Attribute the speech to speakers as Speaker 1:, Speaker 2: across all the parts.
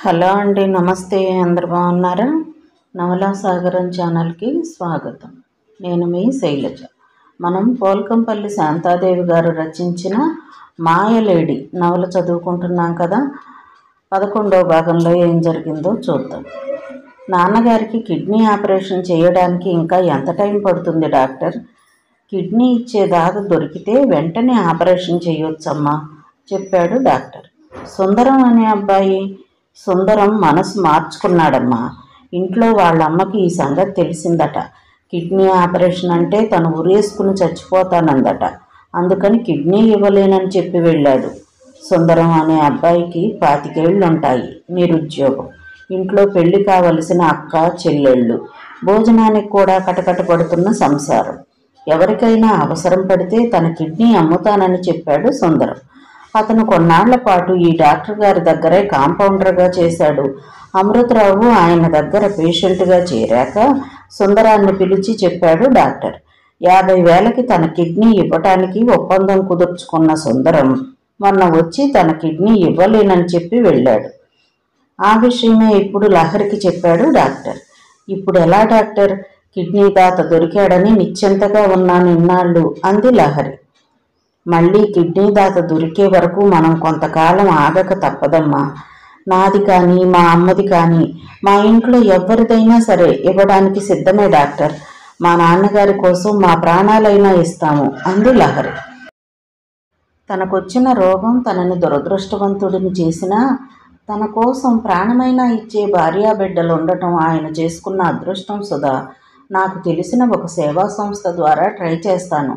Speaker 1: Hello అండి, నమస్తే. అందరు బాగున్నారా? నవలా సాగరం ఛానల్కి స్వాగతం. నేను మీ శైలజ. మనం పోల్కంపల్లి శాంతాదేవి గారు రచించిన మాయలేడి నవల చదువుకుంటున్నాం కదా. 11వ భాగంలో ఏం జరిగిందో చూద్దాం. నాన్నగారికి కిడ్నీ ఆపరేషన్ చేయడానికి ఇంకా ఎంత టైం పడుతుంది డాక్టర్? కిడ్నీ ఇచ్చే దాత దొరికితే వెంటనే ఆపరేషన్ చేయొచ్చమ్మా, చెప్పాడు డాక్టర్. సుందరం అనే అబ్బాయి సుందరం మనసు మార్చుకున్నాడమ్మా. ఇంట్లో వాళ్ళమ్మకి ఈ సంగతి తెలిసిందట. కిడ్నీ ఆపరేషన్ అంటే తను ఉరేసుకుని చచ్చిపోతానందట. అందుకని కిడ్నీ ఇవ్వలేనని చెప్పి వెళ్ళాడు. సుందరం అనే అబ్బాయికి 25 ఏళ్ళుంటాయి. నిరుద్యోగం. ఇంట్లో పెళ్లి కావలసిన అక్క చెల్లెళ్ళు, భోజనానికి కూడా కటకట పడుతున్న సంసారం. ఎవరికైనా అవసరం పడితే తన కిడ్నీ అమ్ముతానని చెప్పాడు సుందరం. అతను కొన్నాళ్ల పాటు ఈ డాక్టర్ గారి దగ్గరే కాంపౌండర్గా చేశాడు. అమృతరావు ఆయన దగ్గర పేషెంట్గా చేరాక సుందరాన్ని పిలిచి చెప్పాడు డాక్టర్. 50,000కి తన కిడ్నీ ఇవ్వటానికి ఒప్పందం కుదుర్చుకున్న సుందరం మొన్న వచ్చి తన కిడ్నీ ఇవ్వలేనని చెప్పి వెళ్ళాడు. ఆ విషయమే ఇప్పుడు లహరికి చెప్పాడు డాక్టర్. ఇప్పుడు ఎలా డాక్టర్? కిడ్నీ దాత దొరికాడని నిశ్చింతగా ఉన్నాను ఇన్నాళ్ళు, అంది లహరి. మళ్ళీ కిడ్నీ దాత దొరికే వరకు మనం కొంతకాలం ఆగక తప్పదమ్మా. నాది కానీ మా అమ్మది కానీ మా ఇంట్లో ఎవరిదైనా సరే ఇవ్వడానికి సిద్ధమే డాక్టర్. మా నాన్నగారి కోసం మా ప్రాణాలైనా ఇస్తాము, అంది లహరి. తనకొచ్చిన రోగం తనని దురదృష్టవంతుడిని చేసినా తన కోసం ప్రాణమైనా ఇచ్చే భార్యాబిడ్డలు ఉండటం ఆయన చేసుకున్న అదృష్టం సుధా. నాకు తెలిసిన ఒక సేవా సంస్థ ద్వారా ట్రై చేస్తాను.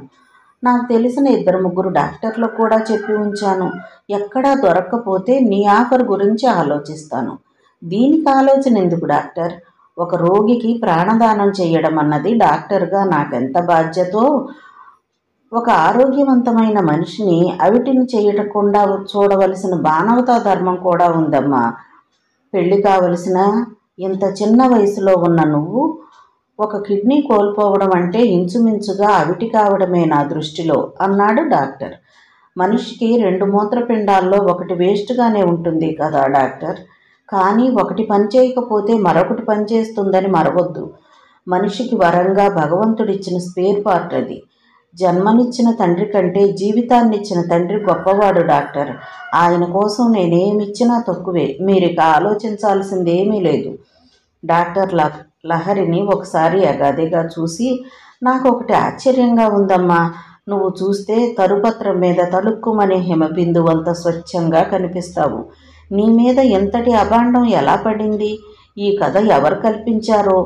Speaker 1: నాకు తెలిసిన 2-3 డాక్టర్లకు కూడా చెప్పి ఉంచాను. ఎక్కడా దొరక్కపోతే నీ ఆఫర్ గురించి ఆలోచిస్తాను. దీనికి ఆలోచన ఎందుకు డాక్టర్? ఒక రోగికి ప్రాణదానం చేయడం అన్నది డాక్టర్గా నాకెంత బాధ్యతో ఒక ఆరోగ్యవంతమైన మనిషిని అవిటిని చేయకుండా చూడవలసిన మానవతా ధర్మం కూడా ఉందమ్మా. పెళ్లి కావలసిన ఇంత చిన్న వయసులో ఉన్న నువ్వు ఒక కిడ్నీ కోల్పోవడం అంటే ఇంచుమించుగా అవిటి కావడమే నా దృష్టిలో, అన్నాడు డాక్టర్. మనిషికి 2 మూత్రపిండాల్లో ఒకటి వేస్ట్గానే ఉంటుంది కదా డాక్టర్. కానీ ఒకటి పనిచేయకపోతే మరొకటి పనిచేస్తుందని మరవద్దు. మనిషికి వరంగా భగవంతుడిచ్చిన స్పేర్ పార్ట్ అది. జన్మనిచ్చిన తండ్రి కంటే జీవితాన్నిచ్చిన తండ్రి గొప్పవాడు డాక్టర్. ఆయన కోసం నేనేమిచ్చినా తక్కువే. మీరిక ఆలోచించాల్సిందేమీ లేదు. డాక్టర్ లహరిని ఒకసారి అగాదిగా చూసి, నాకు ఒకటి ఆశ్చర్యంగా ఉందమ్మా. నువ్వు చూస్తే తరుపత్రం మీద తళుక్కుమనే హిమబిందువంత స్వచ్ఛంగా కనిపిస్తావు. నీ మీద ఎంతటి అభాండం ఎలా పడింది? ఈ కథ ఎవరు కల్పించారో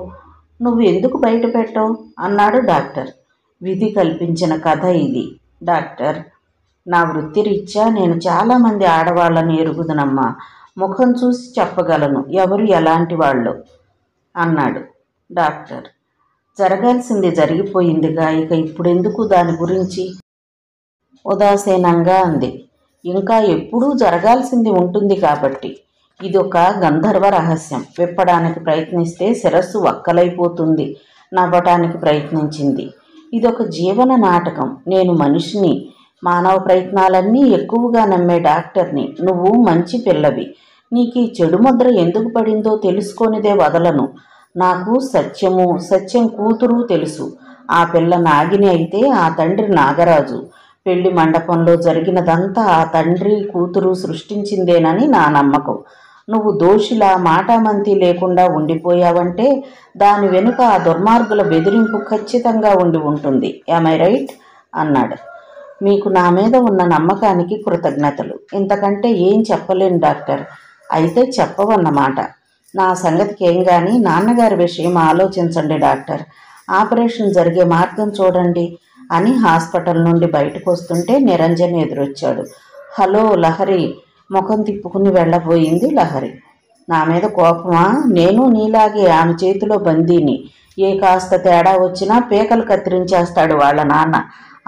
Speaker 1: నువ్వు ఎందుకు బయట పెట్టవు, అన్నాడు డాక్టర్. విధి కల్పించిన కథ ఇది డాక్టర్. నా వృత్తిరీత్యా నేను చాలామంది ఆడవాళ్ళని ఎరుగుదునమ్మా. ముఖం చూసి చెప్పగలను ఎవరు ఎలాంటి వాళ్ళు, అన్నాడు డాక్టర్. జరగాల్సింది జరిగిపోయిందిగా, ఇక ఇప్పుడెందుకు దాని గురించి, ఉదాసీనంగా అంది. ఇంకా ఎప్పుడూ జరగాల్సింది ఉంటుంది కాబట్టి. ఇదొక గంధర్వ రహస్యం. విప్పడానికి ప్రయత్నిస్తే శిరస్సు వక్కలైపోతుంది. నవ్వటానికి ప్రయత్నించింది. ఇదొక జీవన నాటకం. నేను మనిషిని. మానవ ప్రయత్నాలన్నీ ఎక్కువగా నమ్మే డాక్టర్ని. నువ్వు మంచి పిల్లవి. నీకు ఈ చెడు ముద్ర ఎందుకు పడిందో తెలుసుకొనిదే వదలను. నాకు సత్యము, సత్యం కూతురు తెలుసు. ఆ పిల్ల నాగిని అయితే ఆ తండ్రి నాగరాజు. పెళ్లి మండపంలో జరిగినదంతా ఆ తండ్రి కూతురు సృష్టించిందేనని నా నమ్మకం. నువ్వు దోషిలా మాటామంతి లేకుండా ఉండిపోయావంటే దాని వెనుక ఆ దుర్మార్గుల బెదిరింపు ఖచ్చితంగా ఉండి ఉంటుంది. యామ్ ఐ రైట్, అన్నాడు. మీకు నా మీద ఉన్న నమ్మకానికి కృతజ్ఞతలు. ఇంతకంటే ఏం చెప్పలేను డాక్టర్. అయితే చెప్పవన్నమాట. నా సంగతికి ఏం కానీ నాన్నగారి విషయం ఆలోచించండి డాక్టర్. ఆపరేషన్ జరిగే మార్గం చూడండి, అని హాస్పిటల్ నుండి బయటకు వస్తుంటే నిరంజన్ ఎదురొచ్చాడు. హలో లహరి, ముఖం తిప్పుకుని వెళ్ళబోయింది లహరి. నా మీద కోపమా? నేను నీలాగే ఆమె చేతిలో బందీని. ఏ కాస్త తేడా వచ్చినా పీకలు కత్తిరించేస్తాడు వాళ్ళ నాన్న.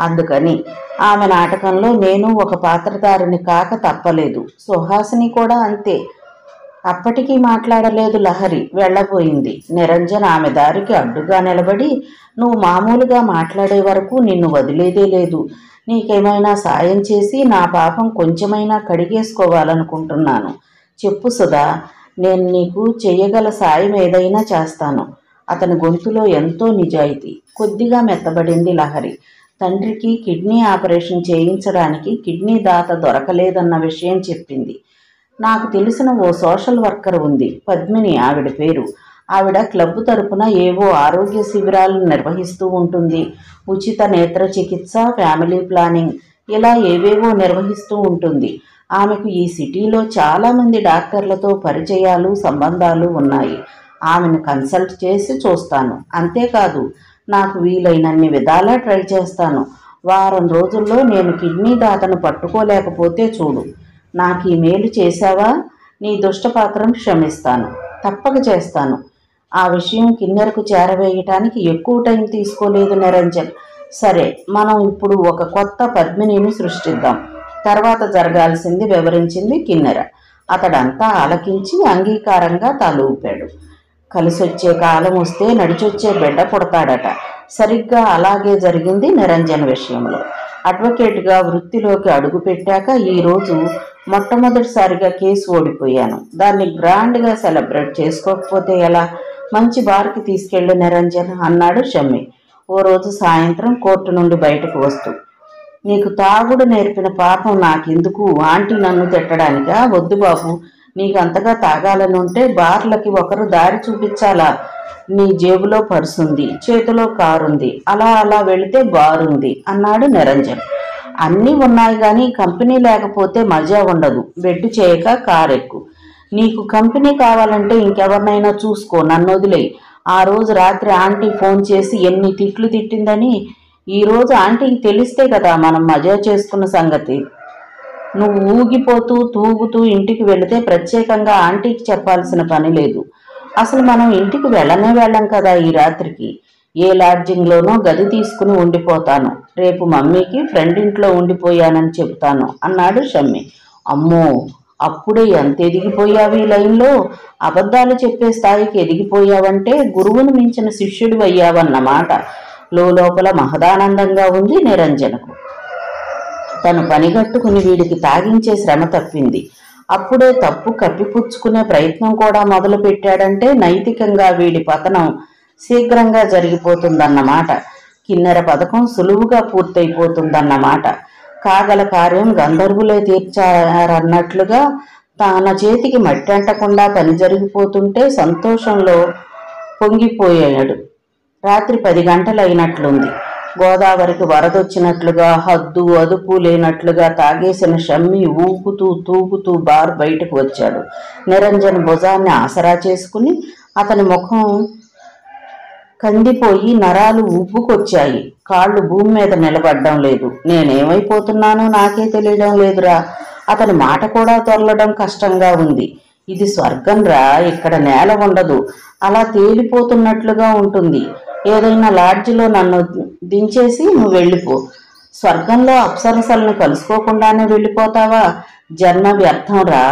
Speaker 1: అందుకని ఆమె నాటకంలో నేను ఒక పాత్రధారిని కాక తప్పలేదు. సుహాసిని కూడా అంతే. అప్పటికీ మాట్లాడలేదు లహరి. వెళ్ళబోయింది. నిరంజన్ ఆమె దారికి అడ్డుగా నిలబడి, నువ్వు మామూలుగా మాట్లాడే వరకు నిన్ను వదిలేదే లేదు. నీకేమైనా సాయం చేసి నా పాపం కొంచెమైనా కడిగేసుకోవాలనుకుంటున్నాను. చెప్పు సుధా, నేను నీకు చెయ్యగల సాయం ఏదైనా చేస్తాను. అతని గొంతులో ఎంతో నిజాయితీ. కొద్దిగా మెత్తబడింది లహరి. తండ్రికి కిడ్నీ ఆపరేషన్ చేయించడానికి కిడ్నీ దాత దొరకలేదన్న విషయం చెప్పింది. నాకు తెలిసిన ఓ సోషల్ వర్కర్ ఉంది, పద్మిని ఆవిడ పేరు. ఆవిడ క్లబ్ తరపున ఏవో ఆరోగ్య శిబిరాలు నిర్వహిస్తూ ఉంటుంది. ఉచిత నేత్ర చికిత్స, ఫ్యామిలీ ప్లానింగ్ ఇలా ఏవేవో నిర్వహిస్తూ ఉంటుంది. ఆమెకు ఈ సిటీలో చాలామంది డాక్టర్లతో పరిచయాలు, సంబంధాలు ఉన్నాయి. ఆమెను కన్సల్ట్ చేసి చూస్తాను. అంతేకాదు, నాకు వీలైనన్ని విధాలా ట్రై చేస్తాను. వారం రోజుల్లో నేను కిడ్నీ దాతను పట్టుకోలేకపోతే చూడు. నాకు ఈ మేలు చేశావా? నీ దుష్టపాత్రను క్షమిస్తాను. తప్పక చేస్తాను. ఆ విషయం కిన్నెరకు చేరవేయటానికి ఎక్కువ టైం తీసుకోలేదు నిరంజన్. సరే, మనం ఇప్పుడు ఒక కొత్త పద్మినిని సృష్టిద్దాం. తర్వాత జరగాల్సింది వివరించింది కిన్నెర. అతడంతా ఆలకించి అంగీకారంగా తల ఊపాడు. కలిసొచ్చే కాలం వస్తే నడిచొచ్చే బిడ్డ పుడతాడట. సరిగ్గా అలాగే జరిగింది నిరంజన్ విషయంలో. అడ్వకేట్గా వృత్తిలోకి అడుగుపెట్టాక ఈరోజు మొట్టమొదటిసారిగా కేసు ఓడిపోయాను. దాన్ని గ్రాండ్గా సెలబ్రేట్ చేసుకోకపోతే ఎలా? మంచి బార్కి తీసుకెళ్ళు నిరంజన్ అన్నాడు షమ్మి ఓ రోజు సాయంత్రం కోర్టు నుండి బయటకు వస్తూ. నీకు తాగుడు నేర్పిన పాపం నాకెందుకు? ఆంటీ నన్ను తిట్టడానికా? వద్దు బాబు, నీకు అంతగా తాగాలని ఉంటే బార్లకి ఒకరు దారి చూపించాలా? నీ జేబులో పర్సుంది, చేతిలో కారుంది, అలా అలా వెళితే బారుంది అన్నాడు నిరంజన్. అన్నీ ఉన్నాయి కానీ కంపెనీ లేకపోతే మజా ఉండదు. బెడ్ చేయక కారెక్కు. నీకు కంపెనీ కావాలంటే ఇంకెవరినైనా చూసుకో, నన్ను వదిలేయి. ఆ రోజు రాత్రి ఆంటీ ఫోన్ చేసి ఎన్ని తిట్లు తిట్టిందని ఈరోజు ఆంటీకి తెలిస్తే కదా మనం మజా చేసుకున్న సంగతి. నువ్వు ఊగిపోతూ తూగుతూ ఇంటికి వెళితే ప్రత్యేకంగా ఆంటీకి చెప్పాల్సిన పని లేదు. అసలు మనం ఇంటికి వెళ్ళం కదా ఈ రాత్రికి. ఏ లాడ్జింగ్లోనో గది తీసుకుని ఉండిపోతాను. రేపు మమ్మీకి ఫ్రెండ్ ఇంట్లో ఉండిపోయానని చెబుతాను అన్నాడు షమ్మి. అమ్మో, అప్పుడే ఎంత ఎదిగిపోయావు ఈ లైన్లో. అబద్ధాలు చెప్పే స్థాయికి ఎదిగిపోయావంటే గురువును మించిన శిష్యుడు అయ్యావన్నమాట. లోపల మహదానందంగా ఉంది నిరంజనకు. తను పనిగట్టుకుని వీడికి తాగించే శ్రమ తప్పింది. అప్పుడే తప్పు కప్పిపుచ్చుకునే ప్రయత్నం కూడా మొదలు పెట్టాడంటే నైతికంగా వీడి పతనం శీఘ్రంగా జరిగిపోతుందన్నమాట. కిన్నెర పథకం సులువుగా పూర్తయిపోతుందన్నమాట. కాగల కార్యం గంధర్వులే తీర్చారన్నట్లుగా తన చేతికి మట్టి అంటకుండా పని జరిగిపోతుంటే సంతోషంలో పొంగిపోయాడు. రాత్రి 10 గంటలైనట్లుంది. గోదావరికి వరదొచ్చినట్లుగా హద్దు అదుపు లేనట్లుగా తాగేసిన షమ్మి ఊగుతూ తూగుతూ బార్ బయటకు వచ్చాడు. నిరంజన్ భుజాన్ని ఆసరా చేసుకుని అతని ముఖం కందిపోయి నరాలు ఉబ్బుకొచ్చాయి. కాళ్ళు భూమి మీద నిలబడ్డం లేదు. నేనేమైపోతున్నానో నాకే తెలియడం లేదురా. అతని మాట కూడా తొరలడం కష్టంగా ఉంది. ఇది స్వర్గం రా, ఇక్కడ నేల ఉండదు. అలా తేలిపోతున్నట్లుగా ఉంటుంది. ఏదైనా లాడ్జిలో నన్ను దించేసి నువ్వు వెళ్ళిపో. స్వర్గంలో అప్సరసలను కలుసుకోకుండానే వెళ్ళిపోతావా? జన్మ వ్యర్థం రా.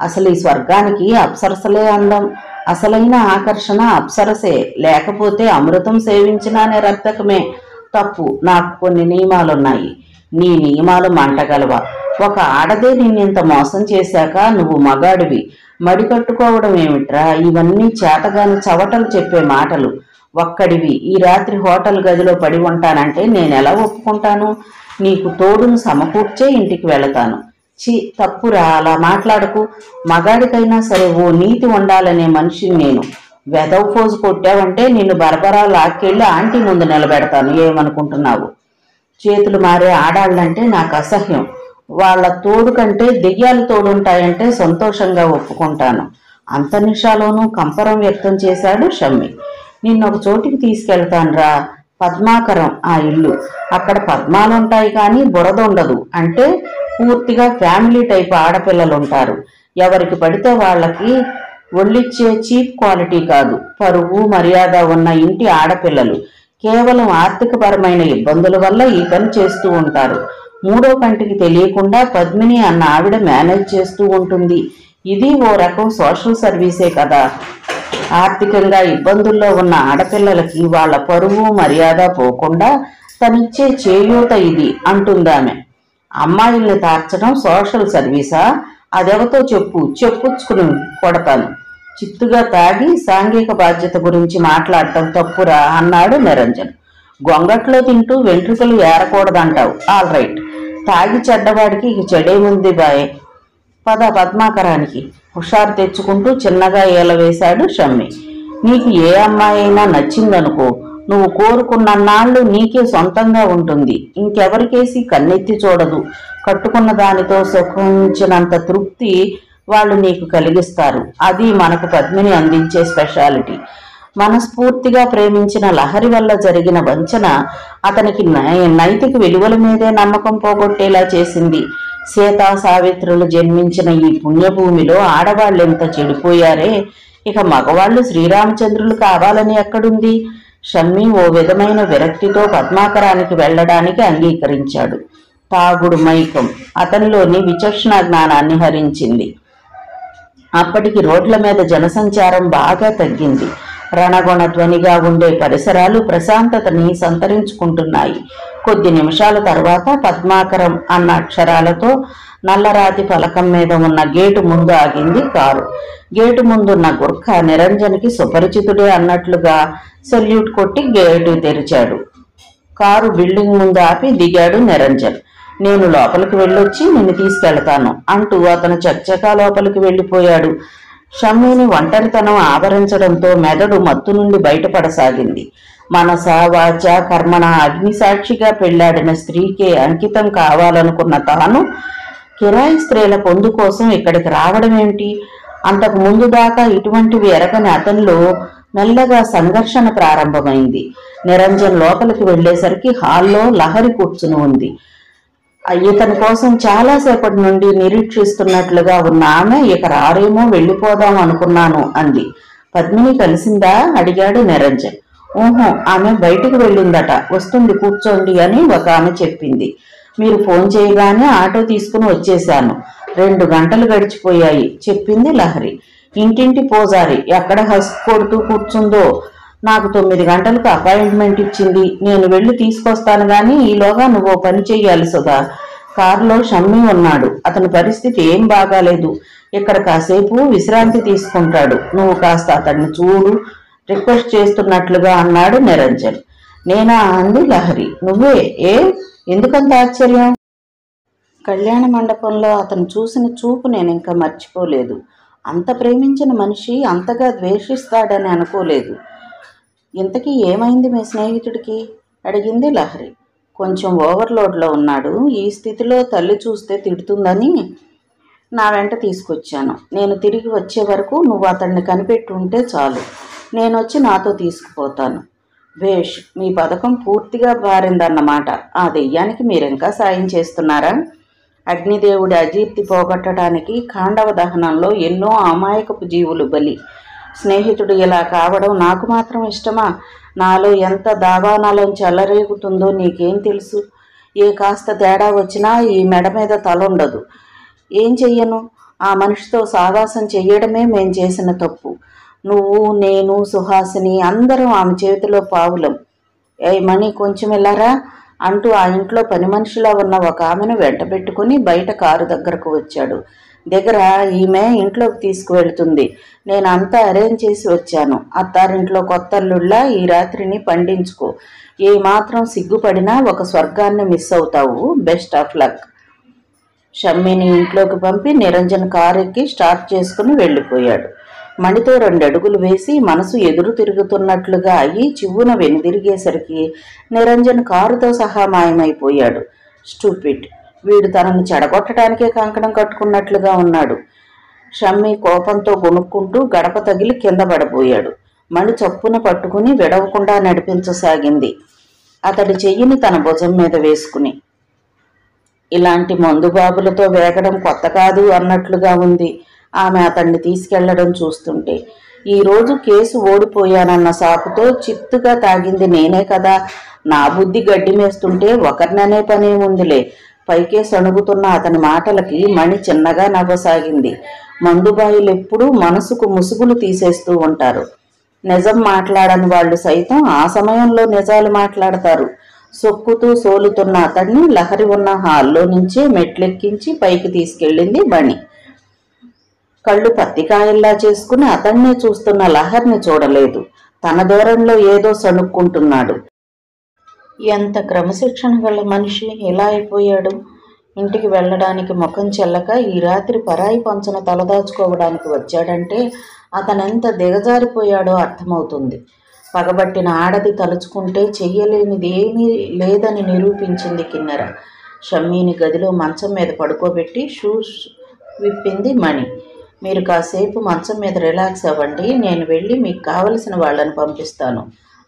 Speaker 1: అసలు ఈ స్వర్గానికి అప్సరసలే అందం. అసలైన ఆకర్షణ అప్సరసే. లేకపోతే అమృతం సేవించినా నిరర్థకమే. తప్పు. నాకు కొన్ని నియమాలున్నాయి. నీ నియమాలు మంటగలవా? ఒక ఆడదే నిన్నింత మోసం చేశాక నువ్వు మగాడివి మడి కట్టుకోవడం ఏమిట్రా? ఇవన్నీ చేతగాని చవటలు చెప్పే మాటలు. ఒక్కడివి ఈ రాత్రి హోటల్ గదిలో పడి ఉంటానంటే నేనెలా ఒప్పుకుంటాను? నీకు తోడును సమకూర్చే ఇంటికి వెళతాను. తప్పురా, అలా మాట్లాడకు. మగాడికైనా సరే ఓ నీతి ఉండాలనే మనిషిని నేను. వెదవ ఫోజు కొట్టావంటే నిన్ను బరబరా లాక్కెళ్ళి ఆంటీ ముందు నిలబెడతాను. ఏమనుకుంటున్నావు? చేతులు మారే ఆడాళ్ళంటే నాకు అసహ్యం. వాళ్ళ తోడు కంటే దెయ్యాలు తోడుంటాయంటే సంతోషంగా ఒప్పుకుంటాను. అంత నిషాలోనూ కంపరం వ్యక్తం చేశాడు షమ్మి. నిన్నొక చోటికి తీసుకెళ్తానురా. పద్మాకరం ఆ ఇల్లు. అక్కడ పద్మాలుంటాయి కానీ బురద ఉండదు. అంటే పూర్తిగా ఫ్యామిలీ టైప్ ఆడపిల్లలుంటారు. ఎవరికి పడితే వాళ్ళకి ఒళ్ళిచ్చే చీప్ క్వాలిటీ కాదు, పరువు మర్యాద ఉన్న ఇంటి ఆడపిల్లలు. కేవలం ఆర్థికపరమైన ఇబ్బందుల వల్ల ఈ పని చేస్తూ ఉంటారు. మూడో కంటికి తెలియకుండా పద్మిని అన్న ఆవిడ మేనేజ్ చేస్తూ ఉంటుంది. ఇది ఓ రకం సోషల్ సర్వీసే కదా. ఆర్థికంగా ఇబ్బందుల్లో ఉన్న ఆడపిల్లలకి వాళ్ళ పరువు మర్యాద పోకుండా తనిచ్చే చేయూత ఇది అంటుందామె. అమ్మాయిల్ని తార్చడం సోషల్ సర్వీసా? అదెవతో చెప్పు, చెప్పుచ్చుకుని కొడతాను. చిత్తుగా తాగి సాంఘిక బాధ్యత గురించి మాట్లాడటం తప్పురా అన్నాడు నిరంజన్. గొంగట్లో తింటూ వెంట్రుకలు ఏరకూడదంటావు. ఆల్ రైట్, తాగి చెడ్డవాడికి ఇక చెడేముంది బాయ్, పద పద్మాకరానికి హుషారు తెచ్చుకుంటూ చిన్నగా ఏలవేశాడు షమ్మి. నీకు ఏ అమ్మాయి అయినా నచ్చిందనుకో, నువ్వు కోరుకున్నన్నాళ్ళు నీకే సొంతంగా ఉంటుంది. ఇంకెవరికేసి కన్నెత్తి చూడదు. కట్టుకున్న దానితో సుఖించినంత తృప్తి వాళ్ళు నీకు కలిగిస్తారు. అది మనకు పద్మిని అందించే స్పెషాలిటీ. మనస్ఫూర్తిగా ప్రేమించిన లహరి వల్ల జరిగిన వంచన అతనికి నైతిక విలువల మీదే నమ్మకం పోగొట్టేలా చేసింది. సీతా సావిత్రులు జన్మించిన ఈ పుణ్యభూమిలో ఆడవాళ్ళెంత చెడిపోయారే, ఇక మగవాళ్ళు శ్రీరామచంద్రులు కావాలని ఎక్కడుంది? షమ్మి ఓ విధమైన విరక్తితో పద్మాకరానికి వెళ్లడానికి అంగీకరించాడు. తాగుడు మైకం అతనిలోని విచక్షణ జ్ఞానాన్ని హరించింది. అప్పటికి రోడ్ల మీద జనసంచారం బాగా తగ్గింది. రణగొణ ధ్వనిగా ఉండే పరిసరాలు ప్రశాంతతని సంతరించుకుంటున్నాయి. కొద్ది నిమిషాల తర్వాత పద్మాకరం అన్న అక్షరాలతో నల్లరాతి ఫలకం మీద ఉన్న గేటు ముందు ఆగింది కారు. గేటు ముందున్న గుర్ఖ నిరంజన్కి సుపరిచితుడే అన్నట్లుగా సెల్యూట్ కొట్టి గేటు తెరిచాడు. కారు బిల్డింగ్ ముందు ఆపి దిగాడు నిరంజన్. నేను లోపలికి వెళ్ళొచ్చి నిన్ను తీసుకెళ్తాను అంటూ అతను చకచకా లోపలికి వెళ్ళిపోయాడు. షమ్మిని ఒంటరితనం ఆవరించడంతో మెదడు మత్తు నుండి బయటపడసాగింది. మనస వాచ కర్మణ అగ్నిసాక్షిగా పెళ్లాడిన స్త్రీకే అంకితం కావాలనుకున్న తాను కిరాయి స్త్రీల పొందు కోసం ఇక్కడికి రావడం ఏమిటి? అంతకు ముందు దాకా ఇటువంటివి ఎరగని అతనిలో మెల్లగా సంఘర్షణ ప్రారంభమైంది. నిరంజన్ లోపలికి వెళ్లేసరికి హాల్లో లహరి కూర్చుని ఉంది. ఇతని కోసం చాలాసేపటి నుండి నిరీక్షిస్తున్నట్లుగా ఉన్న ఆమె ఇక రారేమో, వెళ్ళిపోదాం అనుకున్నాను అంది. పద్మిని కలిసిందా అడిగాడు నిరంజన్. ఊహో, ఆమె బయటికి వెళ్ళిందట, వస్తుంది కూర్చోండి అని ఒక ఆమె చెప్పింది. మీరు ఫోన్ చేయగానే ఆటో తీసుకుని వచ్చేశాను. 2 గంటలు గడిచిపోయాయి చెప్పింది లహరి. ఇంటింటి పోజారి ఎక్కడ హస్క్ కొడుతూ కూర్చుందో. నాకు 9 గంటలకు అపాయింట్మెంట్ ఇచ్చింది. నేను వెళ్ళి తీసుకొస్తాను గాని ఈలోగా నువ్వు పని చెయ్యాలి సుధా. కారులో షమ్మి ఉన్నాడు. అతని పరిస్థితి ఏం బాగాలేదు. ఇక్కడ కాసేపు విశ్రాంతి తీసుకుంటాడు. నువ్వు కాస్త అతన్ని చూడు రిక్వెస్ట్ చేస్తున్నట్లుగా అన్నాడు నిరంజన్. నేనా అంది లహరి. నువ్వే? ఎందుకంత ఆశ్చర్యం? కళ్యాణ మండపంలో అతను చూసిన చూపు నేను ఇంకా మర్చిపోలేదు. అంత ప్రేమించిన మనిషి అంతగా ద్వేషిస్తాడని అనుకోలేదు. ఇంతకీ ఏమైంది మీ స్నేహితుడికి అడిగింది లహరి. కొంచెం ఓవర్లోడ్లో ఉన్నాడు. ఈ స్థితిలో తల్లి చూస్తే తిడుతుందని నా వెంట తీసుకొచ్చాను. నేను తిరిగి వచ్చే వరకు నువ్వు అతన్ని కనిపెట్టి ఉంటే చాలు. నేను వచ్చి నాతో తీసుకుపోతాను. భేష్, మీ పథకం పూర్తిగా బారిందన్నమాట. ఆ దెయ్యానికి మీరింకా సాయం చేస్తున్నారా? అగ్నిదేవుడి అజీర్తి పోగొట్టడానికి ఖాండవ దహనంలో ఎన్నో అమాయకపు జీవులు బలి. స్నేహితుడు ఇలా కావడం నాకు మాత్రం ఇష్టమా? నాలో ఎంత దావానాలం చెలరేగుతుందో నీకేం తెలుసు? ఏ కాస్త తేడా వచ్చినా ఈ మెడ మీద తలుండదు. ఏం చెయ్యను? ఆ మనిషితో సావాసం చెయ్యడమే మేం చేసిన తప్పు. నువ్వు, నేను, సుహాసిని అందరం ఆమె చేతిలో పావులం. మణి కొంచెం వెళ్ళారా అంటూ ఆ ఇంట్లో పని మనిషిలా ఉన్న ఒక ఆమెను వెంట పెట్టుకుని బయట కారు దగ్గరకు వచ్చాడు. దగ్గర ఈమె ఇంట్లోకి తీసుకువెళ్తుంది. నేను అంతా అరేంజ్ చేసి వచ్చాను. అత్తారింట్లో కొత్తల్లుళ్ళా ఈ రాత్రిని పండించుకో. ఏ మాత్రం సిగ్గుపడినా ఒక స్వర్గాన్ని మిస్ అవుతావు. Best of luck. షమ్మిని ఇంట్లోకి పంపి నిరంజన్ కారు ఎక్కి స్టార్ట్ చేసుకుని వెళ్ళిపోయాడు. మణితో 2 అడుగులు వేసి మనసు ఎదురు తిరుగుతున్నట్లుగా అయ్యి చివ్వున వెనుదిరిగేసరికి నిరంజన్ కారుతో సహా మాయమైపోయాడు. స్టూపిడ్, వీడు తనను చెడగొట్టడానికే కంకణం కట్టుకున్నట్లుగా ఉన్నాడు. షమ్మి కోపంతో గొనుక్కుంటూ గడప తగిలి కింద పడబోయాడు. మణి చప్పున పట్టుకుని విడవకుండా నడిపించసాగింది, అతడి చెయ్యిని తన భుజం మీద వేసుకుని. ఇలాంటి మందుబాబులతో వేగడం కొత్త కాదు అన్నట్లుగా ఉంది ఆమె అతన్ని తీసుకెళ్లడం చూస్తుంటే. ఈరోజు కేసు ఓడిపోయానన్న సాకుతో చిత్తుగా తాగింది నేనే కదా. నా బుద్ధి గడ్డి మేస్తుంటే ఒకరిననే పనే ఉందిలే. పైకే సణుగుతున్న అతని మాటలకి మణి చిన్నగా నవ్వసాగింది. మందుబాయిలెప్పుడూ మనసుకు ముసుగులు తీసేస్తూ ఉంటారు. నిజం మాట్లాడని వాళ్ళు సైతం ఆ సమయంలో నిజాలు మాట్లాడతారు. సొక్కుతూ సోలుతున్న అతన్ని లహరి ఉన్న హాల్లో నుంచే మెట్లెక్కించి పైకి తీసుకెళ్ళింది మణి. కళ్ళు పత్తికాయల్లా చేసుకుని అతన్నే చూస్తున్న లహర్ని చూడలేదు. తన దూరంలో ఏదో సణుక్కుంటున్నాడు. ఎంత క్రమశిక్షణ గల మనిషి ఇలా అయిపోయాడు. ఇంటికి వెళ్ళడానికి ముఖం చెల్లక ఈ రాత్రి పరాయి పంచన తలదాచుకోవడానికి వచ్చాడంటే అతనెంత దిగజారిపోయాడో అర్థమవుతుంది. పగబట్టిన ఆడది తలుచుకుంటే చెయ్యలేనిది ఏమీ లేదని నిరూపించింది కిన్నెర. షమ్మీని గదిలో మంచం మీద పడుకోబెట్టి షూస్ విప్పింది మణి. మీరు కాసేపు మంచం మీద రిలాక్స్ అవ్వండి, నేను వెళ్ళి మీకు కావలసిన వాళ్ళని పంపిస్తాను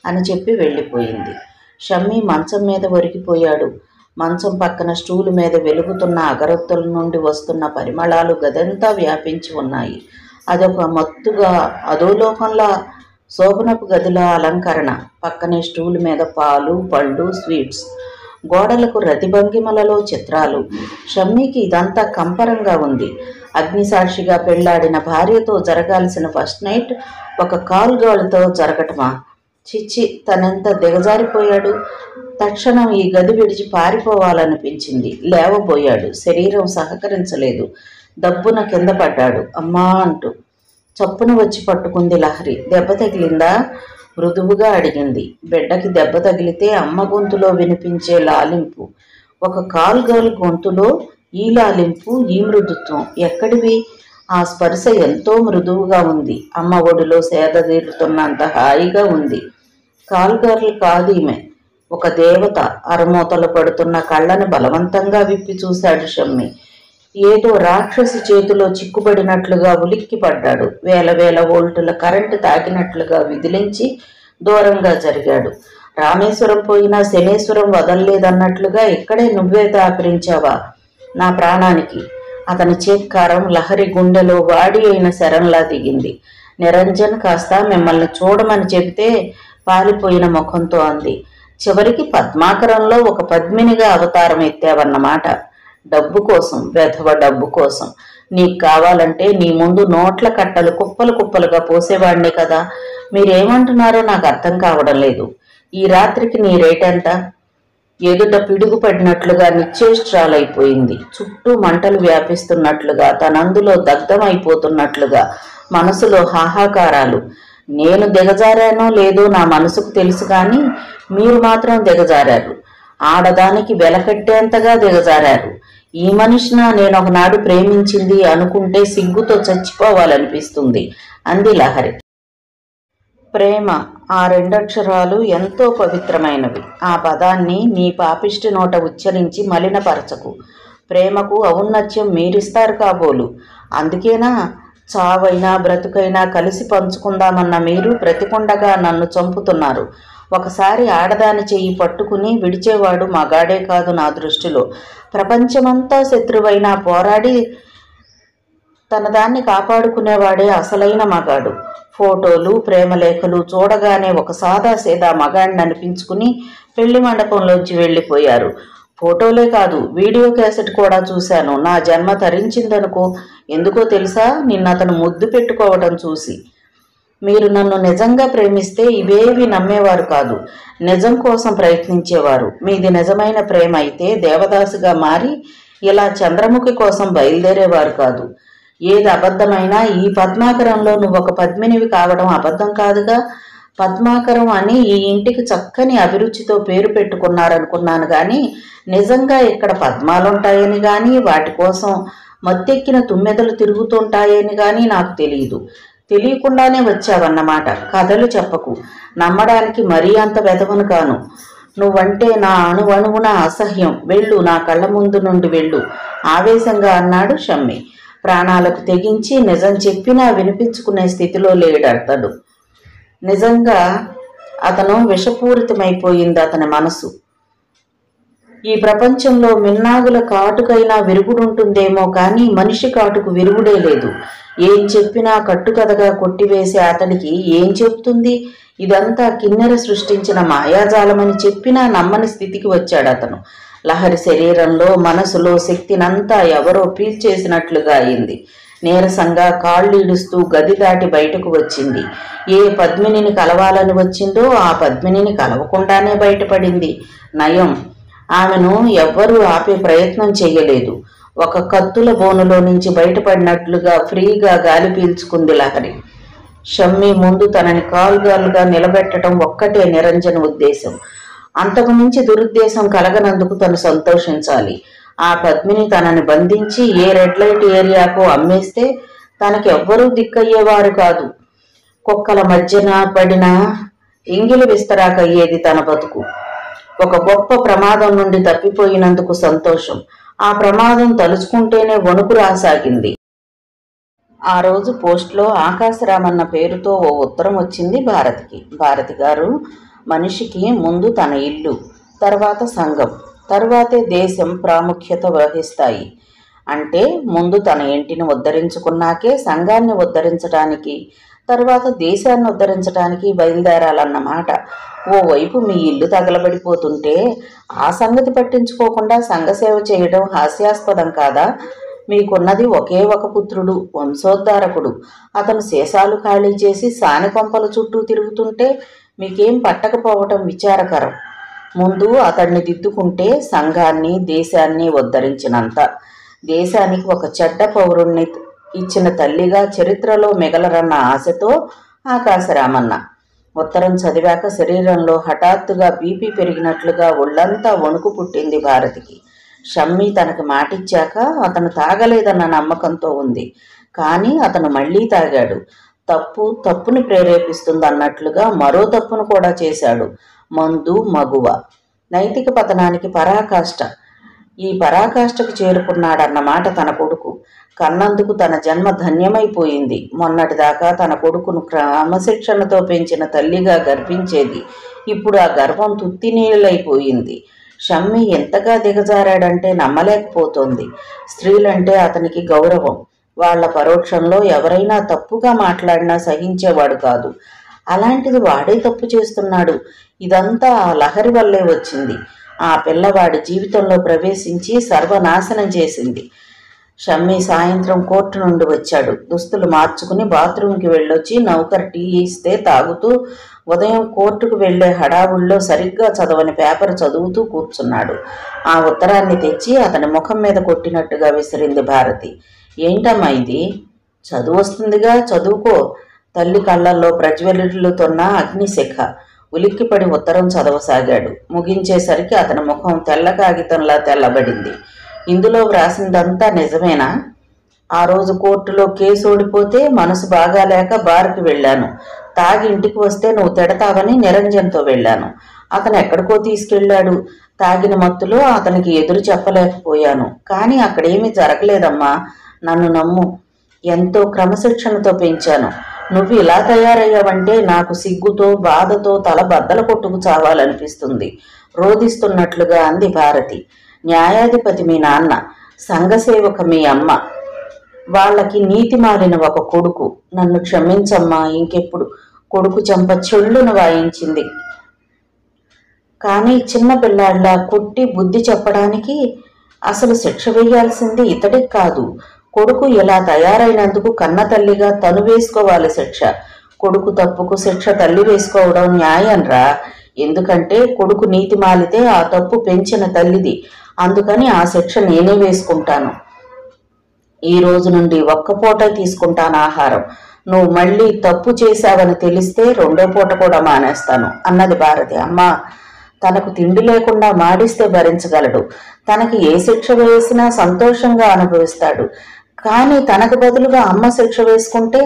Speaker 1: అని చెప్పి వెళ్ళిపోయింది. షమ్మీ మంచం మీద ఒరిగిపోయాడు. మంచం పక్కన స్టూలు మీద వెలుగుతున్న అగరొత్తుల నుండి వస్తున్న పరిమళాలు గదంతా వ్యాపించి ఉన్నాయి. అదొక మత్తుగా అధోలోకంలా శోభనపు గదిలో అలంకరణ. పక్కనే స్టూలు మీద పాలు, పళ్ళు, స్వీట్స్, గోడలకు రతిభంగిమలలో చిత్రాలు. షమ్మీకి ఇదంతా కంపరంగా ఉంది. అగ్నిసాక్షిగా పెళ్లాడిన భార్యతో జరగాల్సిన ఫస్ట్ నైట్ ఒక కాల్ గర్ల్తో జరగటమా? చిచ్చి, తనెంత దిగజారిపోయాడు. తక్షణం ఈ గది విడిచి పారిపోవాలనిపించింది. లేవబోయాడు. శరీరం సహకరించలేదు. దబ్బున కింద పడ్డాడు. అమ్మా అంటూ. చప్పున వచ్చి పట్టుకుంది లహరి. దెబ్బ తగిలిందా? మృదువుగా అడిగింది. బిడ్డకి దెబ్బ తగిలితే అమ్మ గొంతులో వినిపించే లాలింపు, ఒక కాల్ గర్ల్ గొంతులో ఈ లాలింపు, ఈ మృదుత్వం ఎక్కడివి? ఆ స్పర్శ ఎంతో మృదువుగా ఉంది. అమ్మ ఒడిలో సేద తీరుతున్నంత హాయిగా ఉంది. కాల్ గర్ల్ కాదు ఈమె, ఒక దేవత. అరమూతలు పడుతున్న కళ్ళని బలవంతంగా విప్పి చూశాడు షమ్మి. ఏదో రాక్షసి చేతిలో చిక్కుబడినట్లుగా ఉలిక్కి పడ్డాడు. వేల వేల వోల్టుల కరెంటు తాకినట్లుగా విదిలించి దూరంగా జరిగాడు. రామేశ్వరం పోయినా శనేశ్వరం వదల్లేదన్నట్లుగా ఇక్కడే నువ్వే దాపరించావా నా ప్రాణానికి? అతని చేత్కారం లహరి గుండెలో వాడి అయిన శరంలా దిగింది. నిరంజన్ కాస్త మిమ్మల్ని చూడమని చెబితే పాలిపోయిన ముఖంతో అంది. చివరికి పద్మాకరంలో ఒక పద్మినిగా అవతారం ఎత్తావన్నమాట. డబ్బు కోసం, వెధవ డబ్బు కోసం. నీకు కావాలంటే నీ ముందు నోట్ల కట్టలు కుప్పలు కుప్పలుగా పోసేవాడినే కదా. మీరేమంటున్నారో నాకు అర్థం కావడం లేదు. ఈ రాత్రికి నీ రేట్ ఎంత? ఎదుట పిడుగు పడినట్లుగా నిశ్చేష్ట్రాలైపోయింది. చుట్టూ మంటలు వ్యాపిస్తున్నట్లుగా, తనందులో దగ్ధమైపోతున్నట్లుగా, మనసులో హాహాకారాలు. నేను దిగజారానో లేదో నా మనసుకు తెలుసు, కానీ మీరు మాత్రం దిగజారారు. ఆడదానికి వెలకట్టేంతగా దిగజారారు. ఈ మనిషినా నేను ఒకనాడు ప్రేమించింది అనుకుంటే సిగ్గుతో చచ్చిపోవాలనిపిస్తుంది అంది లహరి. ప్రేమ, ఆ రెండక్షరాలు ఎంతో పవిత్రమైనవి. ఆ పదాన్ని నీ పాపిష్టి నోట ఉచ్చరించి మలినపరచకు. ప్రేమకు ఔన్నత్యం మీరిస్తారు కాబోలు. అందుకేనా చావైనా బ్రతుకైనా కలిసి పంచుకుందామన్న మీరు బ్రతికుండగా నన్ను చంపుతున్నారు. ఒకసారి ఆడదాని చెయ్యి పట్టుకుని విడిచేవాడు మగాడే కాదు నా దృష్టిలో. ప్రపంచమంతా శత్రువైనా పోరాడి తన దాన్ని కాపాడుకునేవాడే అసలైన మగాడు. ఫోటోలు, ప్రేమలేఖలు చూడగానే ఒక సాదాసీదా మగాడిని అనిపించుకుని పెళ్లి మండపంలోంచి వెళ్ళిపోయారు. ఫోటోలే కాదు, వీడియో క్యాసెట్ కూడా చూశాను. నా జన్మ తరించిందనుకో. ఎందుకో తెలుసా? నిన్నతను ముద్దు పెట్టుకోవటం చూసి. మీరు నన్ను నిజంగా ప్రేమిస్తే ఇవేవి నమ్మేవారు కాదు, నిజం కోసం ప్రయత్నించేవారు. మీది నిజమైన ప్రేమ అయితే దేవదాసుగా మారి ఇలా చంద్రముఖి కోసం బయలుదేరేవారు కాదు. ఏది అబద్ధమైనా ఈ పద్మాకరంలో నువ్వు ఒక పద్మినివి కావడం అబద్ధం కాదుగా. పద్మాకరం అని ఈ ఇంటికి చక్కని అభిరుచితో పేరు పెట్టుకున్నారనుకున్నాను, కానీ నిజంగా ఇక్కడ పద్మాలుంటాయని కానీ వాటి కోసం మత్తెక్కిన తుమ్మెదలు తిరుగుతుంటాయని కానీ నాకు తెలియదు. తెలియకుండానే వచ్చావన్నమాట. కథలు చెప్పకు. నమ్మడానికి మరీ అంత వెధవను కాను. నువ్వంటే నా అణువణువున అసహ్యం. వెళ్ళు, నా కళ్ళ ముందు నుండి వెళ్ళు ఆవేశంగా అన్నాడు షమ్మి. ప్రాణాలకు తెగించి నిజం చెప్పినా వినిపించుకునే స్థితిలో లేడతడు. నిజంగా అతను విషపూరితమైపోయింది అతని మనసు. ఈ ప్రపంచంలో మిన్నాగుల కాటుకైనా విరుగుడుంటుందేమో కానీ మనిషి కాటుకు విరుగుడే లేదు. ఏం చెప్పినా కట్టుకథగా కొట్టివేసే అతడికి ఏం చెప్తుంది? ఇదంతా కిన్నెర సృష్టించిన మాయాజాలమని చెప్పినా నమ్మని స్థితికి వచ్చాడు అతను. లహరి శరీరంలో, మనసులో శక్తినంతా ఎవరో పీల్చేసినట్లుగా అయింది. నీరసంగా కాళ్ళీడుస్తూ గది దాటి బయటకు వచ్చింది. ఏ పద్మినిని కలవాలని వచ్చిందో ఆ పద్మినిని కలవకుండానే బయటపడింది. నయం, ఆమెను ఎవ్వరూ ఆపే ప్రయత్నం చెయ్యలేదు. ఒక కత్తుల బోనులో నుంచి బయటపడినట్లుగా ఫ్రీగా గాలి పీల్చుకుంది లహరి. షమ్మి ముందు తనని కాలుగాలుగా నిలబెట్టడం ఒక్కటే నిరంజన ఉద్దేశం. అంతకు మించి దురుద్దేశం కలగనందుకు తను సంతోషించాలి. ఆ పద్మిని తనని బంధించి ఏ రెడ్ లైట్ ఏరియాకో అమ్మేస్తే తనకి ఎవ్వరూ దిక్కయ్యేవారు కాదు. కుక్కల మధ్యన పడిన ఇంగిలి విస్తరాకయ్యేది తన బతుకు. ఒక గొప్ప ప్రమాదం నుండి తప్పిపోయినందుకు సంతోషం. ఆ ప్రమాదం తలుచుకుంటేనే వణుకు రాసాగింది. ఆ రోజు పోస్ట్లో ఆకాశరామన్న పేరుతో ఓ ఉత్తరం వచ్చింది భారతికి. భారతి గారు, మనిషికి ముందు తన ఇల్లు, తర్వాత సంఘం, తర్వాతే దేశం ప్రాముఖ్యత వహిస్తాయి. అంటే ముందు తన ఇంటిని ఉద్ధరించుకున్నాకే సంఘాన్ని ఉద్ధరించడానికి, తర్వాత దేశాన్ని ఉద్ధరించడానికి బయలుదేరాలన్నమాట. ఓవైపు మీ ఇల్లు తగలబడిపోతుంటే ఆ సంగతి పట్టించుకోకుండా సంఘసేవ చేయడం హాస్యాస్పదం కాదా? మీకున్నది ఒకే ఒక పుత్రుడు, వంశోద్ధారకుడు. అతను శేషాలు ఖాళీ చేసి సానెకొంపల చుట్టూ తిరుగుతుంటే మీకేం పట్టకపోవటం విచారకరం. ముందు అతన్ని దిద్దుకుంటే సంఘాన్ని, దేశాన్ని ఉద్ధరించినంత. దేశానికి ఒక చెడ్డ పౌరుణ్ణి ఇచ్చిన తల్లిగా చరిత్రలో మిగలరన్న ఆశతో ఆకాశరామన్న. ఉత్తరం చదివాక శరీరంలో హఠాత్తుగా బీపీ పెరిగినట్లుగా ఒళ్ళంతా వణుకు పుట్టింది భారతికి. షమ్మి తనకి మాటిచ్చాక అతను తాగలేదన్న నమ్మకంతో ఉంది. కానీ అతను మళ్లీ తాగాడు. తప్పు తప్పుని ప్రేరేపిస్తుందన్నట్లుగా మరో తప్పును కూడా చేశాడు. మందు, మగువ. నైతిక పతనానికి పరాకాష్ట. ఈ పరాకాష్ఠకు చేరుకున్నాడన్నమాట తన కొడుకు. కన్నందుకు తన జన్మ ధన్యమైపోయింది. మొన్నటిదాకా తన కొడుకును క్రమశిక్షణతో పెంచిన తల్లిగా గర్వించేది. ఇప్పుడు ఆ గర్వం తుత్తినీళ్ళైపోయింది. షమ్మి ఎంతగా దిగజారాడంటే నమ్మలేకపోతోంది. స్త్రీలంటే అతనికి గౌరవం. వాళ్ల పరోక్షంలో ఎవరైనా తప్పుగా మాట్లాడినా సహించేవాడు కాదు. అలాంటిది వాడే తప్పు చేస్తున్నాడు. ఇదంతా ఆ లహరి వల్లే వచ్చింది. ఆ పిల్లవాడి జీవితంలో ప్రవేశించి సర్వనాశనం చేసింది. షమ్మి సాయంత్రం కోర్టు నుండి వచ్చాడు. దుస్తులు మార్చుకుని బాత్రూంకి వెళ్ళొచ్చి నౌకర్ టీ ఇస్తే తాగుతూ ఉదయం కోర్టుకు వెళ్లే హడావుల్లో సరిగ్గా చదవని పేపర్ చదువుతూ కూర్చున్నాడు. ఆ ఉత్తరాన్ని తెచ్చి అతని ముఖం మీద కొట్టినట్టుగా విసిరింది భారతి. ఏంటమ్మా ఇది? చదువు వస్తుందిగా, చదువుకో. తల్లి కళ్ళల్లో ప్రజ్వలిల్లుతున్న అగ్నిశిఖ. ఉలిక్కిపడి ఉత్తరం చదవసాగాడు. ముగించేసరికి అతని ముఖం తెల్ల కాగితంలా తెల్లబడింది. ఇందులో వ్రాసిందంతా నిజమేనా? ఆ రోజు కోర్టులో కేసు ఓడిపోతే మనసు బాగాలేక బార్కి వెళ్ళాను. తాగి ఇంటికి వస్తే నువ్వు తిడతావని నిరంజన్తో వెళ్ళాను. అతను ఎక్కడికో తీసుకెళ్ళాడు. తాగిన మత్తులో అతనికి ఎదురు చెప్పలేకపోయాను. కానీ అక్కడేమీ జరగలేదమ్మా, నన్ను నమ్ము. ఎంతో క్రమశిక్షణతో పెంచాను. నువ్వు ఇలా తయారయ్యావంటే నాకు సిగ్గుతో బాధతో తల బద్దల కొట్టుకు చావాలనిపిస్తుంది, రోధిస్తున్నట్లుగా అంది భారతి. న్యాయాధిపతి మీ నాన్న, సంఘసేవక మీ అమ్మ, వాళ్ళకి నీతి మారిన ఒక కొడుకు. నన్ను క్షమించమ్మా. ఇంకెప్పుడు? కొడుకు చెంప చెళ్ళును వాయించింది. కానీ చిన్న పిల్లాళ్ళ కొట్టి బుద్ధి చెప్పడానికి అసలు శిక్ష వేయాల్సింది ఇతడికి కాదు. కొడుకు ఇలా తయారైనందుకు కన్న తల్లిగా తను వేసుకోవాలి శిక్ష. కొడుకు తప్పుకు శిక్ష తల్లి వేసుకోవడం న్యాయంరా. ఎందుకంటే కొడుకు నీతి మాలితే ఆ తప్పు పెంచిన తల్లిది. అందుకని ఆ శిక్ష నేనే వేసుకుంటాను. ఈ రోజు నుండి ఒక్క పూట తీసుకుంటాను ఆహారం. నువ్వు మళ్ళీ తప్పు చేశావని తెలిస్తే రెండో పూట కూడా మానేస్తాను అన్నది భారతి. అమ్మా, తనకు తిండి లేకుండా మాడిస్తే భరించగలడు. తనకి ఏ శిక్ష వేసినా సంతోషంగా అనుభవిస్తాడు. కానీ తనకు బదులుగా అమ్మ శిక్ష వేసుకుంటే,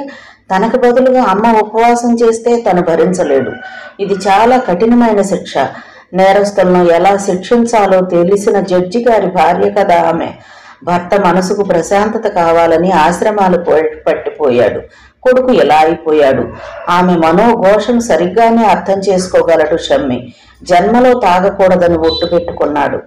Speaker 1: తనకు బదులుగా అమ్మ ఉపవాసం చేస్తే తను భరించలేడు. ఇది చాలా కఠినమైన శిక్ష. నేరస్తులను ఎలా శిక్షించాలో తెలిసిన జడ్జి గారి భార్య కదా ఆమె. భర్త మనసుకు ప్రశాంతత కావాలని ఆశ్రమాలు పట్టిపోయాడు. కొడుకు ఎలా అయిపోయాడు? ఆమె మనోఘోషను సరిగ్గానే అర్థం చేసుకోగలడు షమ్మి. జన్మలో తాగకూడదని ఒట్టు పెట్టుకున్నాడు.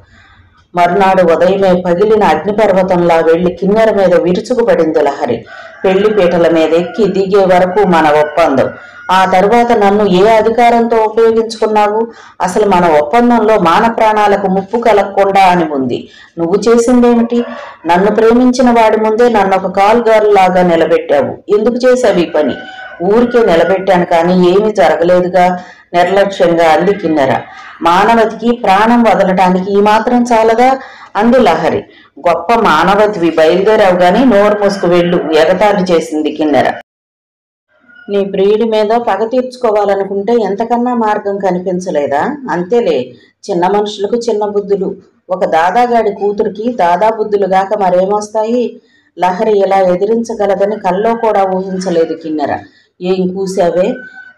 Speaker 1: మర్నాడు ఉదయమే పగిలిన అగ్నిపర్వతంలా వెళ్లి కిన్నెర మీద విరుచుకుపడింది లహరి. పెళ్లి పీటల మీద ఎక్కి దిగే వరకు మన ఒప్పందం. ఆ తరువాత నన్ను ఏ అధికారంతో ఉపయోగించుకున్నావు? అసలు మన ఒప్పందంలో మాన ప్రాణాలకు ముప్పు కలగకుండా అని ఉంది. నువ్వు చేసిందేమిటి? నన్ను ప్రేమించిన వాడి ముందే నన్ను ఒక కాల్గారులాగా నిలబెట్టావు. ఎందుకు చేశావు ఈ పని? ఊరికే నిలబెట్టాను కానీ ఏమీ జరగలేదుగా, నిర్లక్ష్యంగా అంది కిన్నెర. మానవతికి ప్రాణం వదలటానికి ఈ మాత్రం చాలదా అంది లహరి. గొప్ప మానవతివి, బయలుదేరావు గాని నోరు మూసుకు వెళ్ళు, ఎగతాళి చేసింది కిన్నెర. నీ ప్రియుడి మీద పగ తీర్చుకోవాలనుకుంటే ఎంతకన్నా మార్గం కనిపించలేదా? అంతేలే, చిన్న మనుషులకు చిన్న బుద్ధులు. ఒక దాదాగాడి కూతురికి దాదా బుద్ధులు గాక మరేమొస్తాయి? లహరి ఇలా ఎదిరించగలదని కల్లో కూడా ఊహించలేదు కిన్నెర. ఏం కూసావే?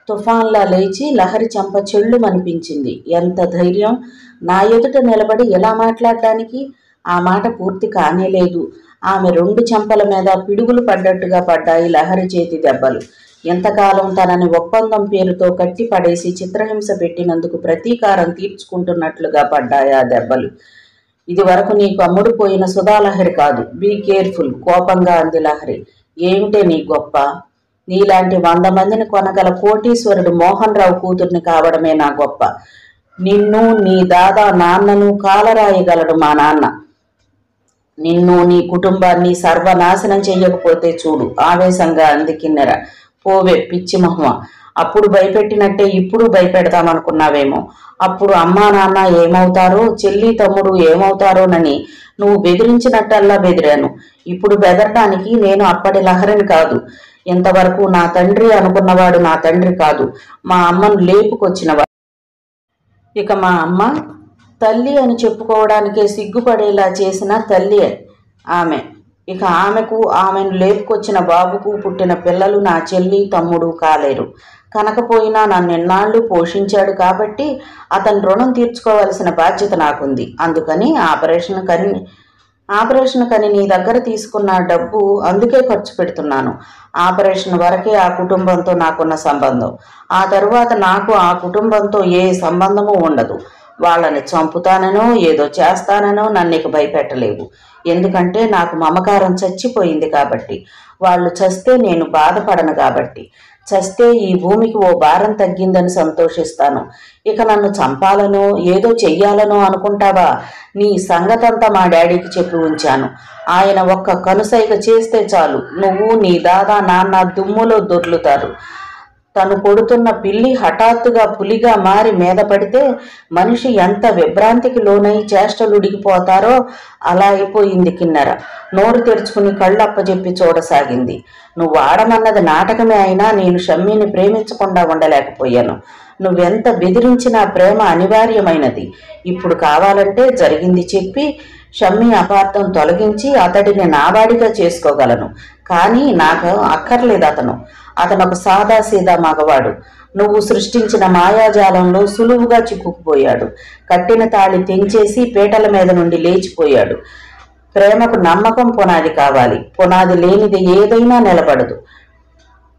Speaker 1: తుఫాన్లా లేచి లహరి చెంప చెళ్ళుమనిపించింది. ఎంత ధైర్యం నా ఎదుట నిలబడి ఇలా మాట్లాడడానికి? ఆ మాట పూర్తి కానేలేదు. ఆమె రెండు చెంపల మీద పిడుగులు పడ్డట్టుగా పడ్డాయి లహరి చేతి దెబ్బలు. ఎంతకాలం తనని ఒప్పందం పేరుతో కట్టి పడేసి చిత్రహింస పెట్టినందుకు ప్రతీకారం తీర్చుకుంటున్నట్లుగా పడ్డాయి ఆ దెబ్బలు. ఇది వరకు నీకు అమ్ముడుపోయిన సుధాలహరి కాదు, బీ కేర్ఫుల్, కోపంగా అంది లహరి. ఏమిటే నీ గొప్ప? నీలాంటి 100 మందిని కొనగల కోటీశ్వరుడు మోహన్ రావు కూతుర్ని కావడమే నా గొప్ప. నిన్ను, నీ దాదా నాన్నను కాలరాయగలడు మా నాన్న. నిన్ను, నీ కుటుంబాన్ని సర్వనాశనం చెయ్యకపోతే చూడు, ఆవేశంగా అంది కిన్నెర. పోవే పిచ్చి మహ్మ, అప్పుడు భయపెట్టినట్టే ఇప్పుడు భయపెడతామనుకున్నావేమో. అప్పుడు అమ్మా నాన్న ఏమవుతారో, చెల్లి తమ్ముడు ఏమవుతారోనని నువ్వు బెదిరించినట్టల్లా బెదిరాను. ఇప్పుడు బెదరటానికి నేను అప్పటి లహరిని కాదు. ఇంతవరకు నా తండ్రి అనుకున్నవాడు నా తండ్రి కాదు, మా అమ్మను లేపుకొచ్చినవాడు. ఇక మా అమ్మ తల్లి అని చెప్పుకోవడానికే సిగ్గుపడేలా చేసిన తల్లి ఆమె. ఇక ఆమెకు, ఆమెను లేపుకొచ్చిన బాబుకు పుట్టిన పిల్లలు నా చెల్లి తమ్ముడు కాలేరు. కనకపోయినా నన్ను ఎన్నాళ్ళు పోషించాడు కాబట్టి అతని రుణం తీర్చుకోవాల్సిన బాధ్యత నాకుంది. అందుకని ఆపరేషన్ కని నీ దగ్గర తీసుకున్న డబ్బు అందుకే ఖర్చు పెడుతున్నాను. ఆపరేషన్ వరకే ఆ కుటుంబంతో నాకున్న సంబంధం. ఆ తరువాత నాకు ఆ కుటుంబంతో ఏ సంబంధము ఉండదు. వాళ్ళని చంపుతాననో ఏదో చేస్తాననో నన్ను ఇక భయపెట్టలేవు. ఎందుకంటే నాకు మమకారం చచ్చిపోయింది కాబట్టి. వాళ్ళు చస్తే నేను బాధపడను కాబట్టి. చస్తే ఈ భూమికి ఓ భారం తగ్గిందని సంతోషిస్తాను. ఇక నన్ను చంపాలనో ఏదో చెయ్యాలనో అనుకుంటావా? నీ సంగతంతా మా డాడీకి చెప్పి ఉంచాను. ఆయన ఒక్క కనుసైగ చేస్తే చాలు, నువ్వు నీ దాదా నాన్న దుమ్ములో దొర్లుతారు. తను కొడుతున్న పిల్లి హఠాత్తుగా పులిగా మారి మీద పడితే మనిషి ఎంత విభ్రాంతికి లోనై చేష్టలుడిగిపోతారో అలా అయిపోయింది కిన్నెర. నోరు తెరుచుకుని కళ్ళప్పజెప్పి చూడసాగింది. నువ్వు ఆడమన్నది నాటకమే అయినా నేను షమ్మీని ప్రేమించకుండా ఉండలేకపోయాను. నువ్వెంత బెదిరించినా ప్రేమ అనివార్యమైనది. ఇప్పుడు కావాలంటే జరిగింది చెప్పి షమ్మీ అపార్థం తొలగించి అతడిని నావాడిగా చేసుకోగలను. కానీ నాకు అక్కర్లేదు అతను ఒక సాదాసీదా మగవాడు. నువ్వు సృష్టించిన మాయాజాలంలో సులువుగా చిక్కుకుపోయాడు. కట్టిన తాళి తెంచేసి పీటల మీద నుండి లేచిపోయాడు. ప్రేమకు నమ్మకం పునాది కావాలి. పునాది లేనిది ఏదైనా నిలబడదు.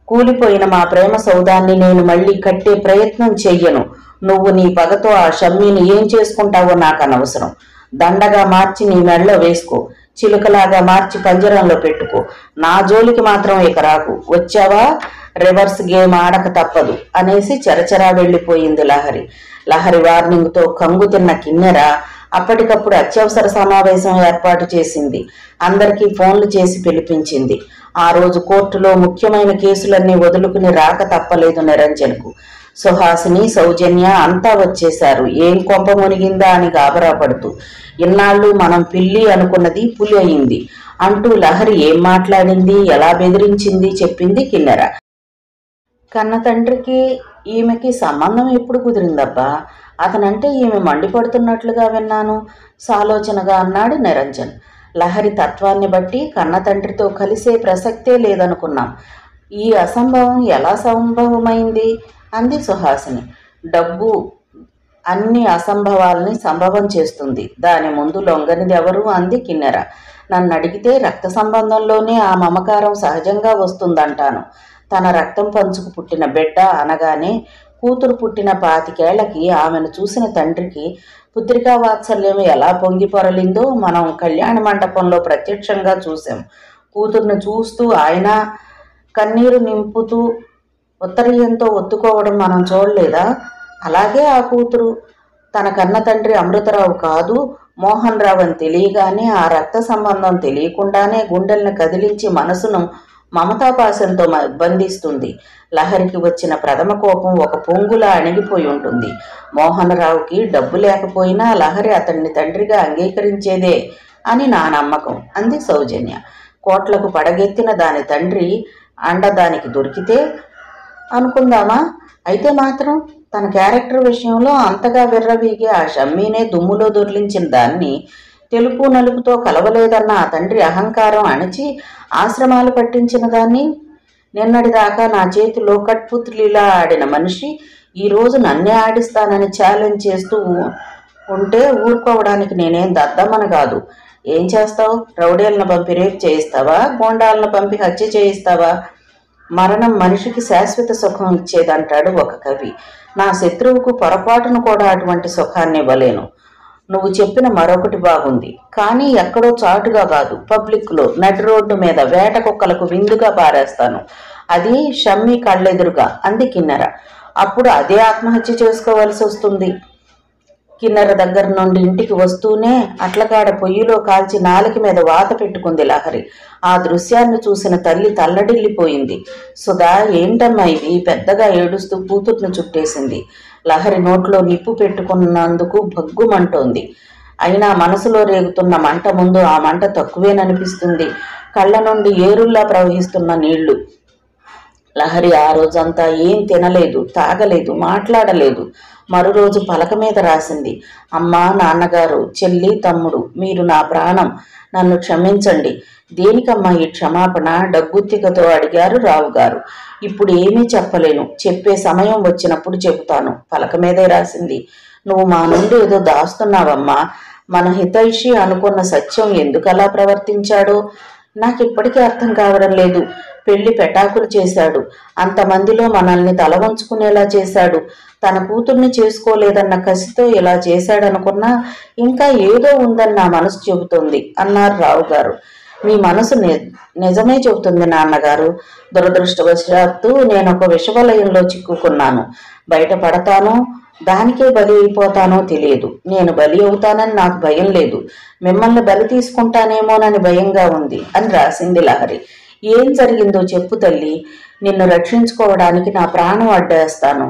Speaker 1: కూలిపోయిన మా ప్రేమ సౌదాన్ని నేను మళ్ళీ కట్టే ప్రయత్నం చెయ్యను. నువ్వు నీ పగతో ఆ షమ్మీని ఏం చేసుకుంటావో నాకు అనవసరం. దండగా మార్చి నీ మెడలో వేసుకో, చిలుకలాగా మార్చి పంజరంలో పెట్టుకో. నా జోలికి మాత్రం ఇక రాకు. వచ్చావా రివర్స్ గేమ్ ఆడక తప్పదు అనేసి చరచరా వెళ్ళిపోయింది లహరి. లహరి వార్నింగ్తో కంగు తిన్న కిన్నెర అప్పటికప్పుడు అత్యవసర సమావేశం ఏర్పాటు చేసింది. అందరికీ ఫోన్లు చేసి పిలిపించింది. ఆ రోజు కోర్టులో ముఖ్యమైన కేసులన్నీ వదులుకుని రాక తప్పలేదు నిరంజన్కు. సుహాసిని, సౌజన్య అంతా వచ్చేశారు. ఏం కొంప మునిగిందా అని గాబరా పడుతూ. ఇన్నాళ్ళు మనం పిల్లి అనుకున్నది పులి అయింది అంటూ లహరి ఏం మాట్లాడింది, ఎలా బెదిరించింది చెప్పింది కిన్నెర. కన్న తండ్రికి ఈమెకి సంబంధం ఎప్పుడు కుదిరిందబ్బా? అతనంటే ఈమె మండిపడుతున్నట్లుగా విన్నాను సాలోచనగా అన్నాడు నిరంజన్. లహరి తత్వాన్ని బట్టి కన్న తండ్రితో కలిసే ప్రసక్తే లేదనుకున్నాం. ఈ అసంభవం ఎలా సంభవమైంది అంది సుహాసిని. డబ్బు అన్ని అసంభవాల్ని సంభవం చేస్తుంది. దాని ముందు లొంగనిది ఎవరు అంది కిన్నెర. నన్ను అడిగితే రక్త సంబంధంలోనే ఆ మమకారం సహజంగా వస్తుందంటాను. తన రక్తం పంచుకు పుట్టిన బిడ్డ అనగానే కూతురు పుట్టిన 25 ఏళ్లకి ఆమెను చూసిన తండ్రికి పుత్రికా వాత్సల్యం ఎలా పొంగి పొరలిందో మనం కళ్యాణ మండపంలో ప్రత్యక్షంగా చూసాం. కూతుర్ని చూస్తూ ఆయన కన్నీరు నింపుతూ ఉత్తరీయంతో ఒత్తుకోవడం మనం చూడలేదా? అలాగే ఆ కూతురు తన కన్న తండ్రి అమృతరావు కాదు మోహన్ రావు అని తెలియగానే ఆ రక్త సంబంధం తెలియకుండానే గుండెల్ని కదిలించి మనసును మమతాపాశంతో బంధిస్తుంది. లహరికి వచ్చిన ప్రథమ కోపం ఒక పొంగులా అణిగిపోయి ఉంటుంది. మోహన్ రావుకి డబ్బు లేకపోయినా లహరి అతన్ని తండ్రిగా అంగీకరించేదే అని నా నమ్మకం అంది సౌజన్య. కోట్లకు పడగెత్తిన దాని తండ్రి అండ దానికి దొరికితే అనుకుందామా? అయితే మాత్రం తన క్యారెక్టర్ విషయంలో అంతగా విర్రవీగే ఆ షమ్మీనే దుమ్ములో దొర్లించిన దాన్ని తెలుపు నలుపుతో కలవలేదన్న ఆ తండ్రి అహంకారం అణచి ఆశ్రమాలు పట్టించిన దాన్ని, నిన్నటిదాకా నా చేతిలో కట్పుత్లిలా ఆడిన మనిషి ఈరోజు నన్నే ఆడిస్తానని ఛాలెంజ్ చేస్తూ ఉంటే ఊరుకోవడానికి నేనేం దద్దమ్మని కాదు. ఏం చేస్తావు? రౌడీలను పంపి రేపు చేయిస్తావా? గోండాలను పంపి హత్య చేయిస్తావా? మరణం మనిషికి శాశ్వత సుఖం ఇచ్చేదంటాడు ఒక కవి. నా శత్రువుకు పొరపాటును కూడా అటువంటి సుఖాన్ని ఇవ్వలేను. నువ్వు చెప్పిన మరొకటి బాగుంది, కానీ ఎక్కడో చాటుగా కాదు, పబ్లిక్లో నడి రోడ్డు మీద వేట కుక్కలకు విందుగా పారేస్తాను. అది షమ్మీ కళ్ళెదురుగా అంది కిన్నెర. అప్పుడు అదే ఆత్మహత్య చేసుకోవాల్సి వస్తుంది. కిన్నెర దగ్గర నుండి ఇంటికి వస్తూనే అట్లకాడ పొయ్యిలో కాల్చి నాలుక మీద వాత పెట్టుకుంది లహరి. ఆ దృశ్యాన్ని చూసిన తల్లి తల్లడిల్లిపోయింది. సుధా, ఏంటమ్మా ఇది? పెద్దగా ఏడుస్తూ కూతుర్ని చుట్టేసింది. లహరి నోట్లో నిప్పు పెట్టుకున్నందుకు భగ్గుమంటోంది. అయినా మనసులో రేగుతున్న మంట ముందు ఆ మంట తక్కువేననిపిస్తుంది. కళ్ళ నుండి ఏరుల్లా ప్రవహిస్తున్న నీళ్లు. లహరి ఆ రోజంతా ఏం తినలేదు, తాగలేదు, మాట్లాడలేదు. మరో రోజు పలక మీద రాసింది, అమ్మా, నాన్నగారు, చెల్లి, తమ్ముడు, మీరు నా ప్రాణం, నన్ను క్షమించండి. దేనికమ్మా ఈ క్షమాపణ? డబ్బుత్తికతో అడిగారు రావుగారు. ఇప్పుడు ఏమీ చెప్పలేను, చెప్పే సమయం వచ్చినప్పుడు చెబుతాను. పలక మీదే రాసింది, నువ్వు మా నుండి ఏదో దాస్తున్నావమ్మా. మన హితైషి అనుకున్న సత్యం ఎందుకలా ప్రవర్తించాడో నాకిప్పటికీ అర్థం కావడం లేదు. పెళ్లి పెటాకులు చేశాడు, అంతమందిలో మనల్ని తల వంచుకునేలా చేశాడు. తన కూతుర్ని చేసుకోలేదన్న కసితో ఇలా చేశాడనుకున్నా ఇంకా ఏదో ఉందని నా మనసు చెబుతోంది అన్నారు రావుగారు. మీ మనసు నిజమే చెబుతుంది నాన్నగారు. దురదృష్టవశాత్తు నేను ఒక విషవలయంలో చిక్కుకున్నాను. బయటపడతానో దానికే బలి అయిపోతానో తెలియదు. నేను బలి అవుతానని నాకు భయం లేదు, మిమ్మల్ని బలి తీసుకుంటానేమోనని భయంగా ఉంది అని రాసింది లహరి. ఏం జరిగిందో చెప్పు తల్లి, నిన్ను రక్షించుకోవడానికి నా ప్రాణం అడ్డేస్తాను.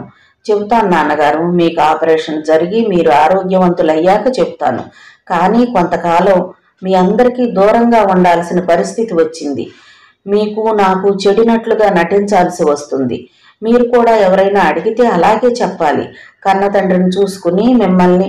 Speaker 1: చెబుతాను నాన్నగారు, మీకు ఆపరేషన్ జరిగి మీరు ఆరోగ్యవంతులయ్యాక చెప్తాను. కానీ కొంతకాలం మీ అందరికీ దూరంగా ఉండాల్సిన పరిస్థితి వచ్చింది. మీకు నాకు చెడినట్లుగా నటించాల్సి వస్తుంది. మీరు కూడా ఎవరైనా అడిగితే అలాగే చెప్పాలి. కన్న తండ్రిని చూసుకుని మిమ్మల్ని.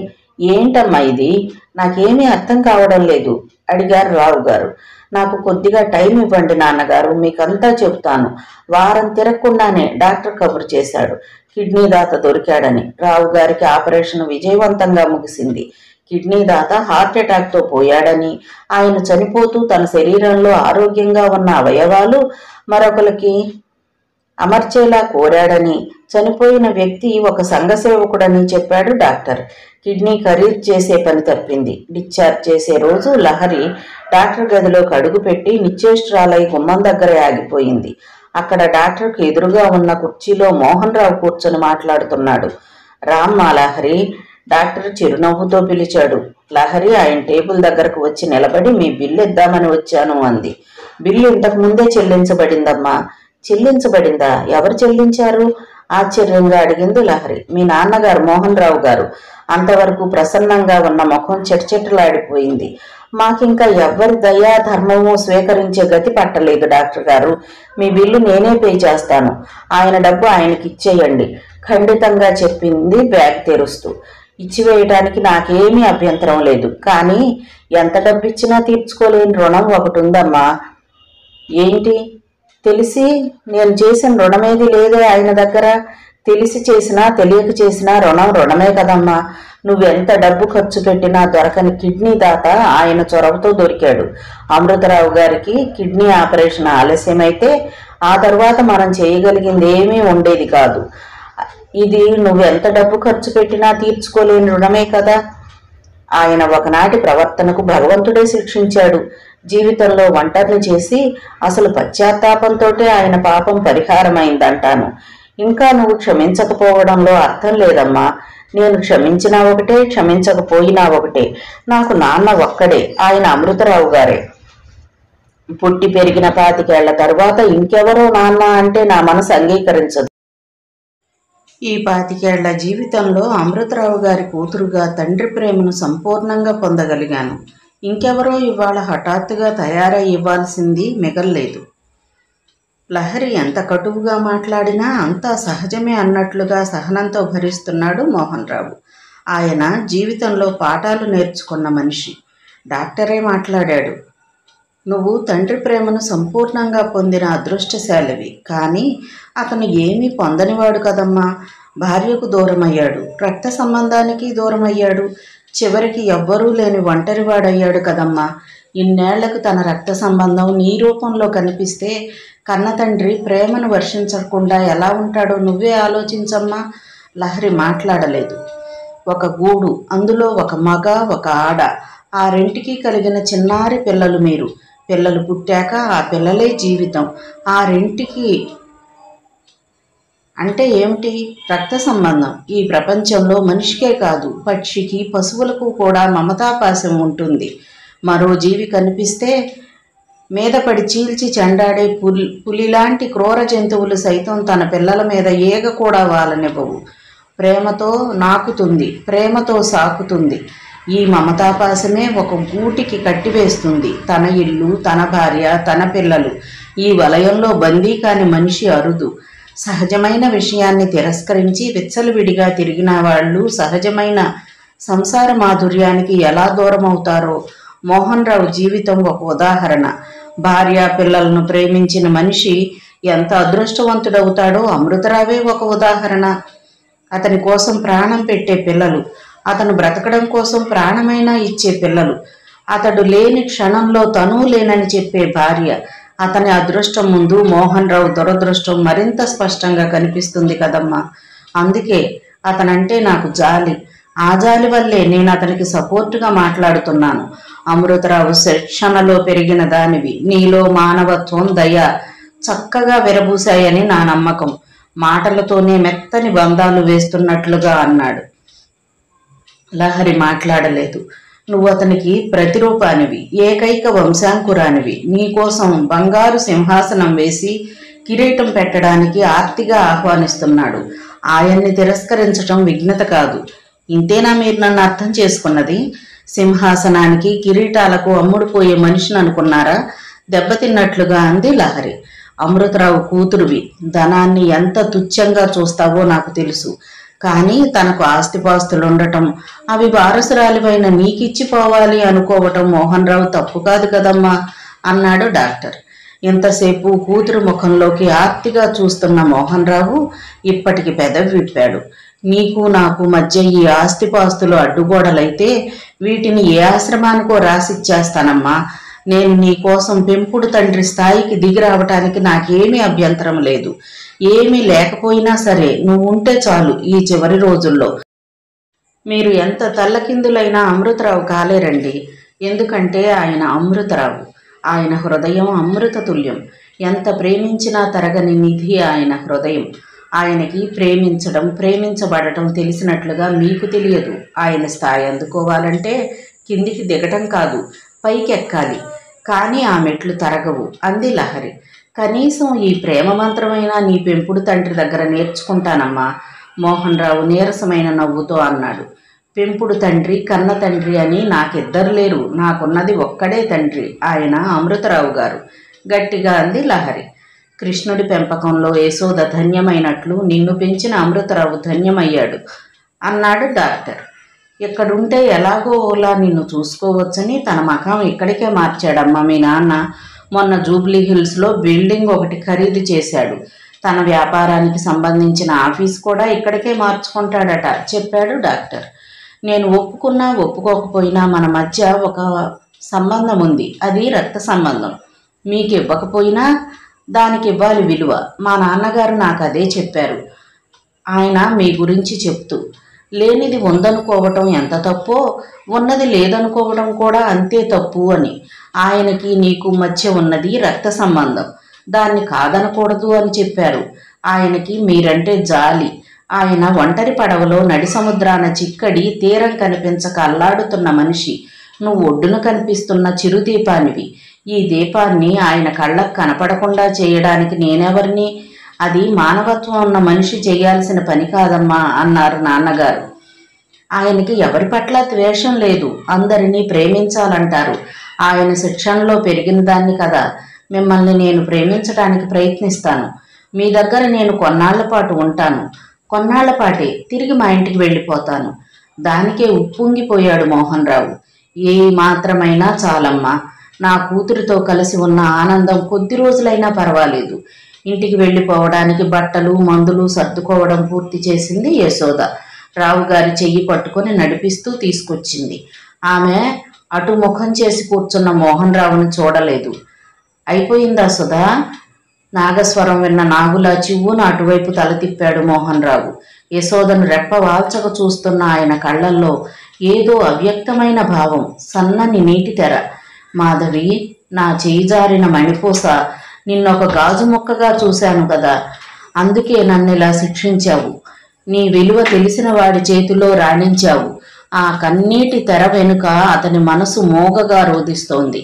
Speaker 1: ఏంటమ్మా ఇది? నాకేమీ అర్థం కావడం లేదు అడిగారు రావుగారు. నాకు కొద్దిగా టైం ఇవ్వండి నాన్నగారు, మీకంతా చెబుతాను. వారం తిరగకుండానే డాక్టర్ కబురు చేశాడు, కిడ్నీ దాత దొరికాడని. రావుగారికి ఆపరేషన్ విజయవంతంగా ముగిసింది. కిడ్నీ దాత హార్ట్ అటాక్తో పోయాడని, ఆయన చనిపోతూ తన శరీరంలో ఆరోగ్యంగా ఉన్న అవయవాలు మరొకరికి అమర్చేలా కోరాడని, చనిపోయిన వ్యక్తి ఒక సంఘసేవకుడని చెప్పాడు డాక్టర్. కిడ్నీ ఖరీదు చేసే పని తప్పింది. డిశ్చార్జ్ చేసే రోజు లహరి డాక్టర్ గదిలోకి అడుగుపెట్టి నిశ్చేష్టురాలై గుమ్మం దగ్గరే ఆగిపోయింది. అక్కడ డాక్టర్కు ఎదురుగా ఉన్న కుర్చీలో మోహన్ రావు కూర్చొని మాట్లాడుతున్నాడు. రామ్మా లహరి, డాక్టర్ చిరునవ్వుతో పిలిచాడు. లహరి ఆయన టేబుల్ దగ్గరకు వచ్చి నిలబడి, మీ బిల్లు ఇద్దామని వచ్చాను అంది. బిల్లు ఇంతకు ముందే చెల్లించబడిందమ్మా. చెల్లించబడిందా? ఎవరు చెల్లించారు? ఆశ్చర్యంగా అడిగింది లహరి. మీ నాన్నగారు మోహన్ రావు గారు. అంతవరకు ప్రసన్నంగా ఉన్న ముఖం చెట్చెట్టులాడిపోయింది. మాకింకా ఎవ్వరి దయా ధర్మము స్వీకరించే గతి పట్టలేదు డాక్టర్ గారు. మీ బిల్లు నేనే పే చేస్తాను. ఆయన డబ్బు ఆయనకి ఇచ్చేయండి ఖండితంగా చెప్పింది బ్యాగ్ తెరుస్తూ. ఇచ్చివేయటానికి నాకేమీ అభ్యంతరం లేదు, కానీ ఎంత డబ్బు ఇచ్చినా తీర్చుకోలేని రుణం ఒకటి ఉందమ్మా. ఏంటి? తెలిసి నేను చేసిన రుణమేది లేదే ఆయన దగ్గర. తెలిసి చేసినా తెలియక చేసినా రుణం రుణమే కదమ్మా. నువ్వెంత డబ్బు ఖర్చు పెట్టినా దొరకని కిడ్నీ దాత ఆయన చొరవతో దొరికాడు. అమృతరావు గారికి కిడ్నీ ఆపరేషన్ ఆలస్యమైతే ఆ తర్వాత మనం చేయగలిగింది ఏమీ ఉండేది కాదు. ఇది నువ్వెంత డబ్బు ఖర్చు పెట్టినా తీర్చుకోలేని రుణమే కదా. ఆయన ఒకనాటి ప్రవర్తనకు భగవంతుడే శిక్షించాడు. జీవితంలో ఒంటరిని చేసి అసలు పశ్చాత్తాపంతోటే ఆయన పాపం పరిహారమైందంటాను. ఇంకా నువ్వు క్షమించకపోవడంలో అర్థం లేదమ్మా. నేను క్షమించినా ఒకటే, క్షమించకపోయినా ఒకటే. నాకు నాన్న ఒక్కడే, ఆయన అమృతరావు గారే. పుట్టి పెరిగిన 25 ఏళ్ల తర్వాత ఇంకెవరో నాన్న అంటే నా మనసు అంగీకరించదు. ఈ 25 ఏళ్ల జీవితంలో అమృతరావు గారి కూతురుగా తండ్రి ప్రేమను సంపూర్ణంగా పొందగలిగాను. ఇంకెవరో ఇవాళ హఠాత్తుగా తయారై ఇవ్వాల్సింది మిగల్లేదు. లహరి ఎంత కటువుగా మాట్లాడినా అంతా సహజమే అన్నట్లుగా సహనంతో భరిస్తున్నాడు మోహన్ రావు. ఆయన జీవితంలో పాఠాలు నేర్చుకున్న మనిషి. డాక్టరే మాట్లాడాడు. నువ్వు తండ్రి ప్రేమను సంపూర్ణంగా పొందిన అదృష్టశాలివి. కానీ అతను ఏమీ పొందనివాడు కదమ్మా. భార్యకు దూరమయ్యాడు, రక్త సంబంధానికి దూరమయ్యాడు, చివరికి ఎవ్వరూ లేని ఒంటరివాడయ్యాడు కదమ్మా. ఇన్నేళ్లకు తన రక్త సంబంధం నీ రూపంలో కనిపిస్తే కన్న తండ్రి ప్రేమను వర్షించకుండా ఎలా ఉంటాడో నువ్వే ఆలోచించమ్మా. లహరి మాట్లాడలేదు. ఒక గూడు, అందులో ఒక మగ ఒక ఆడ, ఆ రెంటికి కలిగిన చిన్నారి పిల్లలు మీరు. పిల్లలు పుట్టాక ఆ పిల్లలే జీవితం. ఆ రెంటికి అంటే ఏమిటి? రక్త సంబంధం. ఈ ప్రపంచంలో మనిషికే కాదు, పక్షికి పశువులకు కూడా మమతాపాశం ఉంటుంది. మరో జీవి కనిపిస్తే మీద పడి చీల్చి చెండాడే పులిలాంటి క్రూర జంతువులు సైతం తన పిల్లల మీద ఈగ కూడా వాలనివ్వవు. ప్రేమతో నాకుతుంది, ప్రేమతో సాకుతుంది. ఈ మమతాపాసమే ఒక గూటికి కట్టివేస్తుంది. తన ఇల్లు, తన భార్య, తన పిల్లలు. ఈ వలయంలో బందీ కాని మనిషి అరుదు. సహజమైన విషయాన్ని తిరస్కరించి విచ్చలవిడిగా తిరిగిన వాళ్ళు సహజమైన సంసార మాధుర్యానికి ఎలా దూరం అవుతారో మోహన్ రావు జీవితం ఒక ఉదాహరణ. భార్య పిల్లలను ప్రేమించిన మనిషి ఎంత అదృష్టవంతుడవుతాడో అమృతరావే ఒక ఉదాహరణ. అతని కోసం ప్రాణం పెట్టే పిల్లలు, అతను బ్రతకడం కోసం ప్రాణమైనా ఇచ్చే పిల్లలు, అతడు లేని క్షణంలో తనూ లేనని చెప్పే భార్య. అతని అదృష్టం ముందు మోహన్ రావు దురదృష్టం మరింత స్పష్టంగా కనిపిస్తుంది కదమ్మా. అందుకే అతనంటే నాకు జాలి. ఆ జాలి వల్లే నేను అతనికి సపోర్టుగా మాట్లాడుతున్నాను. అమృతరావు శిక్షణలో పెరిగిన దానివి. నీలో మానవత్వం, దయ చక్కగా విరబూశాయని నా నమ్మకం. మాటలతోనే మెత్తని బంధాలు వేస్తున్నట్లుగా అన్నాడు. లహరి మాట్లాడలేదు. నువ్వు అతనికి ప్రతిరూపానివి, ఏకైక వంశాంకురానివి. నీకోసం బంగారు సింహాసనం వేసి కిరీటం పెట్టడానికి ఆర్తిగా ఆహ్వానిస్తున్నాడు. ఆయన్ని తిరస్కరించటం విఘ్నత కాదు. ఇంతేనా మీరు నన్ను అర్థం చేసుకున్నది? సింహాసనానికి కిరీటాలకు అమ్ముడుపోయే మనిషిని అనుకున్నారా? దెబ్బతిన్నట్లుగా అంది లహరి. అమృతరావు కూతురువి. ధనాన్ని ఎంత తుచ్చంగా చూస్తావో నాకు తెలుసు. కానీ తనకు ఆస్తిపాస్తులుండటం, అవి వారసురాలివైన నీకిచ్చిపోవాలి అనుకోవటం మోహన్ రావు తప్పు కాదు కదమ్మా అన్నాడు డాక్టర్. ఇంతసేపు కూతురు ముఖంలోకి ఆర్తిగా చూస్తున్న మోహన్ రావు ఇప్పటికి పెదవి విప్పాడు. నీకు నాకు మధ్య ఈ ఆస్తిపాస్తులు అడ్డుగోడలైతే వీటిని ఏ ఆశ్రమానికో రాసిచ్చేస్తానమ్మా. నేను నీ కోసం పెంపుడు తండ్రి స్థాయికి దిగి రావటానికి నాకేమీ అభ్యంతరం లేదు. ఏమీ లేకపోయినా సరే నువ్వు ఉంటే చాలు. ఈ చివరి రోజుల్లో మీరు ఎంత తల్లకిందులైనా అమృతరావు కాలేరండి. ఎందుకంటే ఆయన అమృతరావు. ఆయన హృదయం అమృత తుల్యం. ఎంత ప్రేమించినా తరగని నిధి ఆయన హృదయం. ఆయనకి ప్రేమించడం, ప్రేమించబడటం తెలిసినట్లుగా మీకు తెలియదు. ఆయన స్థాయి అందుకోవాలంటే కిందికి దిగటం కాదు, పైకెక్కాలి. కానీ ఆ మెట్లు తరగవు అంది లహరి. కనీసం ఈ ప్రేమ మంత్రమైనా నీ పెంపుడు తండ్రి దగ్గర నేర్చుకుంటానమ్మా. మోహన్ రావు నీరసమైన నవ్వుతో అన్నాడు. పెంపుడు తండ్రి, కన్న తండ్రి అని నాకిద్దరు లేరు. నాకున్నది ఒక్కడే తండ్రి, ఆయన అమృతరావు గారు గట్టిగా అంది లహరి. కృష్ణుడి పెంపకంలో యశోద ధన్యమైనట్లు నిన్ను పెంచిన అమృతరావు ధన్యమయ్యాడు అన్నాడు డాక్టర్. ఇక్కడుంటే ఎలాగో ఓలా నిన్ను చూసుకోవచ్చని తన మకాం ఇక్కడికే మార్చాడమ్మా మీ నాన్న. మొన్న జూబ్లీ హిల్స్లో బిల్డింగ్ ఒకటి ఖరీదు చేశాడు. తన వ్యాపారానికి సంబంధించిన ఆఫీస్ కూడా ఇక్కడికే మార్చుకుంటాడట చెప్పాడు డాక్టర్. నేను ఒప్పుకున్నా ఒప్పుకోకపోయినా మన మధ్య ఒక సంబంధం ఉంది. అది రక్త సంబంధం. మీకు ఇవ్వకపోయినా దానికి ఇవ్వాలి విలువ. మా నాన్నగారు నాకు అదే చెప్పారు. ఆయన మీ గురించి చెప్తూ, లేనిది ఉందనుకోవటం ఎంత తప్పో ఉన్నది లేదనుకోవడం కూడా అంతే తప్పు అని. ఆయనకి నీకు మధ్య ఉన్నది రక్త సంబంధం, దాన్ని కాదనకూడదు అని చెప్పారు. ఆయనకి మీరంటే జాలి. ఆయన ఒంటరి పడవలో నడి సముద్రాన చిక్కడి తీరం కనిపించక అల్లాడుతున్న మనిషి. నువ్వు ఒడ్డున కనిపిస్తున్న చిరుదీపానివి. ఈ దీపాన్ని ఆయన కళ్ళకు కనపడకుండా చేయడానికి నేనెవరిని? అది మానవత్వం ఉన్న మనిషి చేయాల్సిన పని కాదమ్మా అన్నారు నాన్నగారు. ఆయనకి ఎవరి పట్ల ద్వేషం లేదు, అందరినీ ప్రేమించాలంటారు. ఆయన శిక్షణలో పెరిగిన దాన్ని కదా. మిమ్మల్ని నేను ప్రేమించడానికి ప్రయత్నిస్తాను. మీ దగ్గర నేను కొన్నాళ్ల పాటు ఉంటాను. కొన్నాళ్ల పాటే తిరిగి మా ఇంటికి వెళ్ళిపోతాను. దానికే ఉప్పొంగిపోయాడు మోహన్ రావు. ఏ మాత్రమైనా చాలమ్మా. నా కూతురితో కలిసి ఉన్న ఆనందం కొద్ది రోజులైనా పర్వాలేదు. ఇంటికి వెళ్ళిపోవడానికి బట్టలు మందులు సర్దుకోవడం పూర్తి చేసింది యశోద. రావు గారి చెయ్యి పట్టుకొని నడిపిస్తూ తీసుకొచ్చింది. ఆమె అటు ముఖం చేసి కూర్చున్న మోహన్ రావును చూడలేదు. అయిపోయిందా సుధా? నాగస్వరం విన్న నాగులా చివ్వున అటువైపు తల తిప్పాడు మోహన్ రావు. యశోదను రెప్ప వాల్చక చూస్తున్న ఆయన కళ్ళల్లో ఏదో అవ్యక్తమైన భావం, సన్నని నీటి తెర. మాధవి, నా చేయి జారిన మణిపూస, నిన్నొక గాజు ముక్కగా చూశాను కదా, అందుకే నన్నిలా శిక్షించావు. నీ విలువ తెలిసిన వాడి చేతిలో రాణించావు. ఆ కన్నీటి తెర వెనుక అతని మనసు మోగగా రోధిస్తోంది.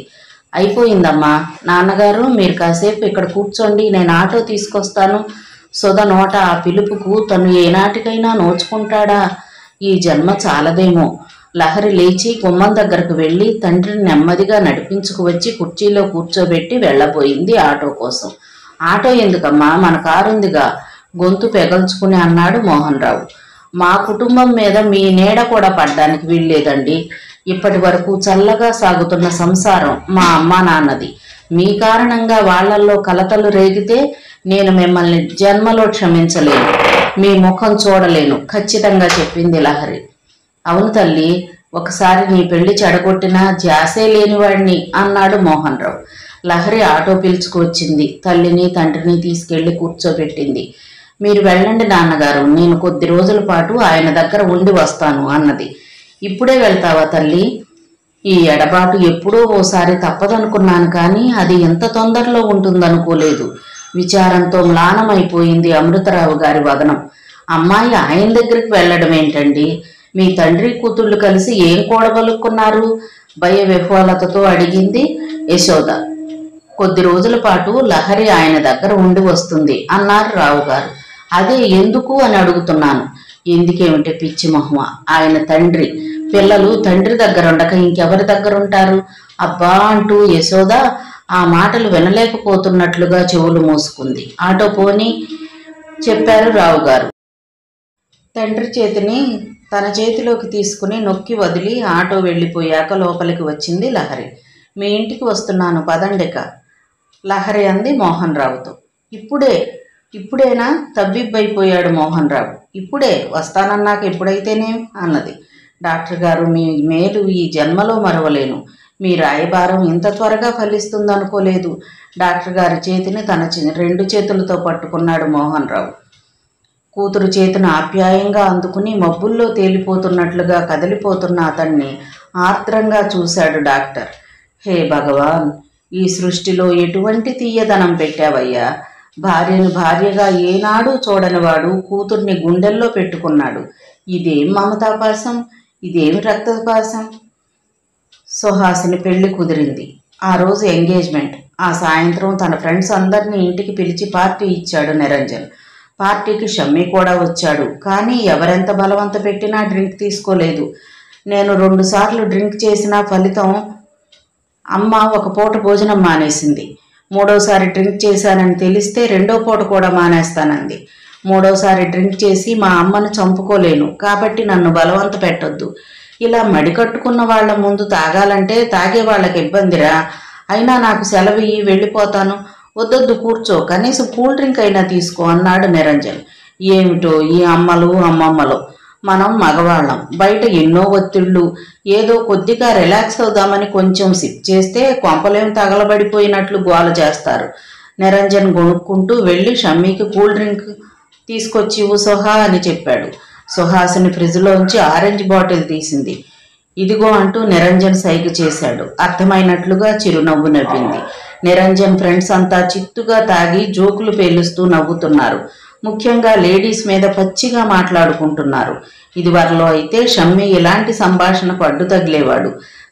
Speaker 1: అయిపోయిందమ్మా. నాన్నగారు, మీరు కాసేపు ఇక్కడ కూర్చోండి, నేను ఆటో తీసుకొస్తాను. సుధ నోట ఆ పిలుపుకు తను ఏనాటికైనా నోచుకుంటాడా? ఈ జన్మ చాలదేమో. లహరి లేచి గుమ్మం దగ్గరకు వెళ్ళి తండ్రిని నెమ్మదిగా నడిపించుకువచ్చి కుర్చీలో కూర్చోబెట్టి వెళ్ళబోయింది ఆటో కోసం. ఆటో ఎందుకమ్మా, మన కారుందిగా, గొంతు పెగల్చుకుని అన్నాడు మోహన్ రావు. మా కుటుంబం మీద మీ నీడ కూడా పడ్డానికి వీల్లేదండి. ఇప్పటి వరకు చల్లగా సాగుతున్న సంసారం మా అమ్మా నాన్నది. మీ కారణంగా వాళ్లల్లో కలతలు రేగితే నేను మిమ్మల్ని జన్మలో క్షమించలేను, మీ ముఖం చూడలేను, ఖచ్చితంగా చెప్పింది లహరి. అవును తల్లి, ఒకసారి నీ పెళ్లి చెడగొట్టినా ధ్యాసే లేనివాడిని అన్నాడు మోహన్ రావు. లహరి ఆటో పిలుచుకువచ్చింది. తల్లిని తండ్రిని తీసుకెళ్లి కూర్చోబెట్టింది. మీరు వెళ్ళండి నాన్నగారు, నేను కొద్ది రోజుల పాటు ఆయన దగ్గర ఉండి వస్తాను అన్నది. ఇప్పుడే వెళ్తావా తల్లి? ఈ ఎడబాటు ఎప్పుడో ఓసారి తప్పదనుకున్నాను, కానీ అది ఎంత తొందరలో ఉంటుందనుకోలేదు. విచారంతో మ్లానమైపోయింది అమృతరావు గారి వదనం. అమ్మాయి ఆయన దగ్గరికి వెళ్ళడం ఏంటండి? మీ తండ్రి కూతుళ్ళు కలిసి ఏం కూడబలుక్కున్నారు? భయ విహ్వలతతో అడిగింది యశోద. కొద్ది రోజుల పాటు లహరి ఆయన దగ్గర ఉండి వస్తుంది అన్నారు రావు గారు. అదే ఎందుకు అని అడుగుతున్నాను. ఎందుకేమిటి పిచ్చి మొహమ, ఆయన తండ్రి. పిల్లలు తండ్రి దగ్గర ఉండక ఇంకెవరి దగ్గర ఉంటారు? అబ్బా అంటూ యశోద ఆ మాటలు వినలేకపోతున్నట్లుగా చెవులు మూసుకుంది. ఆటో పోని చెప్పారు రావు గారు. తండ్రి చేతిని తన చేతిలోకి తీసుకుని నొక్కి వదిలి ఆటో వెళ్ళిపోయాక లోపలికి వచ్చింది లహరి. మీ ఇంటికి వస్తున్నాను, పదండిక, లహరి అంది మోహన్ రావుతో. ఇప్పుడేనా? తబ్బిబ్బైపోయాడు మోహన్ రావు. ఇప్పుడే వస్తానన్నాక ఎప్పుడైతేనేం అన్నది. డాక్టర్ గారు, మీ మేలు ఈ జన్మలో మరవలేను. మీ రాయబారం ఇంత త్వరగా ఫలిస్తుందనుకోలేదు. డాక్టర్ గారి చేతిని తన రెండు చేతులతో పట్టుకున్నాడు మోహన్ రావు. కూతురు చేతిని ఆప్యాయంగా అందుకుని మబ్బుల్లో తేలిపోతున్నట్లుగా కదిలిపోతున్న అతన్ని ఆర్ద్రంగా చూశాడు డాక్టర్. హే భగవాన్, ఈ సృష్టిలో ఎటువంటి తీయదనం పెట్టావయ్యా. భార్యను భార్యగా ఏనాడూ చూడనివాడు కూతుర్ని గుండెల్లో పెట్టుకున్నాడు. ఇదేం మమతాపాసం, ఇదేమి రక్తపాసం. సుహాసిని పెళ్లి కుదిరింది. ఆ రోజు ఎంగేజ్మెంట్. ఆ సాయంత్రం తన ఫ్రెండ్స్ అందరినీ ఇంటికి పిలిచి పార్టీ ఇచ్చాడు నిరంజన్. పార్టీకి షమ్మి కూడా వచ్చాడు. కానీ ఎవరెంత బలవంత పెట్టినా డ్రింక్ తీసుకోలేదు. నేను 2 సార్లు డ్రింక్ చేసిన ఫలితం అమ్మ ఒక పూట భోజనం మానేసింది. 3వసారి డ్రింక్ చేశానని తెలిస్తే 2వ పూట కూడా మానేస్తానంది. 3వసారి డ్రింక్ చేసి మా అమ్మను చంపుకోలేను, కాబట్టి నన్ను బలవంత పెట్టొద్దు. ఇలా మడికట్టుకున్న వాళ్ల ముందు తాగాలంటే తాగే వాళ్ళకి ఇబ్బందిరా. అయినా నాకు సెలవియ్యి, వెళ్ళిపోతాను. వద్దొద్దు, కూర్చో, కనీసం కూల్ డ్రింక్ అయినా తీసుకో అన్నాడు నిరంజన్. ఏమిటో ఈ అమ్మలు అమ్మమ్మలు. మనం మగవాళ్ళం, బయట ఎన్నో ఒత్తిళ్ళు. ఏదో కొద్దిగా రిలాక్స్ అవుదామని కొంచెం సిప్ చేస్తే కొంపలేం తగలబడిపోయినట్లు గోల చేస్తారు. నిరంజన్ గొణుక్కుంటూ వెళ్ళి షమ్మీకి కూల్ డ్రింక్ తీసుకొచ్చి సుహా అని చెప్పాడు. సుహాసిని ఫ్రిడ్జ్లోంచి ఆరెంజ్ బాటిల్ తీసింది. ఇదిగో అంటూ నిరంజన్ సైగ చేశాడు. అర్థమైనట్లుగా చిరునవ్వు నవ్వింది. నిరంజన్ ఫ్రెండ్స్ అంతా చిత్తుగా తాగి జోకులు పేలుస్తూ నవ్వుతున్నారు. ముఖ్యంగా లేడీస్ మీద పచ్చిగా మాట్లాడుకుంటున్నారు. ఇదివరలో అయితే షమ్మి ఇలాంటి సంభాషణకు అడ్డు తగిలేవాడు.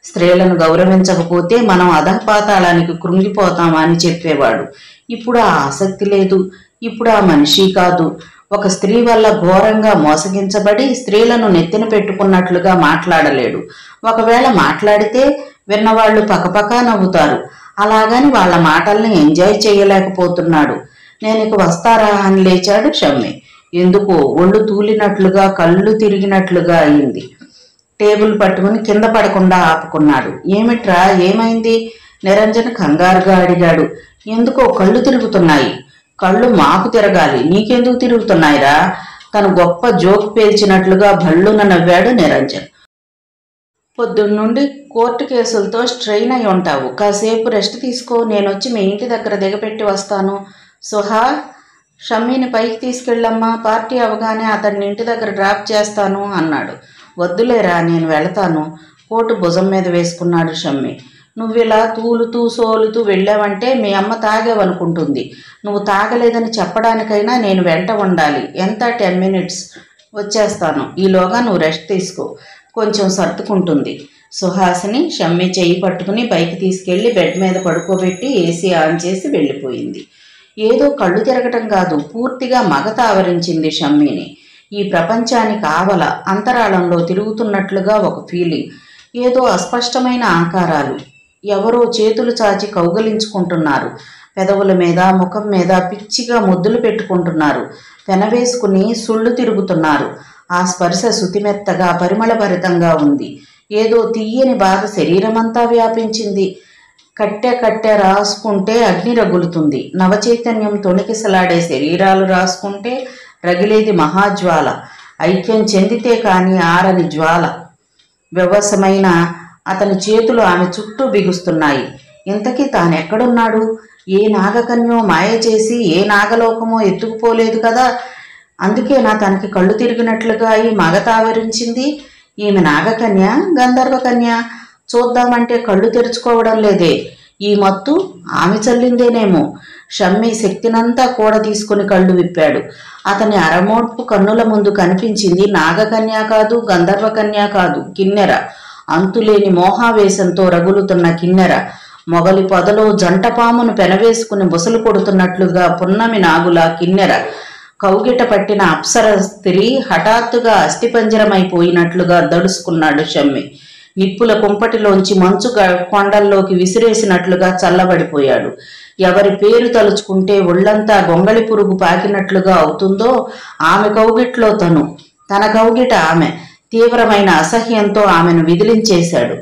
Speaker 1: స్త్రీలను గౌరవించకపోతే మనం అధపాతాళానికి కృంగిపోతామా అని చెప్పేవాడు. ఇప్పుడు ఆ ఆసక్తి లేదు. ఇప్పుడు ఆ మనిషి కాదు. ఒక స్త్రీ వల్ల ఘోరంగా మోసగించబడి స్త్రీలను నెత్తిన పెట్టుకున్నట్లుగా మాట్లాడలేడు. ఒకవేళ మాట్లాడితే విన్నవాళ్లు పకపకా నవ్వుతారు. అలాగని వాళ్ళ మాటల్ని ఎంజాయ్ చేయలేకపోతున్నాడు. నేనిక వస్తారా అని లేచాడు షమ్మి. ఎందుకో ఒళ్ళు తూలినట్లుగా కళ్ళు తిరిగినట్లుగా అయింది. టేబుల్ పట్టుకుని కింద పడకుండా ఆపుకున్నాడు. ఏమిట్రా, ఏమైంది? నిరంజన్ కంగారుగా అడిగాడు. ఎందుకో కళ్ళు తిరుగుతున్నాయి. కళ్ళు మాకు తిరగాలి, నీకెందుకు తిరుగుతున్నాయిరా? తను గొప్ప జోక్ పేల్చినట్లుగా భళ్ళున నవ్వాడు నిరంజన్. పొద్దున్నుండి కోర్టు కేసులతో స్ట్రెయిన్ అయి ఉంటావు. కాసేపు రెస్ట్ తీసుకో. నేనొచ్చి మీ ఇంటి దగ్గర దిగపెట్టి వస్తాను. సుహా, షమ్మీని పైకి తీసుకెళ్ళమ్మా. పార్టీ అవగానే అతన్ని ఇంటి దగ్గర డ్రాప్ చేస్తాను అన్నాడు. వద్దులేరా, నేను వెళతాను. కోటు భుజం మీద వేసుకున్నాడు షమ్మి. నువ్విలా తూలుతూ సోలుతూ వెళ్ళావంటే మీ అమ్మ తాగావనుకుంటుంది. నువ్వు తాగలేదని చెప్పడానికైనా నేను వెంట ఉండాలి. ఎంత? 10 minutes. వచ్చేస్తాను. ఈలోగా నువ్వు రెస్ట్ తీసుకో, కొంచెం సర్దుకుంటుంది. సుహాసిని షమ్మి చెయ్యి పట్టుకుని పైకి తీసుకెళ్లి బెడ్ మీద పడుకోబెట్టి ఏసీ ఆన్ చేసి వెళ్ళిపోయింది. ఏదో కళ్ళు తిరగటం కాదు, పూర్తిగా మగత ఆవరించింది షమ్మిని. ఈ ప్రపంచానికి ఆవల అంతరాళంలో తిరుగుతున్నట్లుగా ఒక ఫీలింగ్. ఏదో అస్పష్టమైన ఆకారాలు. ఎవరో చేతులు చాచి కౌగలించుకుంటున్నారు. పెదవుల మీద ముఖం మీద పిచ్చిగా ముద్దులు పెట్టుకుంటున్నారు. పెనవేసుకుని సుళ్ళు తిరుగుతున్నారు. ఆ స్పర్శ శుతిమెత్తగా పరిమళభరితంగా ఉంది. ఏదో తీయని బాధ శరీరమంతా వ్యాపించింది. కట్టె రాసుకుంటే అగ్ని రగులుతుంది. నవచైతన్యం తొణికిసలాడే శరీరాలు రాసుకుంటే రగిలేది మహాజ్వాల. ఐక్యం చెందితే కాని ఆరని జ్వాల. వ్యవసమైన అతని చేతులు ఆమె చుట్టూ బిగుస్తున్నాయి. ఇంతకీ తానెక్కడున్నాడు? ఏ నాగకన్యో మాయ చేసి ఏ నాగలోకమో ఎత్తుకుపోలేదు కదా. అందుకేనా తనకి కళ్ళు తిరిగినట్లుగా ఈ మగత ఆవరించింది? ఈమె నాగకన్య, గంధర్వకన్య? చూద్దామంటే కళ్ళు తెరుచుకోవడం లేదే. ఈ మత్తు ఆమె చల్లిందేనేమో. షమ్మి శక్తినంతా కూడా తీసుకుని కళ్ళు విప్పాడు. అతని అరమోడ్పు కన్నుల ముందు కనిపించింది నాగకన్య కాదు, గంధర్వకన్య కాదు, కిన్నెర. అంతులేని మోహావేశంతో రగులుతున్న కిన్నెర. మొగలి పొదలో జంటపామును పెనవేసుకుని బుసలు కొడుతున్నట్లుగా పున్నమి నాగులా కిన్నెర. కౌగిట పట్టిన అప్సర స్త్రీ హఠాత్తుగా అస్థిపంజరమైపోయినట్లుగా దడుసుకున్నాడు షమ్మి. నిప్పుల కుంపటిలోంచి మంచు కొండల్లోకి విసిరేసినట్లుగా చల్లబడిపోయాడు. ఎవరి పేరు తలుచుకుంటే ఒళ్లంతా గొంగళి పురుగు పాకినట్లుగా అవుతుందో ఆమె కౌగిట్లో తను, తన కౌగిట ఆమె. తీవ్రమైన అసహ్యంతో ఆమెను విదిలించేశాడు.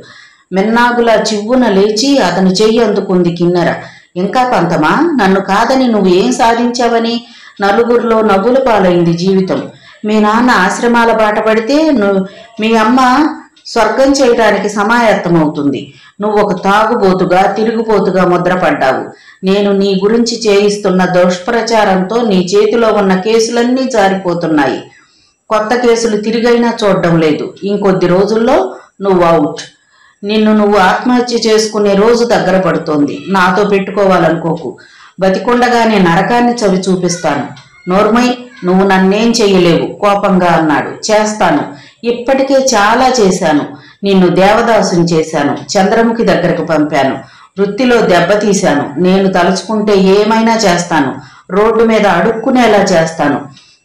Speaker 1: మిన్నాగులా చివ్వున లేచి అతని చెయ్యి అందుకుంది కిన్నెర. ఇంకా పంతమా? నన్ను కాదని నువ్వు ఏం సాధించావని? నలుగురిలో నవ్వుల పాలైంది జీవితం. మీ నాన్న ఆశ్రమాల బాట పడితే మీ అమ్మ స్వర్గం చేయడానికి సమాయత్తమవుతుంది. నువ్వు ఒక తాగుబోతుగా తిరుగుబోతుగా ముద్రపడ్డావు. నేను నీ గురించి చేయిస్తున్న దుష్ప్రచారంతో నీ చేతిలో ఉన్న కేసులన్నీ జారిపోతున్నాయి. కొత్త కేసులు తిరిగైనా చూడడం లేదు. ఇంకొద్ది రోజుల్లో నువ్వు అవుట్. నిన్ను నువ్వు ఆత్మహత్య చేసుకునే రోజు దగ్గర పడుతోంది. నాతో పెట్టుకోవాలనుకోకు. బతికొండగానే నరకాన్ని చవి చూపిస్తాను. నోర్మై, నువ్వు నన్నేం చెయ్యలేవు కోపంగా అన్నాడు. చేస్తాను. ఇప్పటికే చాలా చేశాను. నిన్ను దేవదాసుని చేశాను. చంద్రముఖి దగ్గరకు పంపాను. వృత్తిలో దెబ్బతీశాను. నేను తలుచుకుంటే ఏమైనా చేస్తాను. రోడ్డు మీద అడుక్కునేలా చేస్తాను.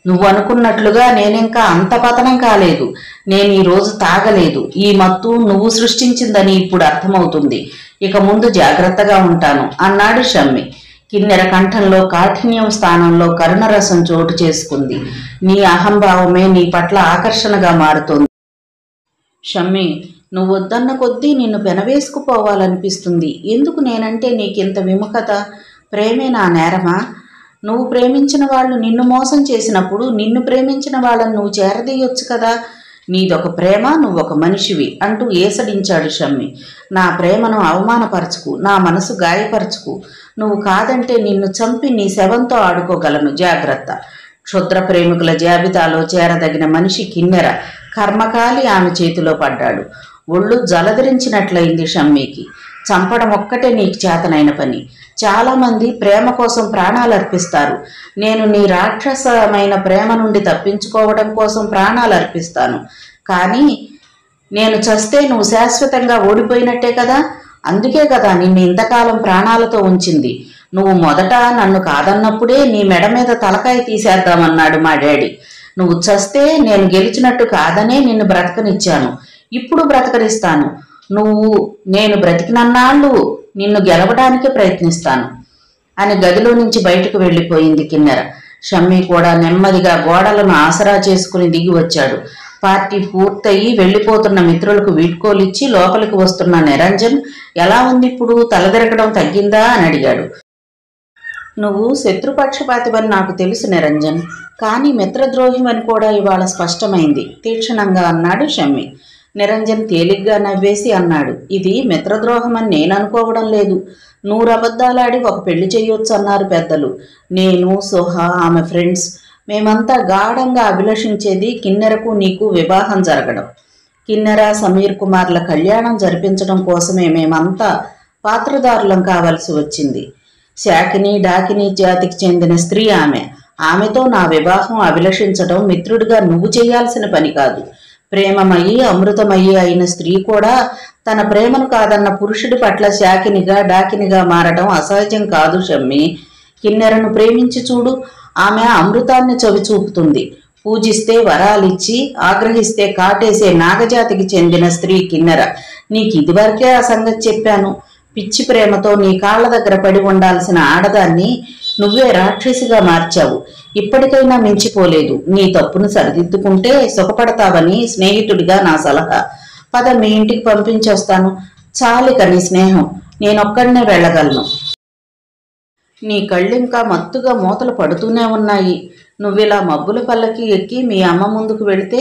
Speaker 1: నువ్వు అనుకున్నట్లుగా నేనింకా అంత పతనం కాలేదు. నేను ఈ రోజు తాగలేదు. ఈ మత్తు నువ్వు సృష్టించిందని ఇప్పుడు అర్థమవుతుంది. ఇక ముందు జాగ్రత్తగా ఉంటాను అన్నాడు షమ్మి. కిన్నెర కంఠంలో కాఠిన్యం స్థానంలో కరుణరసం చోటు చేసుకుంది. నీ అహంభావమే నీ పట్ల ఆకర్షణగా మారుతోంది. షమ్మి, నువ్వు వద్దన్న కొద్దీ నిన్ను పెనవేసుకుపోవాలనిపిస్తుంది. ఎందుకు నేనంటే నీకింత విముఖత? ప్రేమే నా నేరమా? నువ్వు ప్రేమించిన వాళ్ళు నిన్ను మోసం చేసినప్పుడు నిన్ను ప్రేమించిన వాళ్ళని నువ్వు చేరదీయొచ్చు కదా. నీదొక ప్రేమ, నువ్వొక మనిషివి అంటూ ఏసడించాడు షమ్మి. నా ప్రేమను అవమానపరచుకు, నా మనసు గాయపరచుకు. నువ్వు కాదంటే నిన్ను చంపి నీ శవంతో ఆడుకోగలను. జాగ్రత్త. క్షుద్ర ప్రేమికుల జాబితాలో చేరదగిన మనిషి కిన్నెర. కర్మకాలి ఆమె చేతిలో పడ్డాడు. ఒళ్ళు జలధరించినట్లయింది షమ్మికి. చంపడం ఒక్కటే నీకు చేతనైన పని. చాలామంది ప్రేమ కోసం ప్రాణాలు అర్పిస్తారు. నేను నీ రాక్షసమైన ప్రేమ నుండి తప్పించుకోవడం కోసం ప్రాణాలు అర్పిస్తాను. కానీ నేను చస్తే నువ్వు శాశ్వతంగా ఓడిపోయినట్టే కదా. అందుకే కదా నిన్ను ఇంతకాలం ప్రాణాలతో ఉంచింది. నువ్వు మొదట నన్ను కాదన్నప్పుడే నీ మెడ మీద తలకాయ తీసేద్దామన్నాడు మా డాడీ. నువ్వు చస్తే నేను గెలిచినట్టు కాదనే నిన్ను బ్రతకనిచ్చాను. ఇప్పుడు బ్రతకనిస్తాను. నేను బ్రతికినన్నాళ్ళు నిన్ను గెలవడానికి ప్రయత్నిస్తాను అని గదిలో నుంచి బయటకు వెళ్ళిపోయింది కిన్నెర. షమ్మీ కూడా నెమ్మదిగా గోడలను ఆసరా చేసుకుని దిగి వచ్చాడు. పార్టీ పూర్తయి వెళ్ళిపోతున్న మిత్రులకు వీడ్కోలిచ్చి లోపలికి వస్తున్న నిరంజన్, ఎలా ఉంది ఇప్పుడు, తలదిరగడం తగ్గిందా అని అడిగాడు. నువ్వు శత్రుపక్షపాతివని నాకు తెలుసు నిరంజన్, కానీ మిత్రద్రోహిమని కూడా ఇవాళ స్పష్టమైంది తీక్షణంగా అన్నాడు షమ్మీ. నిరంజన్ తేలిగ్గా నవ్వేసి అన్నాడు, ఇది మిత్రద్రోహమని నేను అనుకోవడం లేదు. 100 అబద్ధాలాడి ఒక పెళ్లి చేయొచ్చు అన్నారు పెద్దలు. నేను, సుహా, ఆమె ఫ్రెండ్స్ మేమంతా గాఢంగా అభిలషించేది కిన్నెరకు నీకు వివాహం జరగడం. కిన్నెర, సమీర్ కుమార్ల కళ్యాణం జరిపించడం కోసమే మేమంతా పాత్రదారులం కావలసి వచ్చింది. శాకిని, డాకిని జాతికి చెందిన స్త్రీ ఆమెతో నా వివాహం అభిలషించడం మిత్రుడిగా నువ్వు చేయాల్సిన పని కాదు. ప్రేమమయ్యి అమృతమయ్యి అయిన స్త్రీ కూడా తన ప్రేమను కాదన్న పురుషుడి పట్ల శాకినిగా, డాకినిగా మారడం అసహజం కాదు షమ్మీ. కిన్నెరను ప్రేమించి చూడు, ఆమె అమృతాన్ని చవిచూపుతుంది. పూజిస్తే వరాలిచ్చి, ఆగ్రహిస్తే కాటేసే నాగజాతికి చెందిన స్త్రీ కిన్నెర. నీకు ఇదివరకే ఆ సంగతి చెప్పాను. పిచ్చి ప్రేమతో నీ కాళ్ల దగ్గర పడి ఉండాల్సిన ఆడదాన్ని నువ్వే రాక్షసిగా మార్చావు. ఇప్పటికైనా మించిపోలేదు. నీ తప్పును సరిదిద్దుకుంటే సుఖపడతావని స్నేహితుడిగా నా సలహా. పద, మీ ఇంటికి పంపించేస్తాను. చాలిక నీ స్నేహం, నేనొక్కడనే వెళ్ళగలను. నీ కళ్ళింకా మత్తుగా మూతలు పడుతూనే ఉన్నాయి. నువ్విలా మబ్బుల పల్లకి ఎక్కి మీ అమ్మ ముందుకు వెళితే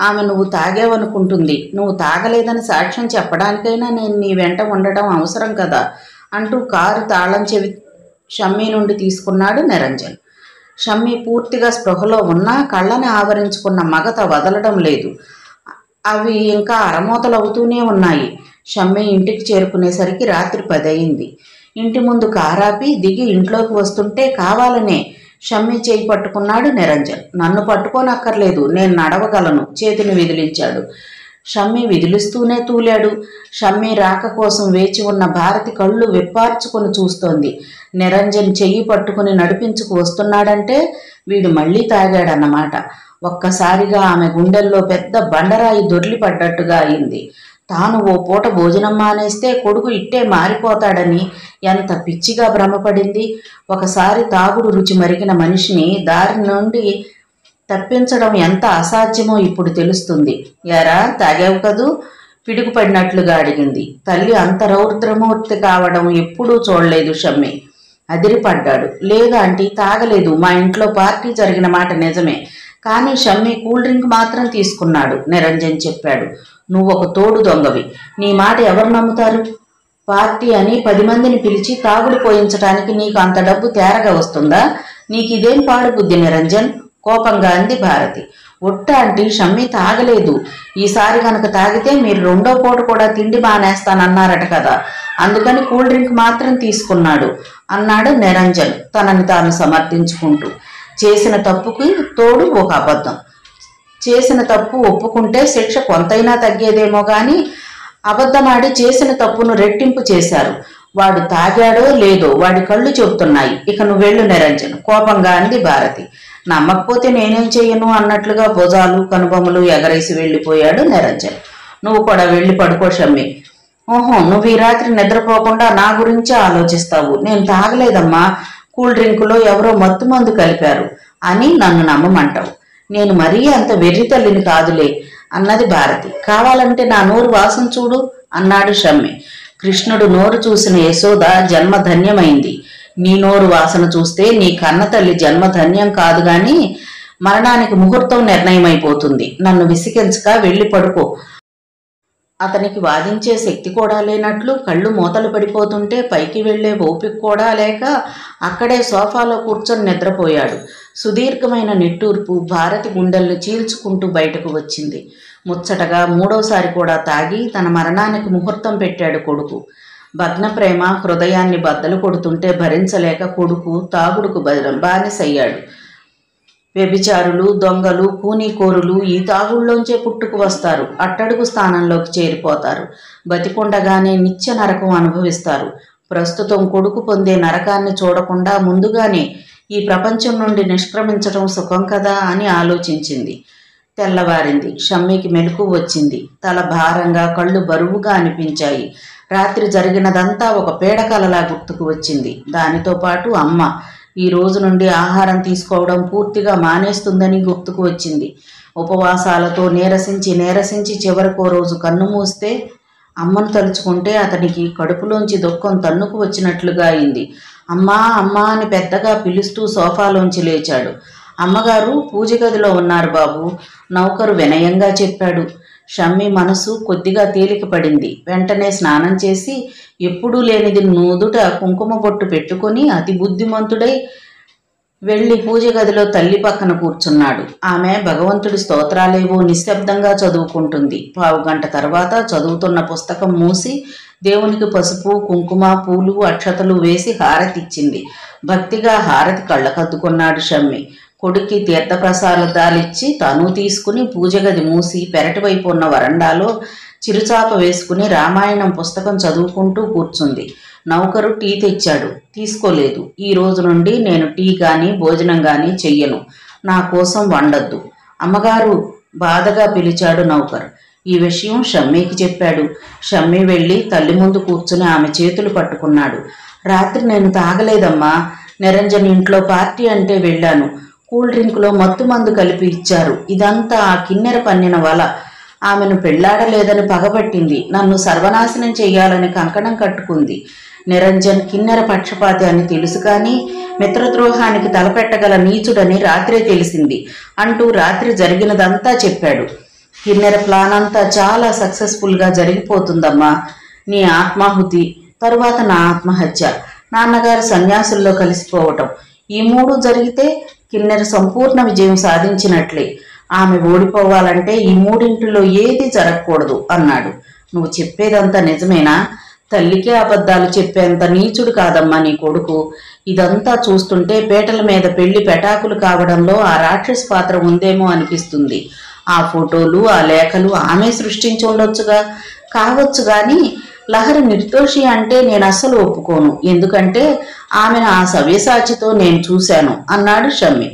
Speaker 1: ఆమె నువ్వు తాగావనుకుంటుంది. నువ్వు తాగలేదని సాక్ష్యం చెప్పడానికైనా నేను నీ వెంట ఉండడం అవసరం కదా అంటూ కారు తాళం చెవి షమ్మీ నుండి తీసుకున్నాడు నిరంజన్. షమ్మీ పూర్తిగా స్పృహలో ఉన్నా కళ్ళని ఆవరించుకున్న మగత వదలడం లేదు. అవి ఇంకా అరమూతలవుతూనే ఉన్నాయి. షమ్మీ ఇంటికి చేరుకునేసరికి రాత్రి 10 అయింది. ఇంటి ముందు కారాపి దిగి ఇంట్లోకి వస్తుంటే కావాలనే షమ్మీ చేయి పట్టుకున్నాడు నిరంజన్. నన్ను పట్టుకోనక్కర్లేదు, నేను నడవగలను, చేతిని విదిలించాడు. షమ్మీ విదిలిస్తూనే తూలాడు. షమ్మీ రాక కోసం వేచి ఉన్న భారతి కళ్ళు విప్పార్చుకొని చూస్తోంది. నిరంజన్ చెయ్యి పట్టుకుని నడిపించుకు వస్తున్నాడంటే వీడు మళ్ళీ తాగాడన్నమాట. ఒక్కసారిగా ఆమె గుండెల్లో పెద్ద బండరాయి దొర్లిపడ్డట్టుగా అయింది. తాను ఓ పూట భోజనం మానేస్తే కొడుకు ఇట్టే మారిపోతాడని ఎంత పిచ్చిగా భ్రమపడింది. ఒకసారి తాగుడు రుచి మరిగిన మనిషిని దారి నుండి తప్పించడం ఎంత అసాధ్యమో ఇప్పుడు తెలుస్తుంది. యారా, తాగావు కదూ? పిడుగుపడినట్లుగా అడిగింది. తల్లి అంత రౌద్రమూర్తి కావడం ఎప్పుడూ చూడలేదు షమ్మీ. అదిరిపడ్డాడు. లేదు ఆంటీ, తాగలేదు. మా ఇంట్లో పార్టీ జరిగిన మాట నిజమే, కానీ షమ్మీ కూల్ డ్రింక్ మాత్రం తీసుకున్నాడు, నిరంజన్ చెప్పాడు. నువ్వు ఒక తోడు దొంగవి. నీ మాట ఎవరు నమ్ముతారు? పార్టీ అని 10 మందిని పిలిచి తాగుడు పోయించడానికి నీకు అంత డబ్బు తేరగా వస్తుందా? నీకిదేం పాడు బుద్ధి నిరంజన్, కోపంగా అంది భారతి. ఒట్ట ఆంటీ, షమ్మీ తాగలేదు. ఈసారి కనుక తాగితే మీరు 2వ పూట కూడా తిండి మానేస్తానన్నారట కదా, అందుకని కూల్ డ్రింక్ మాత్రం తీసుకున్నాడు అన్నాడు నిరంజన్ తనని తాను సమర్థించుకుంటూ. చేసిన తప్పుకి తోడు ఒక అబద్ధం. చేసిన తప్పు ఒప్పుకుంటే శిక్ష కొంతైనా తగ్గేదేమో గాని అబద్ధమాడి చేసిన తప్పును రెట్టింపు చేశారు. వాడు తాగాడో లేదో వాడి కళ్ళు చెబుతున్నాయి. ఇక నువ్వు వెళ్ళు నిరంజన్, కోపంగా అంది భారతి. నమ్మకపోతే నేనేం చెయ్యను అన్నట్లుగా భుజాలు కనుబొమ్మలు ఎగరేసి వెళ్ళిపోయాడు నిరంజన్. నువ్వు కూడా వెళ్ళి పడుకో షమ్మీ. ఓహో, నువ్వు ఈ రాత్రి నిద్రపోకుండా నా గురించే ఆలోచిస్తావు. నేను తాగలేదమ్మా, కూల్ డ్రింకులో ఎవరో మత్తు మందు కలిపారు అని నన్ను నమ్మమంటావు. నేను మరీ అంత వెర్రి తల్లిని కాదులే అన్నది భారతి. కావాలంటే నా నోరు వాసన చూడు అన్నాడు షమ్మీ. కృష్ణుడు నోరు చూసిన యశోద జన్మధన్యమైంది. నీ నోరు వాసన చూస్తే నీ కన్న తల్లి జన్మధన్యం కాదు గాని మరణానికి ముహూర్తం నిర్ణయమైపోతుంది. నన్ను విసిగించక వెళ్ళి పడుకో. అతనికి వాదించే శక్తి కూడా లేనట్లు కళ్ళు మూతలు పడిపోతుంటే పైకి వెళ్లే ఓపిక కూడా లేక అక్కడే సోఫాలో కూర్చొని నిద్రపోయాడు. సుదీర్ఘమైన నిట్టూర్పు భారతి గుండెల్ని చీల్చుకుంటూ బయటకు వచ్చింది. ముచ్చటగా 3వసారి కూడా తాగి తన మరణానికి ముహూర్తం పెట్టాడు కొడుకు. భగ్న ప్రేమ హృదయాన్ని బద్దలు కొడుతుంటే భరించలేక కొడుకు తాగుడుకు బానిసయ్యాడు. వ్యభిచారులు, దొంగలు, కూనీకోరులు ఈ తాగుళ్లోంచే పుట్టుకు వస్తారు. అట్టడుగు స్థానంలోకి చేరిపోతారు. బతికొండగానే నిత్య నరకం అనుభవిస్తారు. ప్రస్తుతం కొడుకు పొందే నరకాన్ని చూడకుండా ముందుగానే ఈ ప్రపంచం నుండి నిష్క్రమించడం సుఖం కదా అని ఆలోచించింది. తెల్లవారింది. షమ్మీకి మెలకువ వచ్చింది. తల భారంగా, కళ్ళు బరువుగా అనిపించాయి. రాత్రి జరిగినదంతా ఒక పీడకలలా గుర్తుకు వచ్చింది. దానితో పాటు అమ్మ ఈ రోజు నుండి ఆహారం తీసుకోవడం పూర్తిగా మానేస్తుందని గుర్తుకు వచ్చింది. ఉపవాసాలతో నీరసించి చివరికో రోజు కన్ను మూస్తే అమ్మను తలుచుకుంటే అతనికి కడుపులోంచి దుఃఖం తన్నుకు వచ్చినట్లుగా అయింది. అమ్మా అమ్మా అని పెద్దగా పిలుస్తూ సోఫాలోంచి లేచాడు. అమ్మగారు పూజ గదిలో ఉన్నారు బాబు, నౌకరు వినయంగా చెప్పాడు. షమ్మీ మనసు కొద్దిగా తేలిక పడింది. వెంటనే స్నానం చేసి ఎప్పుడూ లేనిది నుదుట కుంకుమ బొట్టు పెట్టుకొని అతి బుద్ధిమంతుడై వెళ్ళి పూజ గదిలో తల్లి పక్కన కూర్చున్నాడు. ఆమె భగవంతుడి స్తోత్రాలేవో నిశ్శబ్దంగా చదువుకుంటుంది. పావుగంట తర్వాత చదువుతున్న పుస్తకం మూసి దేవునికి పసుపు, కుంకుమ, పూలు, అక్షతలు వేసి హారతిచ్చింది. భక్తిగా హారతి కళ్ళకద్దుకున్నాడు షమ్మీ. కొడుక్కి తీర్థప్రసాదాలిచ్చి తాను తీసుకుని పూజ గది మూసి పెరటి వైపు ఉన్న వరండాలో చిరుచాప వేసుకుని రామాయణం పుస్తకం చదువుకుంటూ కూర్చుంది. నౌకరు టీ తెచ్చాడు. తీసుకోలేదు. ఈ రోజు నుండి నేను టీ కానీ భోజనం కానీ చెయ్యను, నా కోసం వండొద్దు. అమ్మగారు బాధగా పిలిచాడు నౌకరు. ఈ విషయం షమ్మీకి చెప్పాడు. షమ్మీ వెళ్ళి తల్లి ముందు కూర్చుని ఆమె చేతులు పట్టుకున్నాడు. రాత్రి నేను తాగలేదమ్మా. నిరంజన్ ఇంట్లో పార్టీ అంటే వెళ్ళాను. కూల్ డ్రింకులో మత్తు మందు కలిపి ఇచ్చారు. ఇదంతా ఆ కిన్నెర పన్నిన వల. ఆమెను పెళ్లాడలేదని పగబట్టింది. నన్ను సర్వనాశనం చెయ్యాలని కంకణం కట్టుకుంది. నిరంజన్ కిన్నెర పక్షపాతి అని తెలుసు కానీ మిత్రద్రోహానికి తలపెట్టగల నీచుడని రాత్రే తెలిసింది అంటూ రాత్రి జరిగినదంతా చెప్పాడు. కిన్నెర ప్లాన్ అంతా చాలా సక్సెస్ఫుల్గా జరిగిపోతుందమ్మా. నీ ఆత్మాహుతి, తరువాత నా ఆత్మహత్య, నాన్నగారు సన్యాసుల్లో కలిసిపోవటం, ఈ మూడు జరిగితే కిన్నెర సంపూర్ణ విజయం సాధించినట్లే. ఆమె ఓడిపోవాలంటే ఈ మూడింటిలో ఏది జరగకూడదు అన్నాడు. నువ్వు చెప్పేదంతా నిజమేనా? తల్లికే అబద్ధాలు చెప్పేంత నీచుడు కాదమ్మా నీ కొడుకు. ఇదంతా చూస్తుంటే పేటల మీద పెళ్లి పెటాకులు కావడంలో ఆ రాక్షస్ పాత్ర ఉందేమో అనిపిస్తుంది. ఆ ఫోటోలు, ఆ లేఖలు ఆమె సృష్టించి ఉండొచ్చుగా. కావచ్చు కానీ లహరి నిర్దోషి అంటే నేను అస్సలు ఒప్పుకోను. ఎందుకంటే ఆమెను ఆ సవ్యసాచితో నేను చూశాను అన్నాడు షమ్మీ.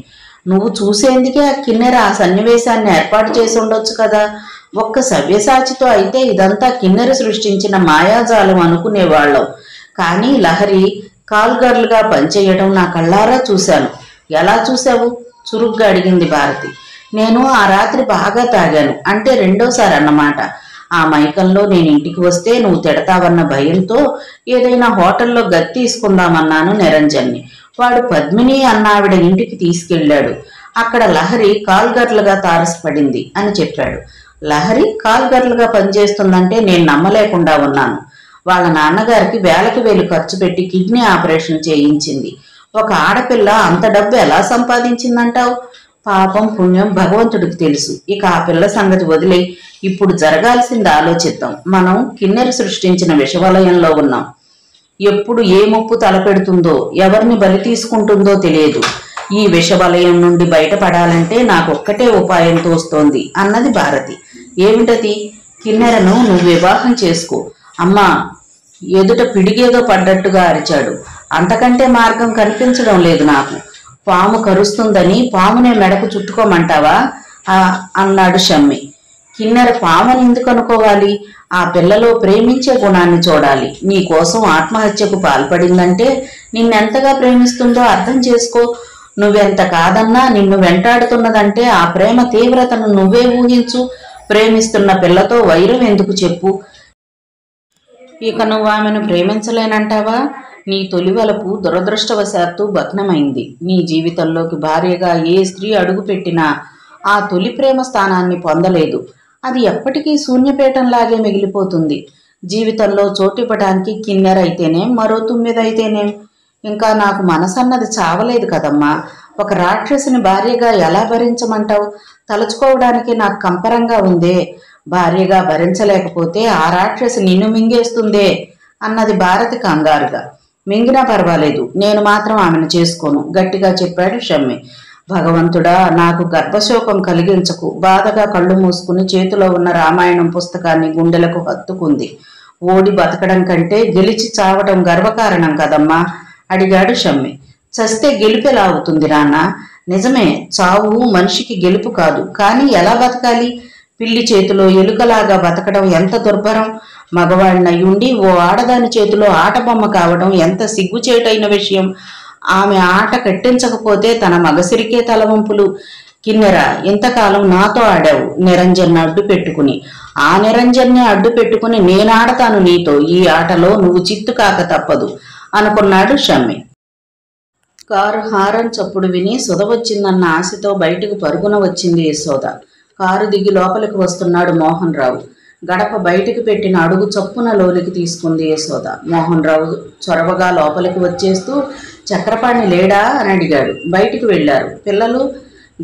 Speaker 1: నువ్వు చూసేందుకే ఆ కిన్నెర ఆ సన్నివేశాన్ని ఏర్పాటు చేసి ఉండొచ్చు కదా. ఒక్క సవ్యసాచితో అయితే ఇదంతా కిన్నెర సృష్టించిన మాయాజాలం అనుకునేవాళ్ళం. కానీ లహరి కాల్ గర్ల్గా పనిచేయడం నా కళ్ళారా చూశాను. ఎలా చూశావు? చురుగ్గా అడిగింది భారతి. నేను ఆ రాత్రి బాగా తాగాను, అంటే రెండోసారి అన్నమాట. ఆ మైకంలో నేను ఇంటికి వస్తే నువ్వు తిడతావన్న భయంతో ఏదైనా హోటల్లో గది తీసుకుందామన్నాను నిరంజన్ని. వాడు పద్మిని అన్నావిడ ఇంటికి తీసుకెళ్లాడు. అక్కడ లహరి కాల్ గర్ల్గా తారసపడింది అని చెప్పాడు. లహరి కాల్ గర్ల్గా పనిచేస్తుందంటే నేను నమ్మలేకుండా ఉన్నాను. వాళ్ళ నాన్నగారికి వేలకు వేలు ఖర్చు పెట్టి కిడ్నీ ఆపరేషన్ చేయించింది. ఒక ఆడపిల్ల అంత డబ్బు ఎలా సంపాదించిందంటావు? పాపం పుణ్యం భగవంతుడికి తెలుసు. ఇక ఆ పిల్ల సంగతి వదిలే, ఇప్పుడు జరగాల్సింది ఆలోచిద్దాం. మనం కిన్నెర సృష్టించిన విషవలయంలో ఉన్నాం. ఎప్పుడు ఏ ముప్పు తలపెడుతుందో, ఎవరిని బలి తీసుకుంటుందో తెలియదు. ఈ విషవలయం నుండి బయటపడాలంటే నాకొక్కటే ఉపాయం తోస్తోంది అన్నది భారతి. ఏమిటది? కిన్నెరను నువ్వు వివాహం చేసుకో. అమ్మా ఎదుట పిడిగేదో పడ్డట్టుగా అరిచాడు. అంతకంటే మార్గం కనిపించడం లేదు నాకు. పాము కరుస్తుందని పామునే మెడకు చుట్టుకోమంటావా అన్నాడు షమ్మీ. కిన్నెర పాముని ఎందుకు అనుకోవాలి? ఆ పిల్లలో ప్రేమించే గుణాన్ని చూడాలి. నీ కోసం ఆత్మహత్యకు పాల్పడిందంటే నిన్నెంతగా ప్రేమిస్తుందో అర్థం చేసుకో. నువ్వెంత కాదన్నా నిన్ను వెంటాడుతున్నదంటే ఆ ప్రేమ తీవ్రతను నువ్వే ఊహించు. ప్రేమిస్తున్న పిల్లతో వైరం ఎందుకు చెప్పు? ఇక నువ్వు ఆమెను ప్రేమించలేనంటావా? నీ తొలివలపు దురదృష్టవశాత్తు భగ్నమైంది. నీ జీవితంలోకి భార్యగా ఏ స్త్రీ అడుగుపెట్టినా ఆ తొలి ప్రేమ స్థానాన్ని పొందలేదు. అది ఎప్పటికీ శూన్యపేటంలాగే మిగిలిపోతుంది. జీవితంలో చోటివ్వడానికి కిన్నెరైతేనేం, మరో తుమ్మిదైతేనేం. ఇంకా నాకు మనసన్నది చావలేదు కదమ్మా. ఒక రాక్షసుని భార్యగా ఎలా భరించమంటావు? తలుచుకోవడానికి నాకు కంపరంగా ఉందే. భార్యగా భరించలేకపోతే ఆ రాక్షసి నిన్ను మింగేస్తుందే అన్నది భారతి కంగారుగా. మింగినా పర్వాలేదు, నేను మాత్రం ఆమెను చేసుకోను గట్టిగా చెప్పాడు షమ్మీ. భగవంతుడా, నాకు గర్భశోకం కలిగించకు. బాధగా కళ్ళు మూసుకుని చేతిలో ఉన్న రామాయణం పుస్తకాన్ని గుండెలకు హత్తుకుంది. ఓడి బతకడం కంటే గెలిచి చావటం గర్వకారణం కదమ్మా అడిగాడు షమ్మి. చస్తే గెలుపు ఎలా అవుతుంది నాన్న? నిజమే, చావు మనిషికి గెలుపు కాదు. కానీ ఎలా బతకాలి? పిల్లి చేతిలో ఎలుకలాగా బతకడం ఎంత దుర్భరం. మగవాడినయ్యుండి ఓ ఆడదాని చేతిలో ఆట బొమ్మ కావడం ఎంత సిగ్గుచేటైన విషయం. ఆమె ఆట కట్టించకపోతే తన మగసిరికే తలవంపులు. కిన్నెర, ఇంతకాలం నాతో ఆడావు నిరంజన్ అడ్డు పెట్టుకుని. ఆ నిరంజన్నే అడ్డు పెట్టుకుని నేనాడతాను నీతో ఈ ఆటలో. నువ్వు చిత్తు కాక తప్పదు అనుకున్నాడు షమ్మి. కారు హారన్ చప్పుడు విని సుధ వచ్చిందన్న ఆశతో బయటకు పరుగున వచ్చింది యశోద. కారు దిగి లోపలికి వస్తున్నాడు మోహన్ రావు. గడప బయటికి పెట్టిన అడుగు చప్పున లోనికి తీసుకుంది యశోద. మోహన్ రావు చొరవగా లోపలికి వచ్చేస్తూ చక్రపాణి లేడా అని అడిగాడు. బయటికి వెళ్లారు. పిల్లలు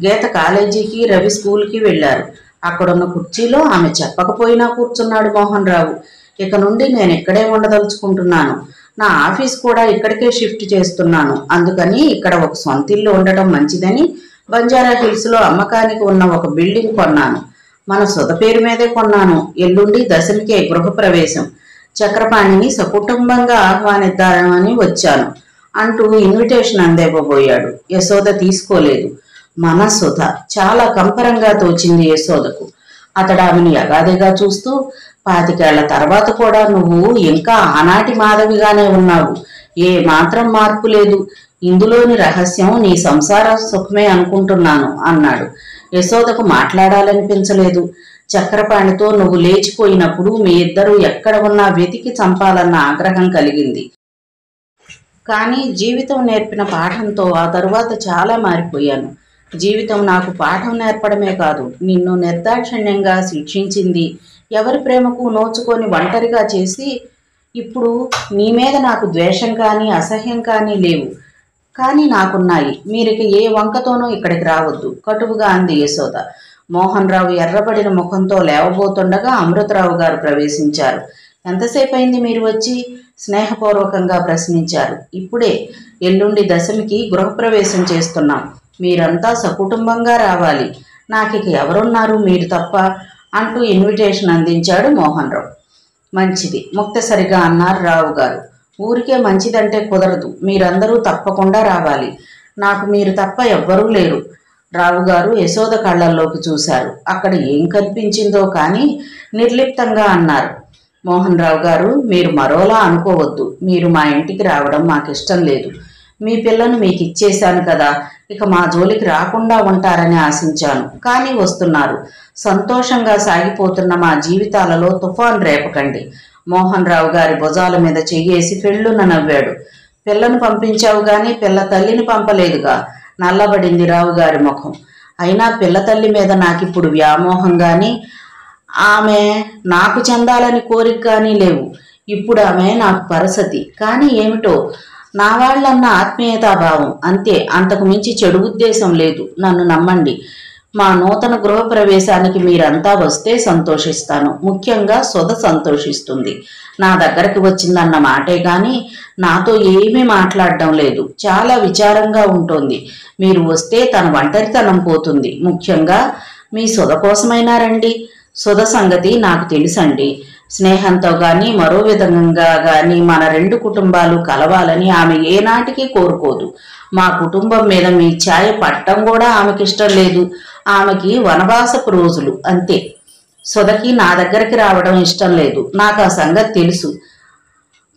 Speaker 1: గీత కాలేజీకి, రవి స్కూల్కి వెళ్లారు. అక్కడున్న కుర్చీలో ఆమె చెప్పకపోయినా కూర్చున్నాడు మోహన్ రావు. ఇక నుండి నేను ఇక్కడే ఉండదలుచుకుంటున్నాను. నా ఆఫీస్ కూడా ఇక్కడికే షిఫ్ట్ చేస్తున్నాను. అందుకని ఇక్కడ ఒక సొంత ఇల్లు ఉండటం మంచిదని బంజారా హిల్స్లో అమ్మకానికి ఉన్న ఒక బిల్డింగ్ కొన్నాను. మన సుధ పేరు మీదే కొన్నాను. ఎల్లుండి దశమికే గృహప్రవేశం. చక్రపాణిని సకుటుంబంగా ఆహ్వానిద్దామని వచ్చాను అంటూ ఇన్విటేషన్ అందివ్వబోయాడు. యశోద తీసుకోలేదు. మన సుధ చాలా కంపరంగా తోచింది యశోదకు. అతడు ఆమెను యగాదిగా చూస్తూ, 25 ఏళ్ల తర్వాత కూడా నువ్వు ఇంకా ఆనాటి మాధవిగానే ఉన్నావు. ఏ మాత్రం మార్పు లేదు. ఇందులోని రహస్యం నీ సంసార సుఖమే అనుకుంటున్నాను అన్నాడు. యశోదకు మాట్లాడాలనిపించలేదు. చక్రపాణితో నువ్వు లేచిపోయినప్పుడు మీ ఇద్దరూ ఎక్కడ ఉన్నా వెతికి చంపాలన్న ఆగ్రహం కలిగింది. కానీ జీవితం నేర్పిన పాఠంతో ఆ తరువాత చాలా మారిపోయాను. జీవితం నాకు పాఠం నేర్పడమే కాదు, నిన్ను నిర్దాక్షిణ్యంగా శిక్షించింది. ఎవరి ప్రేమకు నోచుకొని ఒంటరిగా చేసి ఇప్పుడు నీ మీద నాకు ద్వేషం కానీ అసహ్యం కానీ లేవు. కానీ నాకున్నాయి. మీరిక ఏ వంకతోనూ ఇక్కడికి రావద్దు కటువుగా అంది యశోద. మోహన్ రావు ఎర్రబడిన ముఖంతో లేవబోతుండగా అమృతరావు గారు ప్రవేశించారు. ఎంతసేపు అయింది మీరు వచ్చి? స్నేహపూర్వకంగా ప్రశ్నించారు. ఇప్పుడే. ఎల్లుండి దశమికి గృహప్రవేశం చేస్తున్నాం. మీరంతా సకుటుంబంగా రావాలి. నాకిక ఎవరున్నారు మీరు తప్ప అంటూ ఇన్విటేషన్ అందించాడు మోహన్ రావు. మంచిది, ముక్తసరిగా అన్నారు రావు గారు. ఊరికే మంచిదంటే కుదరదు. మీరందరూ తప్పకుండా రావాలి. నాకు మీరు తప్ప ఎవ్వరూ లేరు. రావుగారు యశోద కళ్ళల్లోకి చూశారు. అక్కడ ఏం కనిపించిందో కానీ నిర్లిప్తంగా అన్నారు. మోహన్ రావు గారు, మీరు మరోలా అనుకోవద్దు. మీరు మా ఇంటికి రావడం మాకిష్టం లేదు. మీ పిల్లను మీకు ఇచ్చేశాను కదా, ఇక మా జోలికి రాకుండా ఉంటారని ఆశించాను. కానీ వస్తున్నారు. సంతోషంగా సాగిపోతున్న మా జీవితాలలో తుఫాన్ రేపకండి. మోహన్ రావు గారి భుజాల మీద చెయ్యేసి ఫెళ్ళున నవ్వాడు. పిల్లను పంపించావు గాని పిల్ల తల్లిని పంపలేదుగా. నల్లబడింది రావు గారి ముఖం. అయినా పిల్ల తల్లి మీద నాకిప్పుడు వ్యామోహం గాని ఆమె నాకు చెందాలని కోరిక కానీ లేవు. ఇప్పుడు ఆమె నాకు పరసతి. కానీ ఏమిటో నా వాళ్ళన్న ఆత్మీయతాభావం అంతే. అంతకు మించి చెడు ఉద్దేశం లేదు. నన్ను నమ్మండి. మా నూతన గృహప్రవేశానికి మీరంతా వస్తే సంతోషిస్తాను. ముఖ్యంగా సుధ సంతోషిస్తుంది. నా దగ్గరకు వచ్చిందన్న మాటే గాని నాతో ఏమీ మాట్లాడడం లేదు. చాలా విచారంగా ఉంటుంది. మీరు వస్తే తన ఒంటరితనం పోతుంది. ముఖ్యంగా మీ సుధ కోసమైనా రండి. సుధ సంగతి నాకు తెలుసండి. స్నేహంతో గాని మరో విధంగా గాని మన 2 కుటుంబాలు కలవాలని ఆమె ఏనాటికి కోరుకోదు. మా కుటుంబం మీద మీ ఛాయ పట్టం కూడా ఆమెకిష్టం లేదు. ఆమెకి వనవాసపు రోజులు అంతే. సుధకి నా దగ్గరికి రావడం ఇష్టం లేదు. నాకు ఆ సంగతి తెలుసు.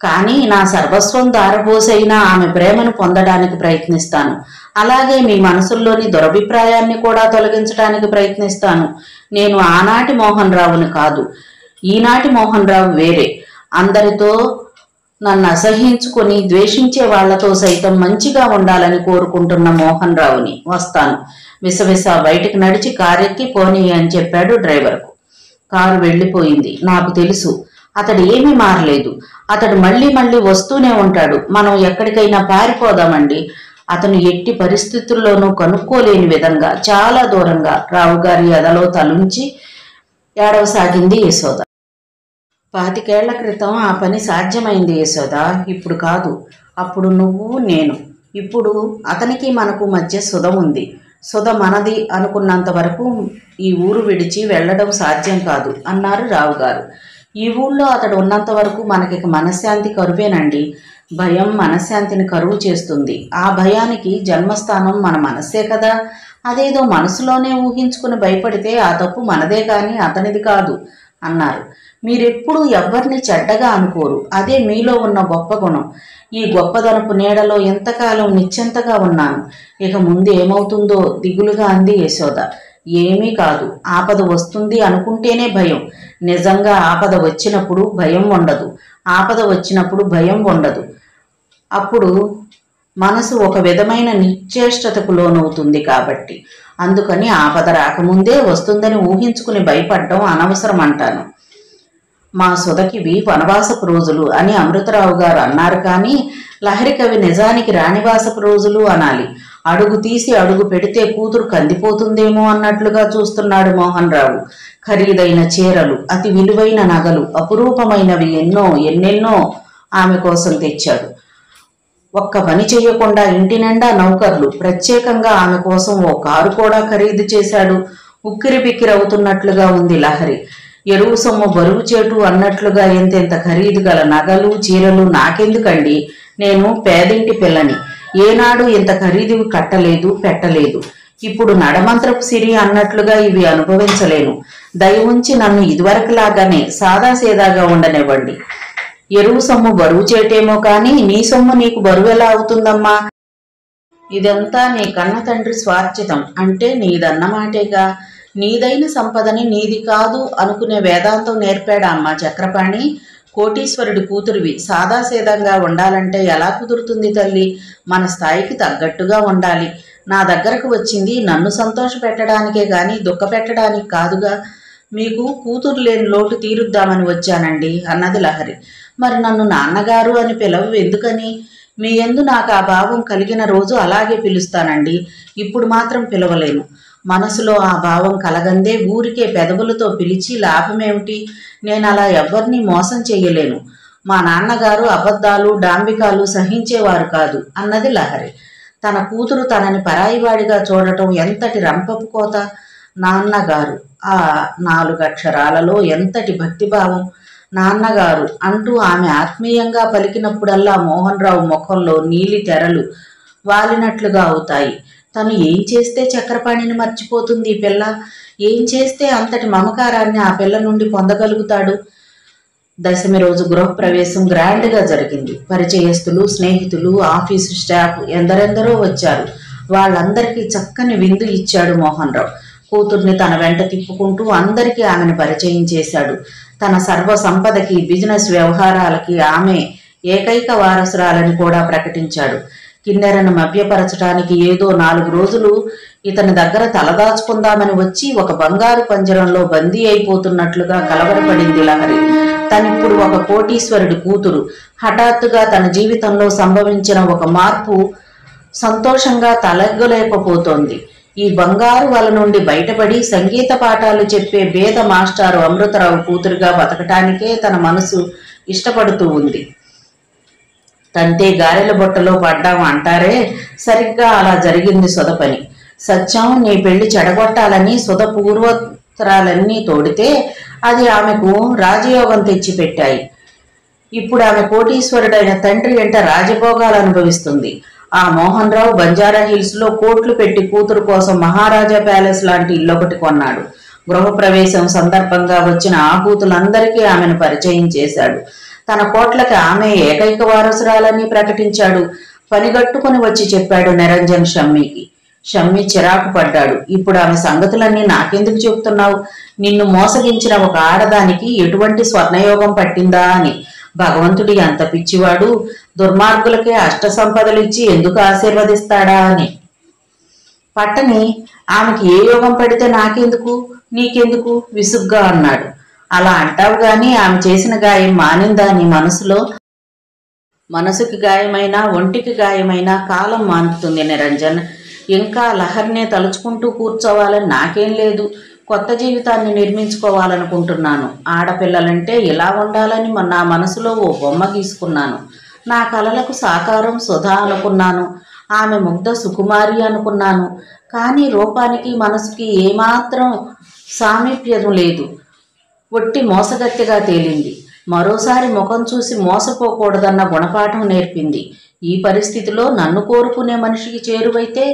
Speaker 1: కానీ నా సర్వస్వం దారపోసైనా ఆమె ప్రేమను పొందడానికి ప్రయత్నిస్తాను. అలాగే మీ మనసుల్లోని దురభిప్రాయాన్ని కూడా తొలగించడానికి ప్రయత్నిస్తాను. నేను ఆనాటి మోహన్ రావుని కాదు. ఈనాటి మోహన్ రావు వేరే. అందరితో నన్ను అసహ్యించుకొని ద్వేషించే వాళ్లతో సైతం మంచిగా ఉండాలని కోరుకుంటున్న మోహన్ రావుని. వస్తాను. విసవిస బయటికి నడిచి కారెక్కి పోనీ అని చెప్పాడు డ్రైవర్కు. కారు వెళ్ళిపోయింది. నాకు తెలుసు అతడు ఏమీ మారలేదు. అతడు మళ్ళీ మళ్ళీ వస్తూనే ఉంటాడు. మనం ఎక్కడికైనా పారిపోదామండి. అతను ఎట్టి పరిస్థితుల్లోనూ కనుక్కోలేని విధంగా చాలా దూరంగా రావుగారి ఎదలో తలుంచి ఏడవసాగింది యశోద. 25 ఏళ్ల క్రితం ఆ పని సాధ్యమైంది యశోద. ఇప్పుడు కాదు. అప్పుడు నువ్వు నేను. ఇప్పుడు అతనికి మనకు మధ్య సుధ ఉంది. సుధ మనది అనుకున్నంత వరకు ఈ ఊరు విడిచి వెళ్లడం సాధ్యం కాదు అన్నారు రావుగారు. ఈ ఊళ్ళో అతడు ఉన్నంత వరకు మనకి మనశ్శాంతి కరువేనండి. భయం మనశ్శాంతిని కరువు చేస్తుంది. ఆ భయానికి జన్మస్థానం మన మనస్సే కదా. అదేదో మనసులోనే ఊహించుకుని భయపడితే ఆ తప్పు మనదే కానీ అతనిది కాదు అన్నారు. మీరెప్పుడూ ఎవ్వరిని చెడ్డగా అనుకోరు. అదే మీలో ఉన్న గొప్ప గుణం. ఈ గొప్పదనపు నీడలో ఎంతకాలం నిశ్చింతగా ఉన్నాను. ఇక ముందు ఏమవుతుందో దిగులుగా అంది యశోద. ఏమీ కాదు. ఆపద వస్తుంది అనుకుంటేనే భయం. నిజంగా ఆపద వచ్చినప్పుడు భయం ఉండదు. ఆపద వచ్చినప్పుడు భయం ఉండదు. అప్పుడు మనసు ఒక విధమైన నిశ్చేష్టతకు లోనవుతుంది. కాబట్టి అందుకని ఆపద రాకముందే వస్తుందని ఊహించుకుని భయపడడం అనవసరం అంటాను. మా సుధకివి వనవాసపు రోజులు అని అమృతరావు గారు అన్నారు. కానీ లహరి కవి నిజానికి రాణివాసపు రోజులు అనాలి. అడుగు తీసి అడుగు పెడితే కూతురు కందిపోతుందేమో అన్నట్లుగా చూస్తున్నాడు మోహన్ రావు. ఖరీదైన చీరలు, అతి విలువైన నగలు, అపురూపమైనవి ఎన్నెన్నో ఆమె కోసం తెచ్చాడు. ఒక్క పని చేయకుండా ఇంటి నిండా నౌకర్లు. ప్రత్యేకంగా ఆమె కోసం ఓ కారు కూడా ఖరీదు చేశాడు. ఉక్కిరి బిక్కిరి అవుతున్నట్లుగా ఉంది లహరి. ఎరువు సొమ్ము బరువు చేటు అన్నట్లుగా ఎంతెంత ఖరీదు గల నగలు చీరలు నాకెందుకండి? నేను పేదింటి పిల్లని. ఏనాడు ఇంత ఖరీదు కట్టలేదు పెట్టలేదు. ఇప్పుడు నడమంత్రపు సిరి అన్నట్లుగా ఇవి అనుభవించలేను. దయ ఉంచి నన్ను ఇదివరకులాగానే సాదాసేదాగా ఉండనివ్వండి. ఎరువు సొమ్ము బరువు చేటేమో కానీ నీ సొమ్ము నీకు బరువు ఎలా అవుతుందమ్మా? ఇదంతా నీ కన్న తండ్రి స్వార్జితం అంటే నీదన్నమాటేగా. నీదైన సంపదని నీది కాదు అనుకునే వేదాంతం నేర్పాడా అమ్మా చక్రపాణి? కోటీశ్వరుడి కూతురివి సాదాసేదంగా ఉండాలంటే ఎలా కుదురుతుంది తల్లి? మన స్థాయికి తగ్గట్టుగా ఉండాలి. నా దగ్గరకు వచ్చింది నన్ను సంతోష పెట్టడానికే గాని దుఃఖ పెట్టడానికి కాదుగా. మీకు కూతురు లేని లోటు తీరుద్దామని వచ్చానండి అన్నది లహరి. మరి నన్ను నాన్నగారు అని పిలవు ఎందుకని? మీ యందు నాకు ఆ భావం కలిగిన రోజు అలాగే పిలుస్తానండి. ఇప్పుడు మాత్రం పిలవలేను. మనసులో ఆ భావం కలగందే ఊరికే పెదవులతో పిలిచి లాభమేమిటి? నేను అలా ఎవ్వరినీ మోసం చెయ్యలేను. మా నాన్నగారు అబద్ధాలు డాంబికాలు సహించేవారు కాదు అన్నది లహరి. తన కూతురు తనని పరాయివాడిగా చూడటం ఎంతటి రంపపు కోత! నాన్నగారు, ఆ 4 అక్షరాలలో ఎంతటి భక్తిభావం! నాన్నగారు అంటూ ఆమె ఆత్మీయంగా పలికినప్పుడల్లా మోహన్ రావు ముఖంలో నీలి తెరలు వాలినట్లుగా అవుతాయి. తను ఏం చేస్తే చక్రపాణిని మర్చిపోతుంది ఈ పిల్ల? ఏం చేస్తే అంతటి మమకారాన్ని ఆ పిల్ల నుండి పొందగలుగుతాడు? దశమి రోజు గృహప్రవేశం గ్రాండ్గా జరిగింది. పరిచయస్తులు, స్నేహితులు, ఆఫీసు స్టాఫ్ ఎందరెందరో వచ్చారు. వాళ్ళందరికీ చక్కని విందు ఇచ్చాడు మోహన్ రావు. కూతుర్ని తన వెంట తిప్పుకుంటూ అందరికీ ఆమెను పరిచయం చేశాడు. తన సర్వ సంపదకి, బిజినెస్ వ్యవహారాలకి ఆమె ఏకైక వారసురాలని కూడా ప్రకటించాడు. కిన్నెరను మభ్యపరచడానికి ఏదో 4 రోజులు ఇతని దగ్గర తలదాచుకుందామని వచ్చి ఒక బంగారు పంజరంలో బందీ అయిపోతున్నట్లుగా కలవరపడింది లహరి. తనిప్పుడు ఒక కోటీశ్వరుడి కూతురు. హఠాత్తుగా తన జీవితంలో సంభవించిన ఒక మార్పు సంతోషంగా తలెగ్గలేకపోతోంది. ఈ బంగారు వల నుండి బయటపడి సంగీత పాఠాలు చెప్పే వేద మాస్టారు అమృతరావు కూతురుగా బతకటానికే తన మనసు ఇష్టపడుతూ ఉంది. తంతే గారెల బొట్టలో పడ్డాము అంటారే, సరిగ్గా అలా జరిగింది సుధ పని. సత్యం నీ పెళ్లి చెడగొట్టాలని సుధ పూర్వోత్తరాలన్నీ తోడితే అది ఆమెకు రాజయోగం తెచ్చిపెట్టాయి. ఇప్పుడు ఆమె కోటీశ్వరుడైన తండ్రి వెంట రాజభోగాలు అనుభవిస్తుంది. ఆ మోహన్ రావు బంజారా హిల్స్ లో కోట్లు పెట్టి కూతురు కోసం మహారాజా ప్యాలెస్ లాంటి ఇల్లొకటి కొన్నాడు. గృహప్రవేశం సందర్భంగా వచ్చిన ఆహూతులందరికీ ఆమెను పరిచయం చేశాడు. తన కోట్లకి ఆమె ఏకైక వారసురాలని ప్రకటించాడు. పనిగట్టుకుని వచ్చి చెప్పాడు నిరంజన్ షమ్మీకి. షమ్మీ చిరాకు పడ్డాడు. ఇప్పుడు ఆమె సంగతులన్నీ నాకెందుకు చెప్తున్నావు? నిన్ను మోసగించిన ఒక ఆడదానికి ఎటువంటి స్వర్ణయోగం పట్టిందా అని. భగవంతుడి అంత పిచ్చివాడు, దుర్మార్గులకే అష్ట సంపదలిచ్చి ఎందుకు ఆశీర్వదిస్తాడా అని. పట్టని ఆమెకి ఏ యోగం పడితే నాకెందుకు, నీకెందుకు విసుగ్గా అన్నాడు. అలా అంటావు గాని ఆమె చేసిన గాయం మానిందా నీ మనసులో? మనసుకి గాయమైనా ఒంటికి గాయమైనా కాలం మానుతుంది నిరంజన్. ఇంకా లహర్నే తలుచుకుంటూ కూర్చోవాలని నాకేం లేదు. కొత్త జీవితాన్ని నిర్మించుకోవాలనుకుంటున్నాను. ఆడపిల్లలంటే ఇలా ఉండాలని నా మనసులో ఓ బొమ్మ గీసుకున్నాను. నా కలలకు సాకారం సుధా అనుకున్నాను. ఆమె ముగ్ధ సుకుమారి అనుకున్నాను. కానీ రూపానికి మనసుకి ఏమాత్రం సామీప్యం లేదు. ఒట్టి మోసగత్తెగా తేలింది. మరోసారి ముఖం చూసి మోసపోకూడదన్న గుణపాఠం నేర్పింది. ఈ పరిస్థితిలో నన్ను కోరుకునే మనిషికి చేరువైతే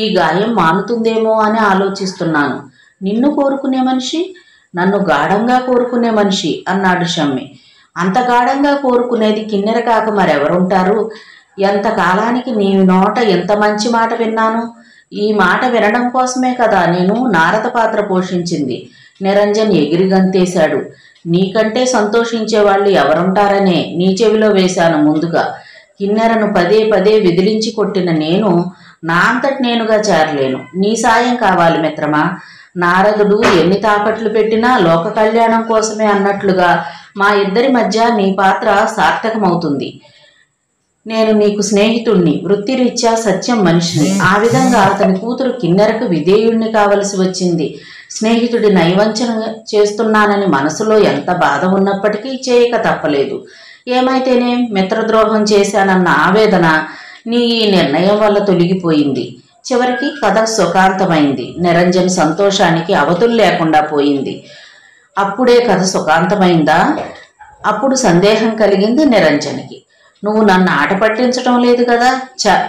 Speaker 1: ఈ గాయం మానుతుందేమో అని ఆలోచిస్తున్నాను. నిన్ను కోరుకునే మనిషి? నన్ను గాఢంగా కోరుకునే మనిషి అన్నాడు షమ్మి. అంత గాఢంగా కోరుకునేది కిన్నెర కాక మరెవరుంటారు? ఎంతకాలానికి నీ నోట ఎంత మంచి మాట విన్నాను. ఈ మాట వినడం కోసమే కదా నేను నారద పాత్ర పోషించింది. నిరంజన్ ఎగిరి గంతేశాడు. నీకంటే సంతోషించే వాళ్ళు ఎవరుంటారనే నీ చెవిలో వేశాను ముందుగా. కిన్నెరను పదే పదే విదిలించి కొట్టిన నేను నా అంతటి నేనుగా చేరలేను. నీ సాయం కావాలి మిత్రమా. నారదుడు ఎన్ని తాకట్లు పెట్టినా లోక కళ్యాణం కోసమే అన్నట్లుగా మా ఇద్దరి మధ్య నీ పాత్ర సార్థకమవుతుంది. నేను నీకు స్నేహితుణ్ణి, వృత్తిరీత్యా సత్యం మనిషిని. ఆ విధంగా అతని కూతురు కిన్నెరకు విధేయుణ్ణి కావలసి వచ్చింది. స్నేహితుడి నైవంచన చేస్తున్నానని మనసులో ఎంత బాధ ఉన్నప్పటికీ చేయక తప్పలేదు. ఏమైతేనేం మిత్రద్రోహం చేశానన్న ఆవేదన నీ ఈ నిర్ణయం వల్ల తొలగిపోయింది. చివరికి కథ సుఖాంతమైంది. నిరంజన్ సంతోషానికి అవతులు లేకుండా పోయింది. అప్పుడే కథ సుఖాంతమైందా? అప్పుడు సందేహం కలిగింది నిరంజన్కి. నువ్వు నన్ను ఆట పట్టించడం లేదు కదా?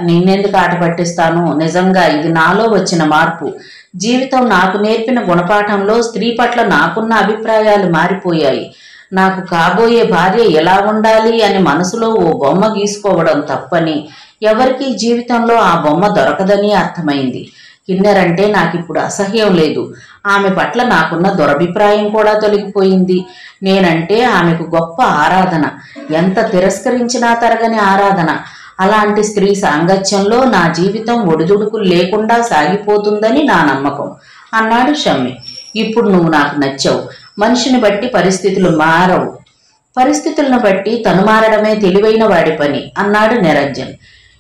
Speaker 1: నేనెందుకు ఆట పట్టిస్తాను? నిజంగా ఇది నాలో వచ్చిన మార్పు. జీవితం నాకు నేర్పిన గుణపాఠంలో స్త్రీ పట్ల నాకున్న అభిప్రాయాలు మారిపోయాయి. నాకు కాబోయే భార్య ఎలా ఉండాలి అని మనసులో ఓ బొమ్మ గీసుకోవడం తప్పని, ఎవరికీ జీవితంలో ఆ బొమ్మ దొరకదని అర్థమైంది. కిన్నెరంటే నాకిప్పుడు అసహ్యం లేదు. ఆమె పట్ల నాకున్న దురభిప్రాయం కూడా తొలగిపోయింది. నేనంటే ఆమెకు గొప్ప ఆరాధన, ఎంత తిరస్కరించినా తరగని ఆరాధన. అలాంటి స్త్రీ సాంగత్యంలో నా జీవితం ఒడిదుడుకులు లేకుండా సాగిపోతుందని నా నమ్మకం అన్నాడు షమ్మి. ఇప్పుడు నువ్వు నాకు నచ్చావు. మనిషిని బట్టి పరిస్థితులు మారవు, పరిస్థితులను బట్టి తను మారడమే తెలివైన వాడి పని అన్నాడు నిరంజన్.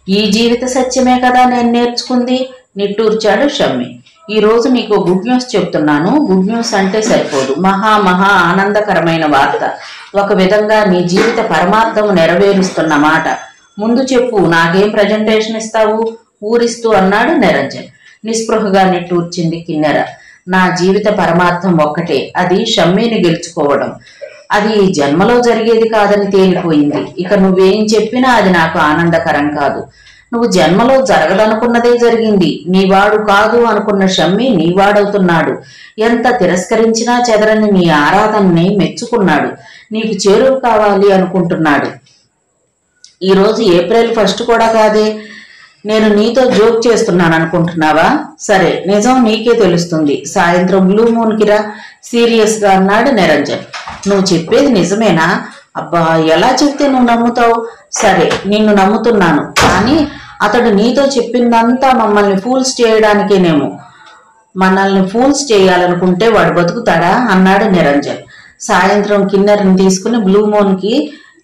Speaker 1: ఈ జీవిత సత్యమే కదా నేను నేర్చుకుంది నిట్టూర్చాడు షమ్మి. ఈరోజు నీకు గుడ్ న్యూస్ చెప్తున్నాను. గుడ్ న్యూస్ అంటే సరిపోదు, మహా ఆనందకరమైన వార్త. ఒక విధంగా నీ జీవిత పరమార్థం నెరవేరుస్తున్న మాట. ముందు చెప్పు, నాకేం ప్రజెంటేషన్ ఇస్తావు? ఊరిస్తూ అన్నాడు నిరంజన్. నిస్పృహగా నిట్టూర్చింది కిన్నెర. నా జీవిత పరమార్థం ఒక్కటే, అది షమ్మిని గెలుచుకోవడం. అది ఈ జన్మలో జరిగేది కాదని తేలిపోయింది. ఇక నువ్వేం చెప్పినా అది నాకు ఆనందకరం కాదు. నువ్వు జన్మలో జరగదనుకున్నదే జరిగింది. నీవాడు కాదు అనుకున్న షమ్మి నీవాడవుతున్నాడు. ఎంత తిరస్కరించినా చెదరని నీ ఆరాధనని మెచ్చుకున్నాడు. నీకు చేరువు కావాలి అనుకుంటున్నాడు. ఈరోజు ఏప్రిల్ 1 కూడా కాదే. నేను నీతో జోక్ చేస్తున్నాను అనుకుంటున్నావా? సరే, నిజం నీకే తెలుస్తుంది. సాయంత్రం బ్లూ మూన్కి రా, సీరియస్ గా అన్నాడు నిరంజన్. నువ్వు చెప్పేది నిజమేనా? అబ్బా, ఎలా చెప్తే నువ్వు నమ్ముతావు? సరే, నిన్ను నమ్ముతున్నాను. కానీ అతడు నీతో చెప్పిందంతా మమ్మల్ని ఫూల్స్ చేయడానికేనేమో. మనల్ని ఫూల్స్ చేయాలనుకుంటే వాడు బతుకుతాడా అన్నాడు నిరంజన్. సాయంత్రం కిన్నెరని తీసుకుని బ్లూ మూన్కి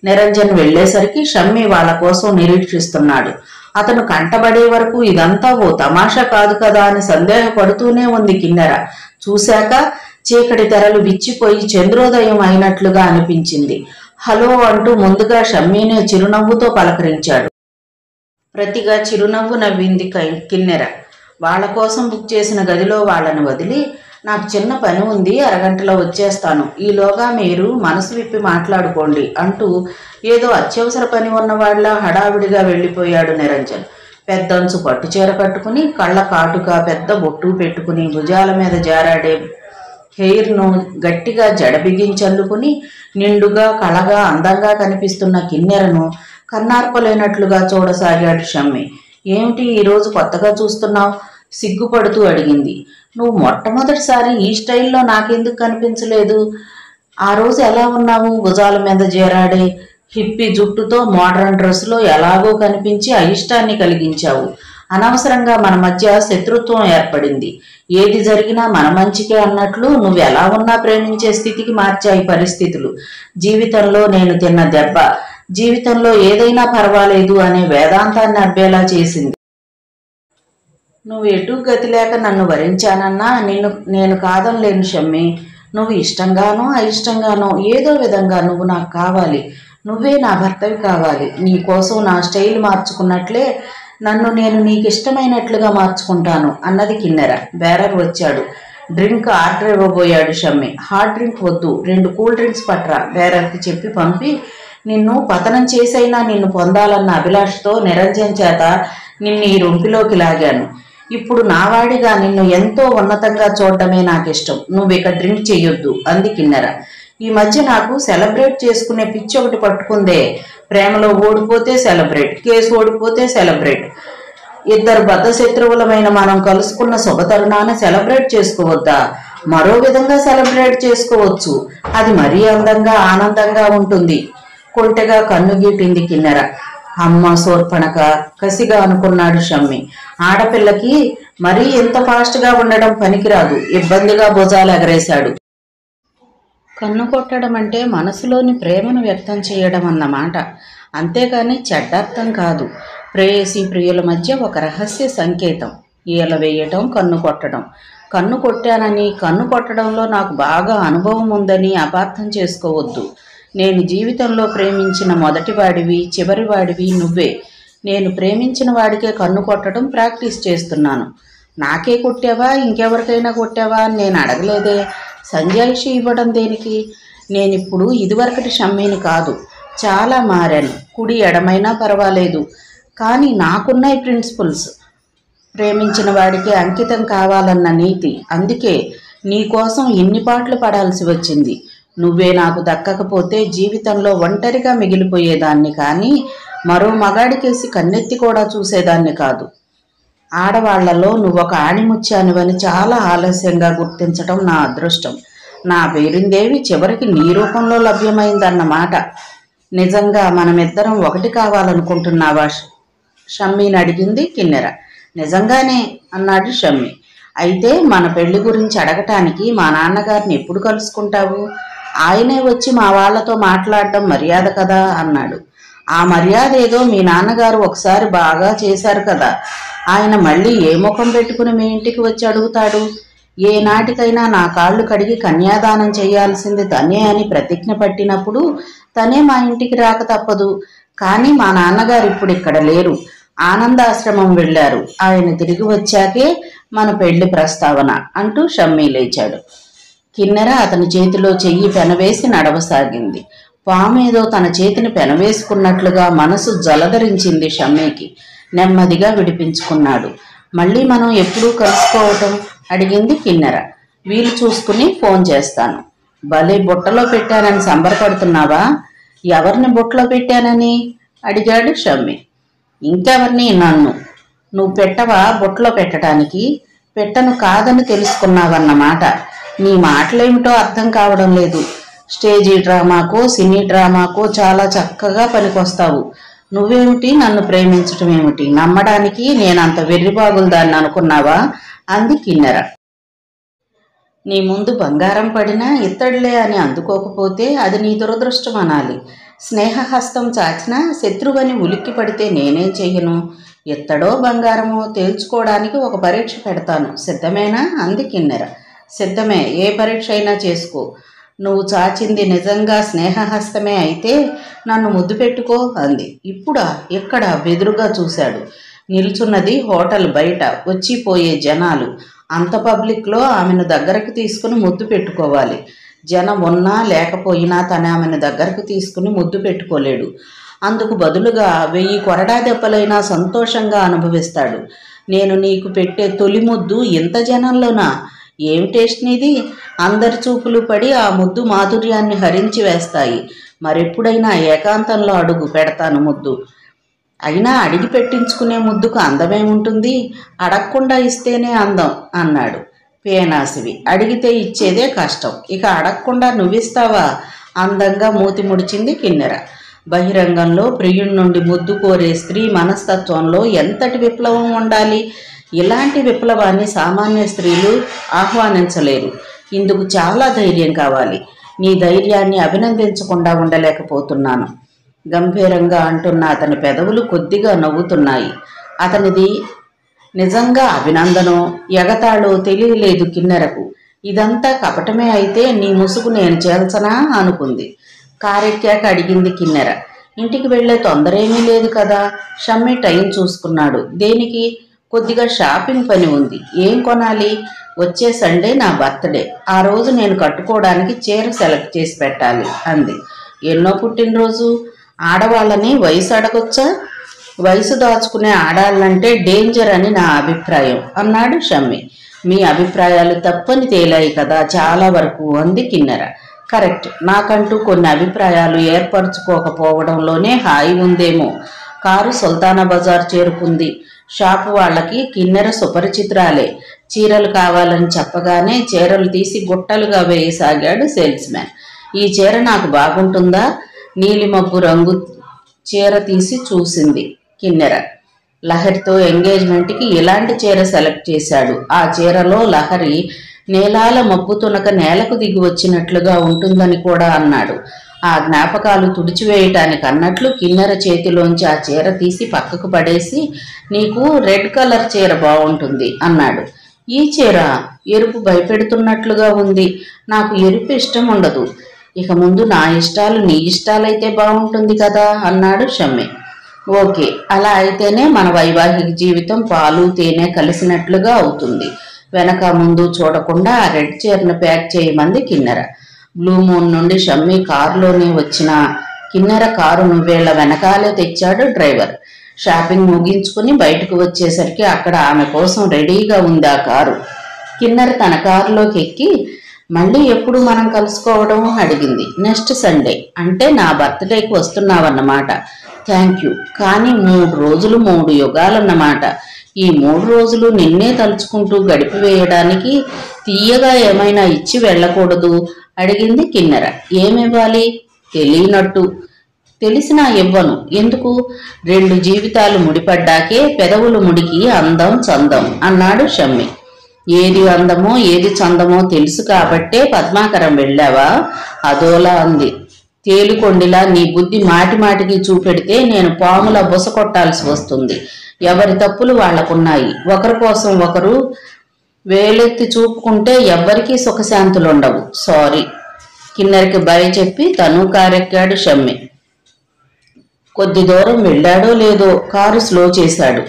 Speaker 1: నిరంజన్ వెళ్లేసరికి షమ్మి వాళ్ళ కోసం నిరీక్షిస్తున్నాడు. అతను కంటబడే వరకు ఇదంతా ఓ తమాషా కాదు కదా అని సందేహపడుతూనే ఉంది కిన్నెర. చూశాక చీకటి తెరలు విచ్చిపోయి చంద్రోదయం అయినట్లుగా అనిపించింది. హలో అంటూ ముందుగా షమ్మీనే చిరునవ్వుతో పలకరించాడు. ప్రతిగా చిరునవ్వు నవ్వింది కిన్నెర. వాళ్ళ కోసం బుక్ చేసిన గదిలో వాళ్ళని వదిలి, నాకు చిన్న పని ఉంది, అరగంటలో వచ్చేస్తాను, ఈలోగా మీరు మనసు విప్పి మాట్లాడుకోండి అంటూ ఏదో అత్యవసర పని ఉన్నవాళ్ళ హడావిడిగా వెళ్ళిపోయాడు నిరంజన్. పెద్దంచు పట్టుచీర కట్టుకుని, కళ్ళ కాటుక, పెద్ద బొట్టు పెట్టుకుని, భుజాల మీద జారాడే హెయిర్ను గట్టిగా జడబిగించల్లుకుని నిండుగా కళగా అందంగా కనిపిస్తున్న కిన్నెరను కన్నార్పలేనట్లుగా చూడసాగాడు షమ్మి. ఏమిటి ఈరోజు కొత్తగా చూస్తున్నావు? సిగ్గుపడుతూ అడిగింది. నువ్వు మొట్టమొదటిసారి ఈ స్టైల్లో నాకెందుకు కనిపించలేదు? ఆ రోజు ఎలా ఉన్నావు? భుజాల మీద చేరాడే హిప్పీ జుట్టుతో మోడర్న్ డ్రెస్లో ఎలాగో కనిపించి అయిష్టాన్ని కలిగించావు. అనవసరంగా మన మధ్య శత్రుత్వం ఏర్పడింది. ఏది జరిగినా మన మంచికే అన్నట్లు నువ్వు ఎలా ఉన్నా ప్రేమించే స్థితికి మార్చాయి పరిస్థితులు. జీవితంలో నేను తిన్న దెబ్బ జీవితంలో ఏదైనా పర్వాలేదు అనే వేదాంతాన్ని అబ్బేలా చేసింది. నువ్వు ఎటు గతి లేక నన్ను వరించానన్నా నేను కాదనలేను షమ్మి. నువ్వు ఇష్టంగానో అయిష్టంగానో ఏదో విధంగా నువ్వు నాకు కావాలి. నువ్వే నా భర్తవి కావాలి. నీ కోసం నా స్టైల్ మార్చుకున్నట్లే నన్ను నేను నీకు ఇష్టమైనట్లుగా మార్చుకుంటాను అన్నది కిన్నెర. బేరర్ వచ్చాడు. డ్రింక్ ఆర్డర్ ఇవ్వబోయాడు షమ్మి. హాట్ డ్రింక్ వద్దు, 2 కూల్ డ్రింక్స్ పట్రా బేరర్కి చెప్పి పంపి, నిన్ను పతనం చేసైనా నిన్ను పొందాలన్న అభిలాషతో నిరంజన్ చేత నిన్ను ఈ రొంపిలోకి లాగాను. ఇప్పుడు నావాడిగా నిన్ను ఎంతో ఉన్నతంగా చూడటమే నాకిష్టం. నువ్వు ఇక డ్రింక్ చెయ్యొద్దు అంది కిన్నెర. ఈ మధ్య నాకు సెలబ్రేట్ చేసుకునే పిచ్చి ఒకటి పట్టుకుందే. ప్రేమలో ఓడిపోతే సెలబ్రేట్, కేసు ఓడిపోతే సెలబ్రేట్. ఇద్దరు బద్ధశత్రువులమైన మనం కలుసుకున్న శుభతరుణాన్ని సెలబ్రేట్ చేసుకోవద్దా? మరో విధంగా సెలబ్రేట్ చేసుకోవచ్చు. అది మరీ అందంగా ఆనందంగా ఉంటుంది. కొంటెగా కన్ను గీటింది కిన్నెర. అమ్మ సోర్పణక కసిగా అనుకున్నాడు షమ్మి. ఆడపిల్లకి మరీ ఎంత ఫాస్ట్గా ఉండడం పనికిరాదు. ఇబ్బందిగా భుజాలు ఎగరేశాడు. కన్ను కొట్టడం అంటే మనసులోని ప్రేమను వ్యక్తం చేయడం అన్నమాట, అంతేకాని చెడ్డార్థం కాదు. ప్రేయసి ప్రియుల మధ్య ఒక రహస్య సంకేతం. ఈల వేయటం, కన్ను కొట్టడం. కన్ను కొట్టానని, కన్ను కొట్టడంలో నాకు బాగా అనుభవం ఉందని అపార్థం చేసుకోవద్దు. నేను జీవితంలో ప్రేమించిన మొదటివాడివి, చివరివాడివి నువ్వే. నేను ప్రేమించిన వాడికే కన్ను కొట్టడం ప్రాక్టీస్ చేస్తున్నాను. నాకే కొట్టావా, ఇంకెవరికైనా కొట్టావా అని నేను అడగలేదే. సంజాయిషి ఇవ్వడం దేనికి? నేనిప్పుడు ఇదివరకటి షమ్మిని కాదు, చాలా మారాను. కుడి ఎడమైనా పర్వాలేదు, కానీ నాకున్నాయి ప్రిన్సిపల్స్. ప్రేమించిన వాడికి అంకితం కావాలన్న నీతి. అందుకే నీకోసం ఇన్ని పాటలు పడాల్సి వచ్చింది. నువ్వే నాకు దక్కకపోతే జీవితంలో ఒంటరిగా మిగిలిపోయేదాన్ని, కానీ మరో మగాడికేసి కన్నెత్తి కూడా చూసేదాన్ని కాదు. ఆడవాళ్లలో నువ్వొక ఆణిముత్యానివని చాలా ఆలస్యంగా గుర్తించటం నా అదృష్టం. నా పేరుందేవి చివరికి నీ రూపంలో లభ్యమైందన్నమాట. నిజంగా మనమిద్దరం ఒకటి కావాలనుకుంటున్నావా? షమ్మిని అడిగింది కిన్నెర. నిజంగానే అన్నాడు షమ్మి. అయితే మన పెళ్లి గురించి అడగటానికి మా నాన్నగారిని ఎప్పుడు కలుసుకుంటావు? ఆయనే వచ్చి మా వాళ్లతో మాట్లాడడం మర్యాద కదా అన్నాడు. ఆ మర్యాద ఏదో మీ నాన్నగారు ఒకసారి బాగా చేశారు కదా. ఆయన మళ్ళీ ఏ ముఖం పెట్టుకుని మీ ఇంటికి వచ్చి అడుగుతాడు? ఏ నాటికైనా నా కాళ్ళు కడిగి కన్యాదానం చేయాల్సింది తనే అని ప్రతిజ్ఞ పట్టినప్పుడు తనే మా ఇంటికి రాక తప్పదు. కానీ మా నాన్నగారు ఇప్పుడు ఇక్కడ లేరు, ఆనందాశ్రమం వెళ్ళారు. ఆయన తిరిగి వచ్చాకే మన పెళ్లి ప్రస్తావన అంటూ షమ్మి లేచాడు. కిన్నెర అతని చేతిలో చెయ్యి పెనవేసి నడవసాగింది. పామేదో తన చేతిని పెనవేసుకున్నట్లుగా మనసు జలధరించింది షమ్మికి. నెమ్మదిగా విడిపించుకున్నాడు. మళ్ళీ మనం ఎప్పుడూ కలుసుకోవటం అడిగింది కిన్నెర. వీలు చూసుకుని ఫోన్ చేస్తాను. భలే బుట్టలో పెట్టానని సంబరపడుతున్నావా? ఎవరిని బుట్టలో పెట్టానని అడిగాడు షమ్మి. ఇంకెవరిని? నన్ను. నువ్వు పెట్టవా బుట్టలో పెట్టడానికి? పెట్టను కాదని తెలుసుకున్నావన్నమాట. నీ మాటలేమిటో అర్థం కావడం లేదు. స్టేజీ డ్రామాకో సినీ డ్రామాకో చాలా చక్కగా పనికొస్తావు. నువ్వేమిటి నన్ను ప్రేమించటం ఏమిటి? నమ్మడానికి నేనంత వెర్రిబాగులదాన్ని అనుకున్నావా? అంది కిన్నెర. నీ ముందు బంగారం పడినా ఇత్తడిలే అని అందుకోకపోతే అది నీ దురదృష్టం అనాలి. స్నేహహస్తం చాచినా శత్రువని ఉలిక్కి పడితే నేనేం చెయ్యను? ఇత్తడో బంగారమో తేల్చుకోవడానికి ఒక పరీక్ష పెడతాను, సిద్ధమేనా? అంది కిన్నెర. సిద్ధమే, ఏ పరీక్ష అయినా చేసుకో. నువ్వు చాచింది నిజంగా స్నేహహస్తమే అయితే నన్ను ముద్దు పెట్టుకో అంది. ఇప్పుడా? ఎక్కడ? బెదురుగా చూశాడు. నిల్చున్నది హోటల్ బయట, వచ్చిపోయే జనాలు. అంత పబ్లిక్లో ఆమెను దగ్గరకు తీసుకుని ముద్దు పెట్టుకోవాలి. జనం ఉన్నా లేకపోయినా తన ఆమెను దగ్గరకు తీసుకుని ముద్దు పెట్టుకోలేడు. అందుకు బదులుగా 1000 కొరడా దెబ్బలైనా సంతోషంగా అనుభవిస్తాడు. నేను నీకు పెట్టే తొలి ముద్దు ఇంత జనంలోనా? ఏం టేస్ట్ నీది? అందరి చూపులు పడి ఆ ముద్దు మాధుర్యాన్ని హరించి వేస్తాయి. మరెప్పుడైనా ఏకాంతంలో అడుగు, పెడతాను ముద్దు. అయినా అడిగి పెట్టించుకునే ముద్దుకు అందమేముంటుంది? అడగకుండా ఇస్తేనే అందం అన్నాడు. పేనాసివి, అడిగితే ఇచ్చేదే కష్టం, ఇక అడగకుండా నువ్విస్తావా? అందంగా మూతి ముడిచింది కిన్నెర. బహిరంగంలో ప్రియుడి నుండి ముద్దు కోరే స్త్రీ మనస్తత్వంలో ఎంతటి విప్లవం ఉండాలి? ఇలాంటి విప్లవాన్ని సామాన్య స్త్రీలు ఆహ్వానించలేరు. ఇందుకు చాలా ధైర్యం కావాలి. నీ ధైర్యాన్ని అభినందించకుండా ఉండలేకపోతున్నాను. గంభీరంగా అంటున్న అతని పెదవులు కొద్దిగా నవ్వుతున్నాయి. అతనిది నిజంగా అభినందనో ఎగతాళో తెలియలేదు కిన్నెరకు. ఇదంతా కపటమే అయితే నీ ముసుగు నేను చేల్చనా అనుకుంది. కారెక్కాక అడిగింది కిన్నెర. ఇంటికి వెళ్లే తొందరేమీ లేదు కదా? షమ్మి టైం చూసుకున్నాడు. దేనికి? కొద్దిగా షాపింగ్ పని ఉంది. ఏం కొనాలి? వచ్చే సండే నా బర్త్డే. ఆ రోజు నేను కట్టుకోవడానికి చీర సెలెక్ట్ చేసి పెట్టాలి అంది. ఎన్నో పుట్టినరోజు? ఆడవాళ్ళని వయసు అడగొచ్చా? వయసు దాచుకునే ఆడాలంటే డేంజర్ అని నా అభిప్రాయం అన్నాడు షమ్మి. మీ అభిప్రాయాలు తప్పని తేలాయి కదా చాలా వరకు అంది కిన్నెర. కరెక్ట్. నాకంటూ కొన్ని అభిప్రాయాలు ఏర్పరచుకోకపోవడంలోనే హాయి ఉందేమో. కారు సుల్తానా బజార్ చేరుకుంది. షాపు వాళ్ళకి కిన్నెర సుపరిచితురాలే. చీరలు కావాలని చెప్పగానే చీరలు తీసి గుట్టలుగా వేయసాగాడు సేల్స్ మ్యాన్. ఈ చీర నాకు బాగుంటుందా? నీలిమబ్బు రంగు చీర తీసి చూసింది కిన్నెర. లహరితో ఎంగేజ్మెంట్కి ఇలాంటి చీర సెలెక్ట్ చేశాడు. ఆ చీరలో లహరి నేలాల మబ్బు తునక నేలకు దిగి వచ్చినట్లుగా ఉంటుందని కూడా అన్నాడు. ఆ జ్ఞాపకాలు తుడిచివేయటానికి అన్నట్లు కిన్నెర చేతిలోంచి ఆ చీర తీసి పక్కకు పడేసి, నీకు రెడ్ కలర్ చీర బాగుంటుంది అన్నాడు. ఈ చీర ఎరుపు భయపెడుతున్నట్లుగా ఉంది. నాకు ఎరుపు ఇష్టం ఉండదు. ఇక ముందు నా ఇష్టాలు నీ ఇష్టాలైతే బాగుంటుంది కదా అన్నాడు షమ్మి. ఓకే, అలా అయితేనే మన వైవాహిక జీవితం పాలు తేనె కలిసినట్లుగా అవుతుంది. వెనక ముందు చూడకుండా ఆ రెడ్ చీరను ప్యాక్ చేయమంది కిన్నెర. బ్లూ మూన్ నుండి షమ్మి కారులోనే వచ్చిన కిన్నెర కారు నువ్వేళ్ల వెనకాలే తెచ్చాడు డ్రైవర్. షాపింగ్ ముగించుకుని బయటకు వచ్చేసరికి అక్కడ ఆమె కోసం రెడీగా ఉంది ఆ కారు. కిన్నెర తన కారులోకి ఎక్కి, మళ్ళీ ఎప్పుడు మనం కలుసుకోవడం అడిగింది. Next Sunday. అంటే నా బర్త్డేకి వస్తున్నావన్నమాట. Thank you. కానీ 3 రోజులు 3 యుగాలన్నమాట. ఈ 3 రోజులు నిన్నే తలుచుకుంటూ గడిపివేయడానికి తీయగా ఏమైనా ఇచ్చి వెళ్ళకూడదు అడిగింది కిన్నెర. ఏమివ్వాలి? తెలియనట్టు. తెలిసినా ఇవ్వను. ఎందుకు? 2 జీవితాలు ముడిపడ్డాకే పెదవులు ముడికి అందం చందం అన్నాడు షమ్మి. ఏది అందమో ఏది చందమో తెలుసు కాబట్టే పద్మాకరం వెళ్ళావా? అదోలా అంది. తేలికొండిలా నీ బుద్ధి మాటి మాటికి చూపెడితే నేను పాములా బుస కొట్టాల్సి వస్తుంది. ఎవరి తప్పులు వాళ్లకున్నాయి. ఒకరి కోసం ఒకరు వేలెత్తి చూపుకుంటే ఎవ్వరికీ సుఖశాంతులుండవు. సారీ. కిన్నెరకి బయ చెప్పి తను కారెక్కాడు షమ్మి. కొద్ది దూరం వెళ్ళాడో లేదో కారు స్లో చేశాడు.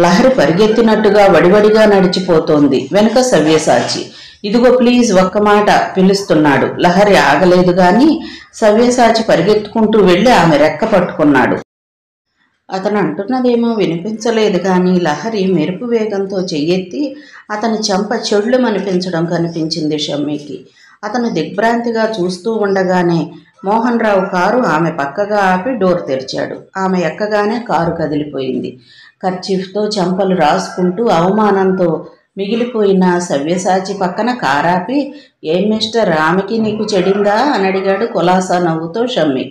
Speaker 1: లహరి పరిగెత్తినట్టుగా వడివడిగా నడిచిపోతోంది. వెనుక సవ్యసాచి. ఇదిగో ప్లీజ్ ఒక్క మాట పిలుస్తున్నాడు. లహరి ఆగలేదు గాని సవ్యసాచి పరిగెత్తుకుంటూ వెళ్ళి ఆమె రెక్క పట్టుకున్నాడు. అతను అంటున్నదేమో వినిపించలేదు కానీ లహరి మెరుపు వేగంతో చెయ్యెత్తి అతని చెంప చెడులమనిపించడం కనిపించింది షమ్మికి. అతను దిగ్భ్రాంతిగా చూస్తూ ఉండగానే మోహన్ రావు కారు ఆమె పక్కగా ఆపి డోర్ తెరిచాడు. ఆమె ఎక్కగానే కారు కదిలిపోయింది. కర్చీఫ్తో చెంపలు రాసుకుంటూ అవమానంతో మిగిలిపోయిన సవ్యసాచి పక్కన కారాపి, ఏం మిస్టర్, ఆమెకి నీకు చెడిందా అని అడిగాడు కులాసా నవ్వుతో షమ్మి.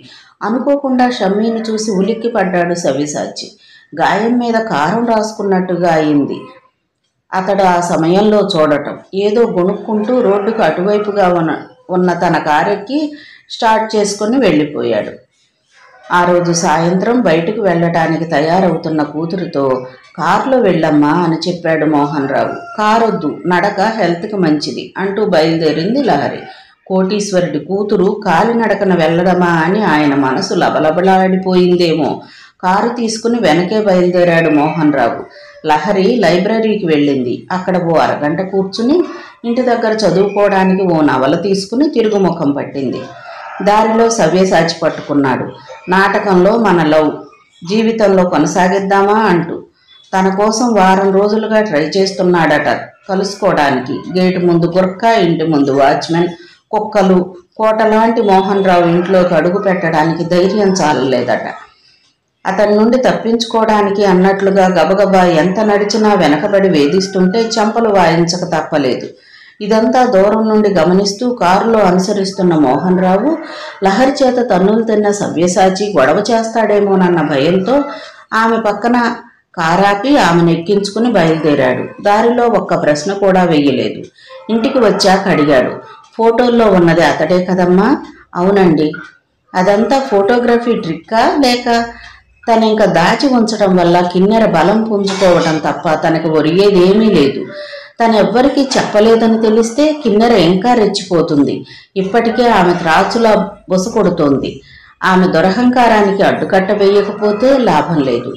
Speaker 1: అనుకోకుండా షమ్మీని చూసి ఉలిక్కి పడ్డాడు సవ్యసాచి. గాయం మీద కారం రాసుకున్నట్టుగా అయింది అతడు ఆ సమయంలో చూడటం. ఏదో గొణుక్కుంటూ రోడ్డుకు అటువైపుగా ఉన్న తన కారెక్కి స్టార్ట్ చేసుకుని వెళ్ళిపోయాడు. ఆ రోజు సాయంత్రం బయటకు వెళ్ళటానికి తయారవుతున్న కూతురుతో, కారులో వెళ్ళమ్మా అని చెప్పాడు మోహన్ రావు. కారొద్దు, నడక హెల్త్కి మంచిది అంటూ బయలుదేరింది లహరి. కోటీశ్వరుడి కూతురు కాలినడకన వెళ్ళడమా అని ఆయన మనసు లబలబలాడిపోయిందేమో. కారు తీసుకుని వెనకే బయలుదేరాడు మోహన్ రావు. లహరి లైబ్రరీకి వెళ్ళింది. అక్కడ ఓ అరగంట కూర్చుని ఇంటి దగ్గర చదువుకోవడానికి ఓ నవల తీసుకుని తిరుగుముఖం పట్టింది. దారిలో సవ్యసాచి పట్టుకున్నాడు. నాటకంలో మన లవ్ జీవితంలో కొనసాగిద్దామా అంటూ. తన కోసం వారం రోజులుగా ట్రై చేస్తున్నాడట కలుసుకోవడానికి. గేటు ముందు గుర్క, ఇంటి ముందు వాచ్మెన్, కుక్కలు. కోటలాంటి మోహన్ రావు ఇంట్లోకి అడుగు పెట్టడానికి ధైర్యం చాలలేదట. అతని నుండి తప్పించుకోవడానికి అన్నట్లుగా గబగబా ఎంత నడిచినా వెనకబడి వేధిస్తుంటే చెంపలు వాయించక తప్పలేదు. ఇదంతా దూరం నుండి గమనిస్తూ కారులో అనుసరిస్తున్న మోహన్ రావు లహరి చేత తన్నులు తిన్న సవ్యసాచి గొడవ చేస్తాడేమోనన్న భయంతో ఆమె పక్కన కారాపి ఆమెను ఎక్కించుకుని బయలుదేరాడు. దారిలో ఒక్క ప్రశ్న కూడా వెయ్యలేదు. ఇంటికి వచ్చాక అడిగాడు, ఫోటోల్లో ఉన్నది అతడే కదమ్మా? అవునండి. అదంతా ఫోటోగ్రఫీ ట్రిక్కా లేక తను ఇంకా దాచి ఉంచడం వల్ల కిన్నెర బలం పుంజుకోవడం తప్ప తనకు ఒరిగేదేమీ లేదు. తనెవ్వరికీ చెప్పలేదని తెలిస్తే కిన్నెర ఇంకా రెచ్చిపోతుంది. ఇప్పటికే ఆమె త్రాచులా బుస కొడుతోంది. ఆమె దురహంకారానికి అడ్డుకట్ట వేయకపోతే లాభం లేదు.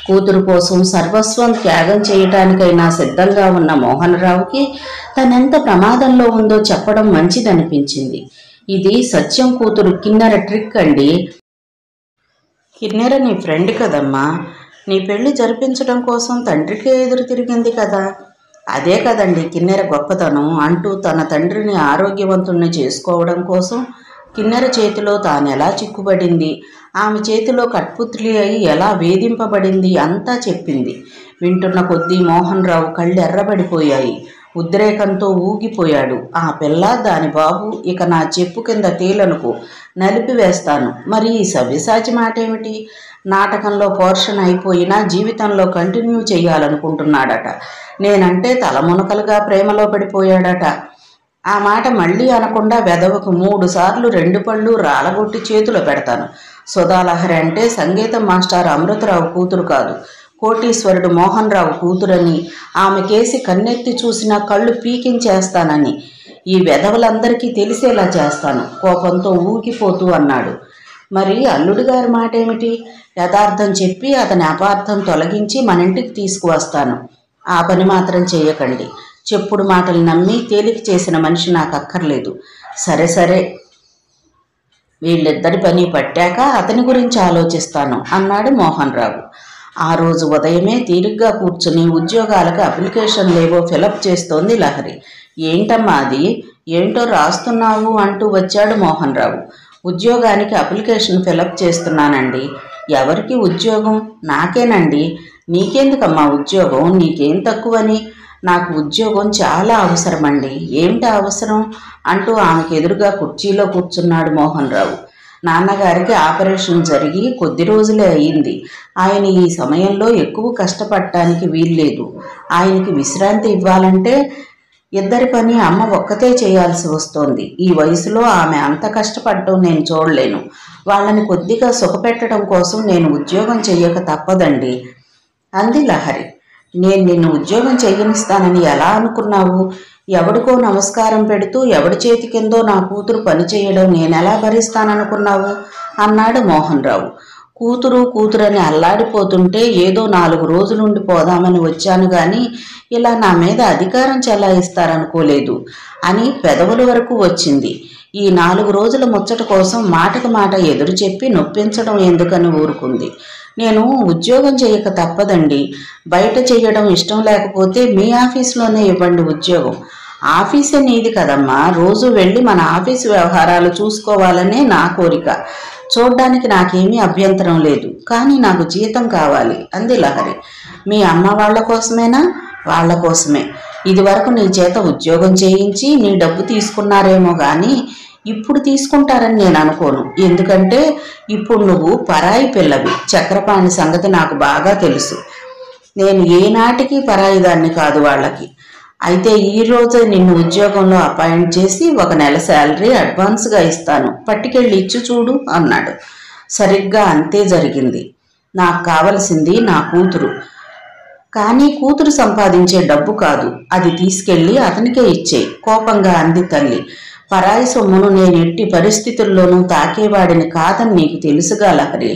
Speaker 1: కూతురు కోసం సర్వస్వం త్యాగం చేయటానికైనా సిద్ధంగా ఉన్న మోహన్ రావుకి తనెంత ప్రమాదంలో ఉందో చెప్పడం మంచిదనిపించింది. ఇది సత్యం కూతురు కిన్నెర ట్రిక్ అండి. కిన్నెర నీ ఫ్రెండ్ కదమ్మా. నీ పెళ్లి జరిపించడం కోసం తండ్రికే ఎదురు తిరిగింది కదా. అదే కదండి కిన్నెర గొప్పతనం అంటూ తన తండ్రిని ఆరోగ్యవంతుణ్ణి చేసుకోవడం కోసం కిన్నెర చేతిలో తానెలా చిక్కుబడింది, ఆమె చేతిలో కట్పుత్లి అయి ఎలా వేధింపబడింది అంతా చెప్పింది. వింటున్న కొద్దీ మోహన్ రావు కళ్ళు ఎర్రబడిపోయాయి. ఉద్రేకంతో ఊగిపోయాడు. ఆ పిల్ల దాని బాబు ఇక నా చెప్పు కింద తేలనుకు నలిపివేస్తాను. మరి ఈ సవ్యసాచి మాటేమిటి? నాటకంలో పోర్షన్ అయిపోయినా జీవితంలో కంటిన్యూ చేయాలనుకుంటున్నాడట. నేనంటే తలమునకలుగా ప్రేమలో పడిపోయాడట. ఆ మాట మళ్ళీ అనకుండా వెదవకు 3 సార్లు 2 పళ్ళు రాలగొట్టి చేతిలో పెడతాను. సుధాలహరి అంటే సంగీతం మాస్టర్ అమృతరావు కూతురు కాదు, కోటీశ్వరుడు మోహన్ రావు కూతురని, ఆమె కేసి కన్నెత్తి చూసినా కళ్ళు పీకించేస్తానని ఈ వెధవలందరికీ తెలిసేలా చేస్తాను కోపంతో ఊగిపోతూ అన్నాడు. మరి అల్లుడు గారి మాట ఏమిటి? యథార్థం చెప్పి అతని అపార్థం తొలగించి మన ఇంటికి తీసుకువస్తాను. ఆ పని మాత్రం చేయకండి. చెప్పుడు మాటలు నమ్మి తేలిక చేసిన మనిషి నాకు అక్కర్లేదు. సరే సరే, వీళ్ళిద్దరి పని పట్టాక అతని గురించి ఆలోచిస్తాను అన్నాడు మోహన్ రావు. ఆ రోజు ఉదయమే తీరిగ్గా కూర్చుని ఉద్యోగాలకు అప్లికేషన్లేవో ఫిలప్ చేస్తోంది లహరి. ఏంటమ్మా అది? ఏంటో రాస్తున్నావు అంటూ వచ్చాడు మోహన్ రావు. ఉద్యోగానికి అప్లికేషన్ ఫిలప్ చేస్తున్నానండి. ఎవరికి ఉద్యోగం? నాకేనండి. నీకెందుకమ్మా ఉద్యోగం? నీకేం తక్కువని? నాకు ఉద్యోగం చాలా అవసరమండి. ఏమిటి అవసరం అంటూ ఆమెకు ఎదురుగా కుర్చీలో కూర్చున్నాడు మోహన్ రావు. నాన్నగారికి ఆపరేషన్ జరిగి కొద్ది రోజులే అయింది. ఆయన ఈ సమయంలో ఎక్కువ కష్టపడటానికి వీల్లేదు. ఆయనకి విశ్రాంతి ఇవ్వాలంటే ఇద్దరి పని అమ్మ ఒక్కతే చేయాల్సి వస్తోంది. ఈ వయసులో ఆమె అంత కష్టపడటం నేను చూడలేను. వాళ్ళని కొద్దిగా సుఖపెట్టడం కోసం నేను ఉద్యోగం చెయ్యక తప్పదండి అంది లహరి. నేను నిన్ను ఉద్యోగం చేయనిస్తానని ఎలా అనుకున్నావు? ఎవడికో నమస్కారం పెడుతూ ఎవడి చేతి కిందో నా కూతురు పనిచేయడం నేనెలా భరిస్తాననుకున్నావు అన్నాడు మోహన్ రావు. కూతురని అల్లాడిపోతుంటే ఏదో 4 రోజులుండి పోదామని వచ్చాను గాని ఇలా నా మీద అధికారం చెలాయిస్తారనుకోలేదు అని పెదవుల వరకు వచ్చింది. ఈ 4 రోజుల ముచ్చట కోసం మాటకు మాట ఎదురు చెప్పి నొప్పించడం ఎందుకని ఊరుకుంది. నేను ఉద్యోగం చేయక తప్పదండి. బయట చేయడం ఇష్టం లేకపోతే మీ ఆఫీసులోనే ఇవ్వండి ఉద్యోగం. ఆఫీసే నీది కదమ్మా. రోజు వెళ్ళి మన ఆఫీసు వ్యవహారాలు చూసుకోవాలనే నా కోరిక. చూడ్డానికి నాకేమీ అభ్యంతరం లేదు, కానీ నాకు జీతం కావాలి అంది లహరి. మీ అమ్మ వాళ్ళ కోసమేనా? వాళ్ళ కోసమే. ఇదివరకు నీ చేత ఉద్యోగం చేయించి నీ డబ్బు తీసుకున్నారేమో కానీ ఇప్పుడు తీసుకుంటారని నేను అనుకోను. ఎందుకంటే ఇప్పుడు నువ్వు పరాయి పిల్లవి. చక్రపాణి సంగతి నాకు బాగా తెలుసు. నేను ఏనాటికి పరాయిదాన్ని కాదు వాళ్ళకి. అయితే ఈ రోజే నిన్ను ఉద్యోగంలో అపాయింట్ చేసి 1 నెల శాలరీ అడ్వాన్స్గా ఇస్తాను. పట్టుకెళ్ళి ఇచ్చి చూడు అన్నాడు. సరిగ్గా అంతే జరిగింది. నాకు కావలసింది నా కూతురు, కానీ కూతురు సంపాదించే డబ్బు కాదు. అది తీసుకెళ్ళి అతనికే ఇచ్చేయి కోపంగా అంది తల్లి. పరాయి సొమ్మును నేను ఎట్టి పరిస్థితుల్లోనూ తాకేవాడిని కాదని నీకు తెలుసుగా లహరి.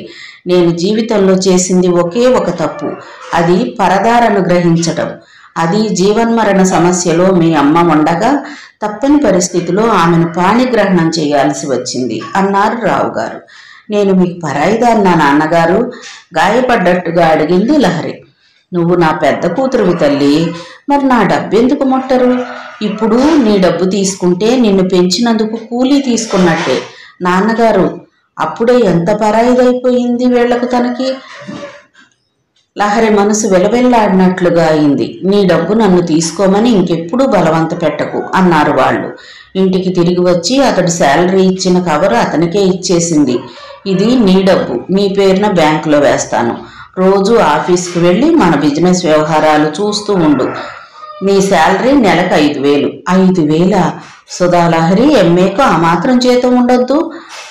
Speaker 1: నేను జీవితంలో చేసింది ఒకే ఒక తప్పు, అది పరదారను గ్రహించటం. అది జీవన్మరణ సమస్యలో మీ అమ్మ ఉండగా తప్పని పరిస్థితిలో ఆమెను పాణిగ్రహణం చేయాల్సి వచ్చింది అన్నారు రావుగారు. నేను మీకు పరాయిదాన్నా నాన్నగారు? గాయపడ్డట్టుగా అడిగింది లహరి. నువ్వు నా పెద్ద కూతురువి తల్లి. మరి నా డబ్బెందుకు ముట్టరు? ఇప్పుడు నీ డబ్బు తీసుకుంటే నిన్ను పెంచినందుకు కూలీ తీసుకున్నట్టే. నాన్నగారు అప్పుడే ఎంత పరాయిదైపోయింది వీళ్లకు తనకి. లహరి మనసు వెలవెల్లాడినట్లుగా అయింది. నీ డబ్బు నన్ను తీసుకోమని ఇంకెప్పుడూ బలవంత పెట్టకు అన్నారు వాళ్ళు. ఇంటికి తిరిగి వచ్చి అతడు శాలరీ ఇచ్చిన కవర్ అతనికే ఇచ్చేసింది. ఇది నీ డబ్బు, నీ పేరున బ్యాంకులో వేస్తాను. రోజు ఆఫీస్కి వెళ్ళి మన బిజినెస్ వ్యవహారాలు చూస్తూ ఉండు. నీ శాలరీ నెలకు 5,000. 5,000? సుధాలహరి ఎంఏకు ఆ మాత్రం జీతం ఉండొద్దు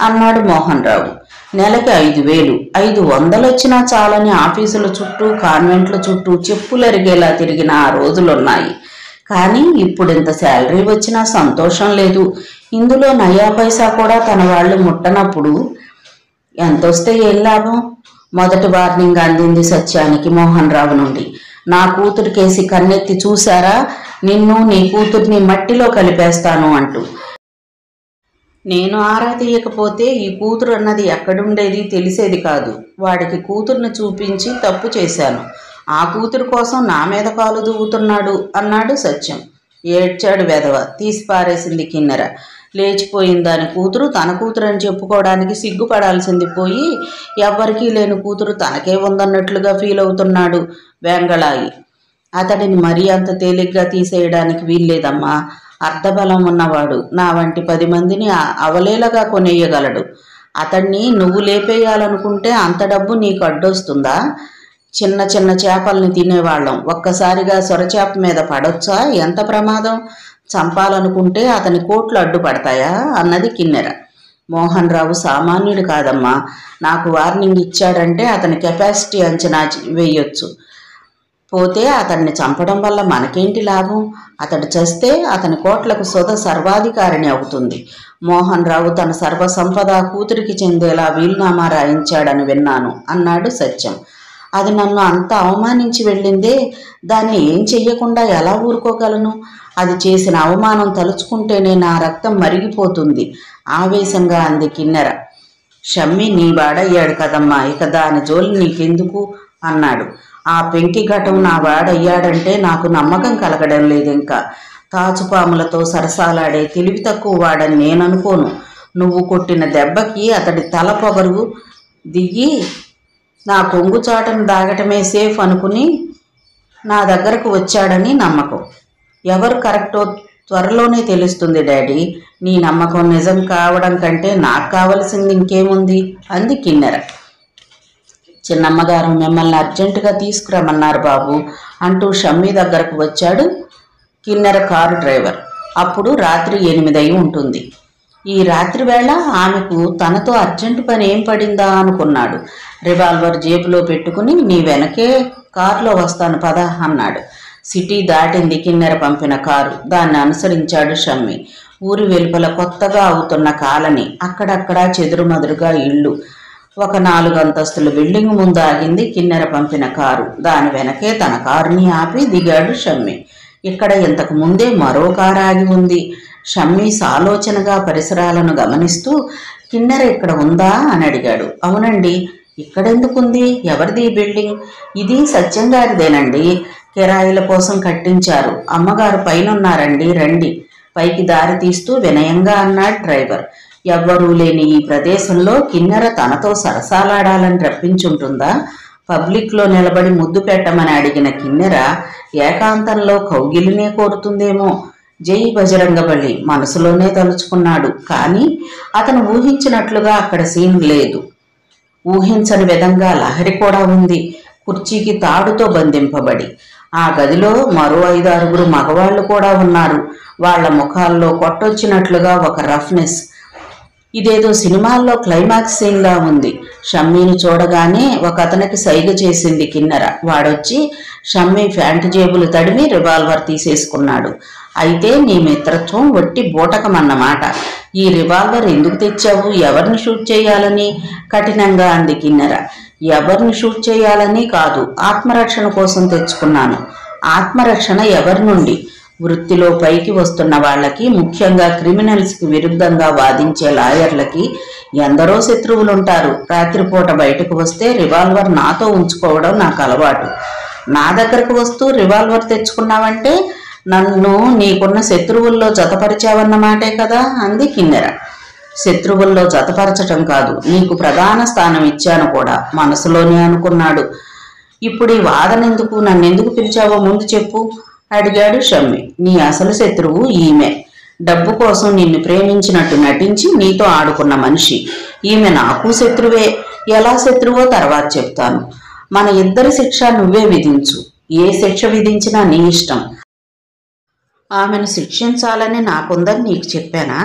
Speaker 1: అన్నాడు మోహన్ రావు. నెలకి 5,000, 500 వచ్చినా చాలని ఆఫీసుల చుట్టూ కాన్వెంట్ల చుట్టూ చెప్పులరిగేలా తిరిగిన ఆ రోజులున్నాయి. కానీ ఇప్పుడు ఇంత శాలరీ వచ్చినా సంతోషం లేదు. ఇందులో నయా పైసా కూడా తన వాళ్ళు ముట్టనప్పుడు ఎంతొస్తే ఏం లాభం? మొదటి వార్నింగ్ అందింది సత్యానికి మోహన్ రావు నుండి. నా కూతురు కేసి కన్నెత్తి చూశారా, నిన్ను నీ కూతుర్ని మట్టిలో కలిపేస్తాను అంటూ. నేను ఆరా తీయకపోతే ఈ కూతురు అన్నది ఎక్కడుండేది తెలిసేది కాదు. వాడికి కూతుర్ని చూపించి తప్పు చేశాను. ఆ కూతురు కోసం నా మీద కాలు దూవుతున్నాడు అన్నాడు సత్యం. ఏడ్చాడు వెధవ. తీసి పారేసింది కిన్నెర. లేచిపోయింది దాని కూతురు తన కూతురు అని చెప్పుకోవడానికి సిగ్గుపడాల్సింది పోయి ఎవ్వరికీ లేని కూతురు తనకే ఉందన్నట్లుగా ఫీల్ అవుతున్నాడు వెంగళాయి. అతడిని మరీ అంత తేలిగ్గా తీసేయడానికి వీల్లేదమ్మా. అర్ధబలం ఉన్నవాడు. నా వంటి 10 మందిని అవలేలగా కొనేయగలడు. అతన్ని నువ్వు లేపేయాలనుకుంటే అంత డబ్బు నీకు అడ్డొస్తుందా? చిన్న చిన్న చేపల్ని తినేవాళ్ళం ఒక్కసారిగా సొరచేప మీద పడొచ్చా? ఎంత ప్రమాదం! చంపాలనుకుంటే అతని కోట్లు అడ్డుపడతాయా అన్నది కిన్నెర. మోహన్ రావు సామాన్యుడు కాదమ్మా. నాకు వార్నింగ్ ఇచ్చాడంటే అతని కెపాసిటీ అంచనా వేయొచ్చు. పోతే అతన్ని చంపడం వల్ల మనకేంటి లాభం? అతడు చస్తే అతని కోట్లకు సర్వాధికారిణి అవుతుంది. మోహన్ రావు తన సర్వసంపద కూతురికి చెందేలా వీలునామా రాయించాడని విన్నాను అన్నాడు సత్యం. అది నన్ను అంత అవమానించి వెళ్ళిందే, దాన్ని ఏం చెయ్యకుండా ఎలా ఊరుకోగలను? అది చేసిన అవమానం తలుచుకుంటేనే నా రక్తం మరిగిపోతుంది ఆవేశంగా అంది కిన్నెర. షమ్మి నీ వాడయ్యాడు కదమ్మా, ఇక దాని జోలి నీకెందుకు అన్నాడు. ఆ పెంకి ఘటం నా వాడయ్యాడంటే నాకు నమ్మకం కలగడం లేదు. ఇంకా తాచుపాములతో సరసాలాడే తెలివి తక్కువ వాడని నేననుకోను. నువ్వు కొట్టిన దెబ్బకి అతడి తల పొగరు దిగి నా కొంగు చాటను దాగటమే సేఫ్ అనుకుని నా దగ్గరకు వచ్చాడని నమ్మకం. ఎవరు కరెక్టో త్వరలోనే తెలుస్తుంది డాడీ. నీ నమ్మకం నిజం కావడం కంటే నాకు కావలసింది ఇంకేముంది అంది కిన్నెర. చిన్నమ్మగారు మిమ్మల్ని అర్జెంటుగా తీసుకురమ్మన్నారు బాబు అంటూ షమ్మి దగ్గరకు వచ్చాడు కిన్నెర కారు డ్రైవర్. అప్పుడు రాత్రి 8 అయి ఉంటుంది. ఈ రాత్రి వేళ ఆమెకు తనతో అర్జెంటు పని ఏం పడిందా అనుకున్నాడు. రివాల్వర్ జేబులో పెట్టుకుని నీ వెనకే కారులో వస్తాను పద అన్నాడు. సిటీ దాటింది కిన్నెర పంపిన కారు. దాన్ని అనుసరించాడు షమ్మి. ఊరి వెలుపల కొత్తగా అవుతున్న కాలనీ. అక్కడక్కడా చెదురుమదురుగా ఇళ్ళు. ఒక 4 అంతస్తుల బిల్డింగ్ ముందు ఆగింది కిన్నెర పంపిన కారు. దాని వెనకే తన కారుని ఆపి దిగాడు షమ్మి. ఇక్కడ ఇంతకు ముందే మరో కారు ఆగి ఉంది. షమ్మి సాలోచనగా పరిసరాలను గమనిస్తూ కిన్నెర ఇక్కడ ఉందా అని అడిగాడు. అవునండి. ఇక్కడెందుకుంది? ఎవరిది ఈ బిల్డింగ్? ఇది సత్యంగారిదేనండి. కిరాయిల కోసం కట్టించారు. అమ్మగారు పైనున్నారండి, రండి పైకి దారి తీస్తూ వినయంగా అన్నాడు డ్రైవర్. ఎవ్వరూ లేని ఈ ప్రదేశంలో కిన్నెర తనతో సరసాలాడాలని రప్పించుంటుందా? పబ్లిక్లో నిలబడి ముద్దు పెట్టమని అడిగిన కిన్నెర ఏకాంతంలో కౌగిలినే కోరుతుందేమో. జై బజరంగబలి మనసులోనే తలుచుకున్నాడు. కానీ అతను ఊహించినట్లుగా అక్కడ సీన్ లేదు. ఊహించని విధంగా లహరి కూడా ఉంది, కుర్చీకి తాడుతో బంధింపబడి. ఆ గదిలో మరో 5-6 మగవాళ్లు కూడా ఉన్నారు. వాళ్ల ముఖాల్లో కొట్టొచ్చినట్లుగా ఒక రఫ్నెస్. ఇదేదో సినిమాల్లో క్లైమాక్స్ సీన్లా ఉంది. షమ్మీని చూడగానే ఒక అతనికి సైగ చేసింది కిన్నెర. వాడొచ్చి షమ్మీ ప్యాంటు జేబులు తడిమి రివాల్వర్ తీసేసుకున్నాడు. అయితే నీ మిత్రత్వం వట్టి బూటకమన్నమాట. ఈ రివాల్వర్ ఎందుకు తెచ్చావు? ఎవరిని షూట్ చేయాలని? కఠినంగా అంది కిన్నెర. ఎవరిని షూట్ చేయాలని కాదు, ఆత్మరక్షణ కోసం తెచ్చుకున్నాను. ఆత్మరక్షణ ఎవరి నుండి? వృత్తిలో పైకి వస్తున్న వాళ్ళకి, ముఖ్యంగా క్రిమినల్స్కి విరుద్ధంగా వాదించే లాయర్లకి ఎందరో శత్రువులుంటారు. రాత్రిపూట బయటకు వస్తే రివాల్వర్ నాతో ఉంచుకోవడం నాకు అలవాటు. నా దగ్గరకు వస్తూ రివాల్వర్ తెచ్చుకున్నావంటే నన్ను నీకున్న శత్రువుల్లో జతపరిచావన్నమాటే కదా అంది కిన్నెర. శత్రువుల్లో జతపరచటం కాదు, నీకు ప్రధాన స్థానం ఇచ్చాను కూడా మనసులోనే అనుకున్నాడు. ఇప్పుడు ఈ వాదనెందుకు? నన్నెందుకు పిలిచావో ముందు చెప్పు అడిగాడు షమ్మి. నీ అసలు శత్రువు ఈమె. డబ్బు కోసం నిన్ను ప్రేమించినట్టు నటించి నీతో ఆడుకున్న మనిషి. ఈమె నాకు శత్రువే. ఎలా శత్రువో తర్వాత చెప్తాను. మన ఇద్దరి శిక్ష నువ్వే విధించు. ఏ శిక్ష విధించినా నీ ఇష్టం. ఆమెను శిక్షించాలని నాకుందని నీకు చెప్పానా?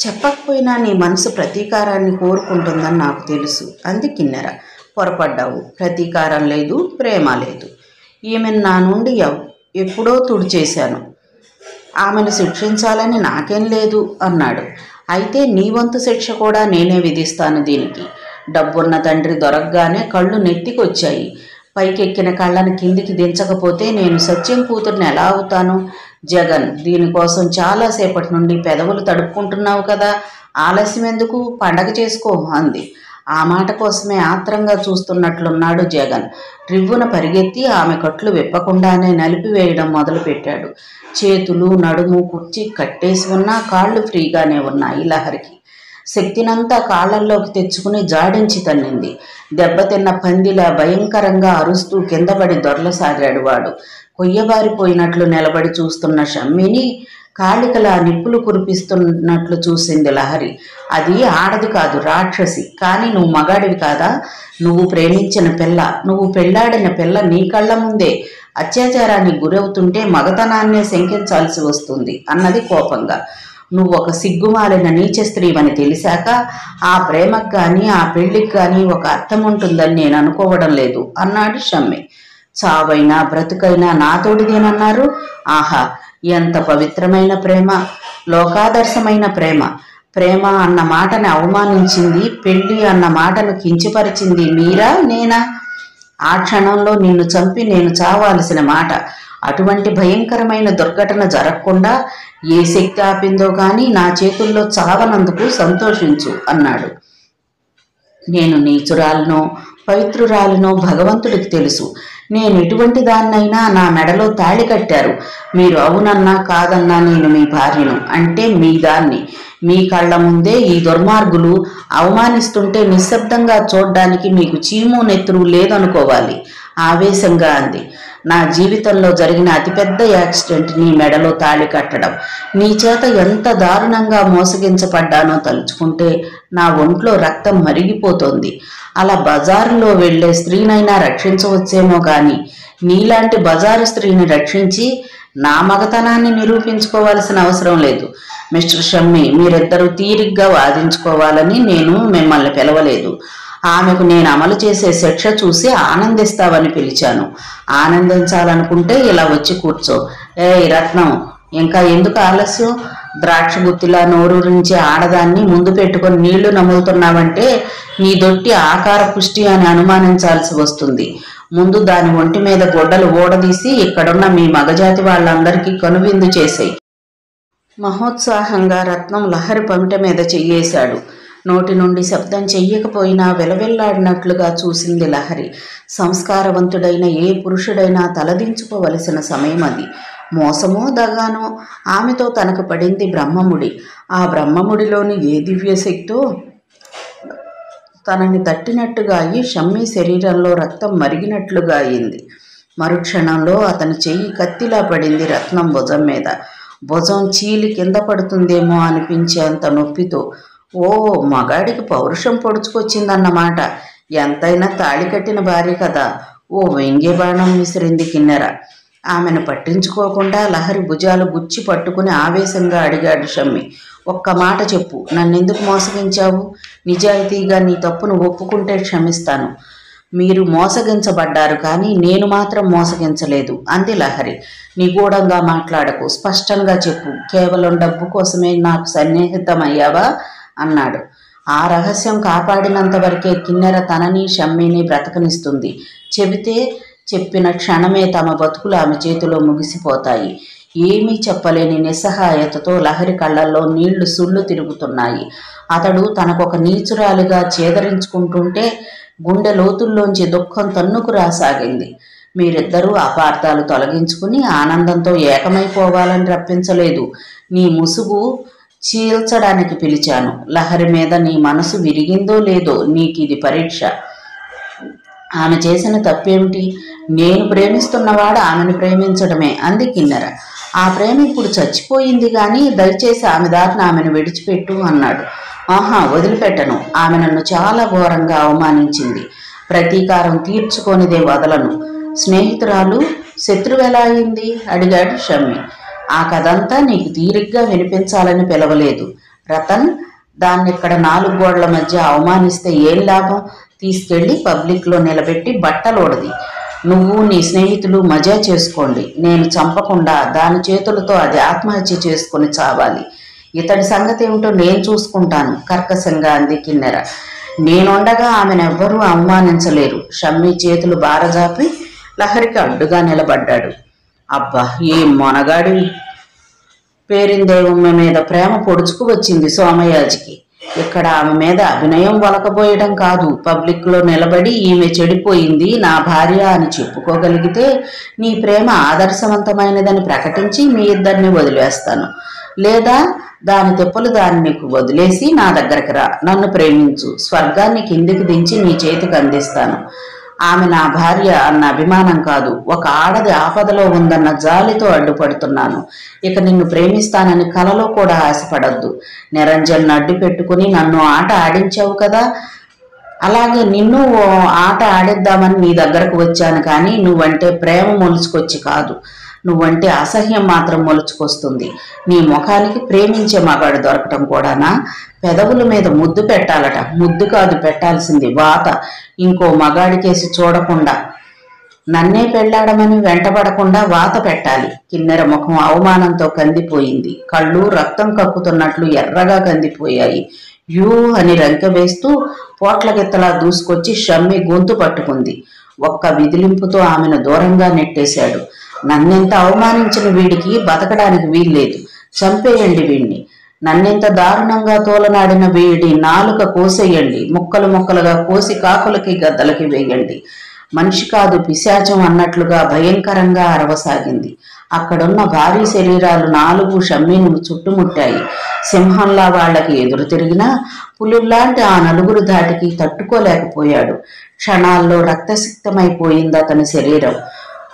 Speaker 1: చెప్పకపోయినా నీ మనసు ప్రతీకారాన్ని కోరుకుంటుందని నాకు తెలుసు అంది కిన్నెర. పొరపడ్డావు. ప్రతీకారం లేదు, ప్రేమ లేదు. ఈమెను నా నుండి ఎప్పుడో తుడిచేశాను. ఆమెను శిక్షించాలని నాకేం లేదు అన్నాడు. అయితే నీ వంతు శిక్ష కూడా నేనే విధిస్తాను దీనికి. డబ్బున్న తండ్రి దొరకగానే కళ్ళు నెత్తికొచ్చాయి. పైకెక్కిన కళ్ళని కిందికి దించకపోతే నేను సత్యం కూతుర్ని ఎలా అవుతాను? జగన్, దీనికోసం చాలాసేపటి నుండి పెదవులు తడుపుకుంటున్నావు కదా, ఆలస్యం ఎందుకు? పండగ చేసుకో అంది. ఆ మాట కోసమే ఆత్రంగా చూస్తున్నట్లున్నాడు జగన్. రివ్వున పరిగెత్తి ఆమె కట్లు విప్పకుండానే నలిపివేయడం మొదలుపెట్టాడు. చేతులు నడుము కుర్చీ కట్టేసి ఉన్నా కాళ్ళు ఫ్రీగానే ఉన్నాయి లహరికి. శక్తినంతా కాళ్లల్లోకి తెచ్చుకుని జాడించి తన్నింది. దెబ్బతిన్న పందిలా భయంకరంగా అరుస్తూ కిందపడి దొర్లసాగాడు వాడు. కొయ్యబారిపోయినట్లు నిలబడి చూస్తున్న షమ్మిని కాళికలా నిప్పులు కురిపిస్తున్నట్లు చూసింది లహరి. అది ఆడది కాదు, రాక్షసి. కానీ నువ్వు మగాడివి కాదా? నువ్వు ప్రేమించిన పిల్ల, నువ్వు పెళ్లాడిన పిల్ల నీ కళ్ళ ముందే అత్యాచారానికి గురవుతుంటే మగతనాన్నే శంకించాల్సి వస్తుంది అన్నది కోపంగా. నువ్వు ఒక సిగ్గుమాలిన నీచ స్త్రీవని తెలిసాక ఆ ప్రేమకు కానీ ఆ పెళ్లికి కానీ ఒక అర్థం ఉంటుందని నేను అనుకోవడం లేదు అన్నాడు షమ్మి. చావైనా బ్రతుకైనా నాతోడిదేనన్నారు. ఆహా, ఎంత పవిత్రమైన ప్రేమ, లోకాదర్శమైన ప్రేమ. ప్రేమ అన్న మాటని అవమానించింది, పెళ్లి అన్న మాటను కించపరిచింది మీరా నేనా? ఆ క్షణంలో నిన్ను చంపి నేను చావాల్సిన మాట. అటువంటి భయంకరమైన దుర్ఘటన జరగకుండా ఏ శక్తి ఆపిందో కానీ నా చేతుల్లో చావనందుకు సంతోషించు అన్నాడు. నేను నీచురాలనో పవిత్రురాలనో భగవంతుడికి తెలుసు. నేను ఎటువంటి దాన్నైనా నా మెడలో తాళి కట్టారు. మీరు అవునన్నా కాదన్నా నేను మీ భార్యను, అంటే మీ దాన్ని. మీ కళ్ళ ముందే ఈ దుర్మార్గులు అవమానిస్తుంటే నిశ్శబ్దంగా చూడ్డానికి మీకు చీము నెత్తురు లేదనుకోవాలి ఆవేశంగా అంది. నా జీవితంలో జరిగిన అతిపెద్ద యాక్సిడెంట్ నీ మెడలో తాళి కట్టడం. నీ చేత ఎంత దారుణంగా మోసగించబడ్డానో తలుచుకుంటే నా ఒంట్లో రక్తం మరిగిపోతోంది. అలా బజారులో వెళ్లే స్త్రీనైనా రక్షించవచ్చేమో కానీ నీలాంటి బజారు స్త్రీని రక్షించి నా మగతనాన్ని నిరూపించుకోవాల్సిన అవసరం లేదు. మిస్టర్ షమ్మి, మీరిద్దరూ తీరిగ్గా వాదించుకోవాలని నేను మిమ్మల్ని పిలవలేదు. ఆమెకు నేను అమలు చేసే శిక్ష చూసి ఆనందిస్తావని పిలిచాను. ఆనందించాలనుకుంటే ఇలా వచ్చి కూర్చో. ఏయ్ రత్నం, ఇంకా ఎందుకు ఆలస్యం? ద్రాక్ష గుత్తిలా నోరూరించి ఆడదాన్ని ముందు పెట్టుకొని నీళ్లు నములుతున్నావంటే నీ దొట్టి ఆకార పుష్టి అని అనుమానించాల్సి వస్తుంది. ముందు దాని ఒంటి మీద గొడ్డలు ఓడదీసి ఇక్కడున్న మీ మగజాతి వాళ్ళందరికీ కనువిందు చేసేయి. మహోత్సాహంగా రత్నం లహరి పమిట మీద చెయ్యేశాడు. నోటి నుండి శబ్దం చెయ్యకపోయినా వెలవెల్లాడినట్లుగా చూసింది లహరి. సంస్కారవంతుడైన ఏ పురుషుడైనా తలదించుకోవలసిన సమయం అది. మోసమో దగానో ఆమెతో తనకు పడింది బ్రహ్మముడి. ఆ బ్రహ్మముడిలోని ఏ దివ్యశక్తో తనని తట్టినట్టుగా అయి షమ్మి శరీరంలో రక్తం మరిగినట్లుగా అయింది. మరుక్షణంలో అతని చెయ్యి కత్తిలా పడింది రత్నం భుజం మీద. భుజం చీలి కింద పడుతుందేమో అనిపించేంత నొప్పితో. ఓ, మగాడికి పౌరుషం పొడుచుకొచ్చిందన్నమాట. ఎంతైనా తాళి కట్టిన భార్య కదా. ఓ వ్యంగ్య బాణం విసిరింది కిన్నెర. ఆమెను పట్టించుకోకుండా లహరి భుజాలు గుచ్చి పట్టుకుని ఆవేశంగా అడిగాడు షమ్మి. ఒక్క మాట చెప్పు, నన్నెందుకు మోసగించావు? నిజాయితీగా నీ తప్పును ఒప్పుకుంటే క్షమిస్తాను. మీరు మోసగించబడ్డారు కానీ నేను మాత్రం మోసగించలేదు అంది లహరి. నిగూఢంగా మాట్లాడకు, స్పష్టంగా చెప్పు. కేవలం డబ్బు కోసమే నాకు సన్నిహితమయ్యావా అన్నాడు. ఆ రహస్యం కాపాడినంత వరకే కిన్నెర తనని షమ్మిని బ్రతకనిస్తుంది. చెబితే చెప్పిన క్షణమే తమ బతుకులు ఆమె చేతిలో ముగిసిపోతాయి. ఏమీ చెప్పలేని నిస్సహాయతతో లహరి కళ్ళల్లో నీళ్లు సుళ్ళు తిరుగుతున్నాయి. అతడు తనకొక నీచురాలిగా చేదరించుకుంటుంటే గుండె లోతుల్లోంచి దుఃఖం తన్నుకు రాసాగింది. మీరిద్దరూ అపార్థాలు తొలగించుకుని ఆనందంతో ఏకమైపోవాలని రప్పించలేదు. నీ ముసుగు చీల్చడానికి పిలిచాను. లహరి మీద నీ మనసు విరిగిందో లేదో నీకిది పరీక్ష. ఆమె చేసిన తప్పేమిటి? నేను ప్రేమిస్తున్నవాడు ఆమెను ప్రేమించడమే అంది కిన్నెర. ఆ ప్రేమ ఇప్పుడు చచ్చిపోయింది కానీ దయచేసి ఆమె దారిన ఆమెను విడిచిపెట్టు అన్నాడు. ఆహా, వదిలిపెట్టను. ఆమె నన్ను చాలా ఘోరంగా అవమానించింది. ప్రతీకారం తీర్చుకొనిదే వదలను. స్నేహితురాలు శత్రువెలా అయింది అడిగాడు షమ్మి. ఆ కథంతా నీకు తీరిగ్గా వినిపించాలని పిలవలేదు రతన్. దాన్నిక్కడ 4 గోడల మధ్య అవమానిస్తే ఏం లాభం? తీసుకెళ్లి పబ్లిక్లో నిలబెట్టి బట్టలోడది. నువ్వు నీ స్నేహితులు మజా చేసుకోండి. నేను చంపకుండా దాని చేతులతో అది ఆత్మహత్య చేసుకుని చావాలి. ఇతడి సంగతి ఏమిటో నేను చూసుకుంటాను కర్కశంగా అంది కిన్నెర. నేనుండగా ఆమెనెవ్వరూ అవమానించలేరు. షమ్మి చేతులు బారజాపి లహరికి అడ్డుగా నిలబడ్డాడు. అబ్బా, ఏ మొనగాడి! పేరిందేవమ్మ మీద ప్రేమ పొడుచుకు వచ్చింది సోమయాజికి. ఇక్కడ ఆమె మీద అభినయం వలకపోయడం కాదు, పబ్లిక్లో నిలబడి ఈమె చెడిపోయింది, నా భార్య అని చెప్పుకోగలిగితే నీ ప్రేమ ఆదర్శవంతమైనదని ప్రకటించి మీ ఇద్దరిని వదిలేస్తాను. లేదా దాని తిప్పలు దాన్ని నీకు వదిలేసి నా దగ్గరికి రా, నన్ను ప్రేమించు, స్వర్గాన్ని కిందికి దించి నీ చేతికి అందిస్తాను. ఆమె నా భార్య అన్న అభిమానం కాదు, ఒక ఆడది ఆపదలో ఉందన్న జాలితో అడ్డుపడుతున్నాను. ఇక నిన్ను ప్రేమిస్తానని కలలో కూడా ఆశపడద్దు. నిరంజన్ అడ్డు పెట్టుకుని నన్ను ఆట ఆడించావు కదా, అలాగే నిన్ను ఆట ఆడిద్దామని నీ దగ్గరకు వచ్చాను. కానీ నువ్వంటే ప్రేమ మొలుచుకొచ్చి కాదు, నువ్వంటే అసహ్యం మాత్రం మొలుచుకొస్తుంది. నీ ముఖానికి ప్రేమించే మగాడు దొరకటం కూడానా? పెదవుల మీద ముద్దు పెట్టాలట. ముద్దు కాదు పెట్టాల్సింది, వాత. ఇంకో మగాడికేసి చూడకుండా, నన్నే పెళ్లాడమని వెంటబడకుండా వాత పెట్టాలి. కిన్నెర ముఖం అవమానంతో కందిపోయింది. కళ్ళు రక్తం కక్కుతున్నట్లు ఎర్రగా కందిపోయాయి. యూ అని రంకె వేస్తూ పోట్లగిత్తలా దూసుకొచ్చి షమ్మి గొంతు పట్టుకుంది. ఒక్క విదిలింపుతో ఆమెను దూరంగా నెట్టేశాడు. నన్నెంత అవమానించిన వీడికి బతకడానికి వీల్లేదు, చంపేయండి వీణ్ణి. నన్నెంత దారుణంగా తోలనాడిన వీడి నాలుక కోసేయండి, ముక్కలు ముక్కలుగా కోసి కాకులకి గద్దలకి వేయండి. మనిషి కాదు పిశాచం అన్నట్లుగా భయంకరంగా అరవసాగింది. అక్కడున్న భారీ శరీరాలు 4 షమ్మీని చుట్టుముట్టాయి. సింహంలా వాళ్లకి ఎదురు తిరిగినా పులుల్లాంటి ఆ 4 ధాటికి తట్టుకోలేకపోయాడు. క్షణాల్లో రక్తసిక్తమైపోయింది అతని శరీరం.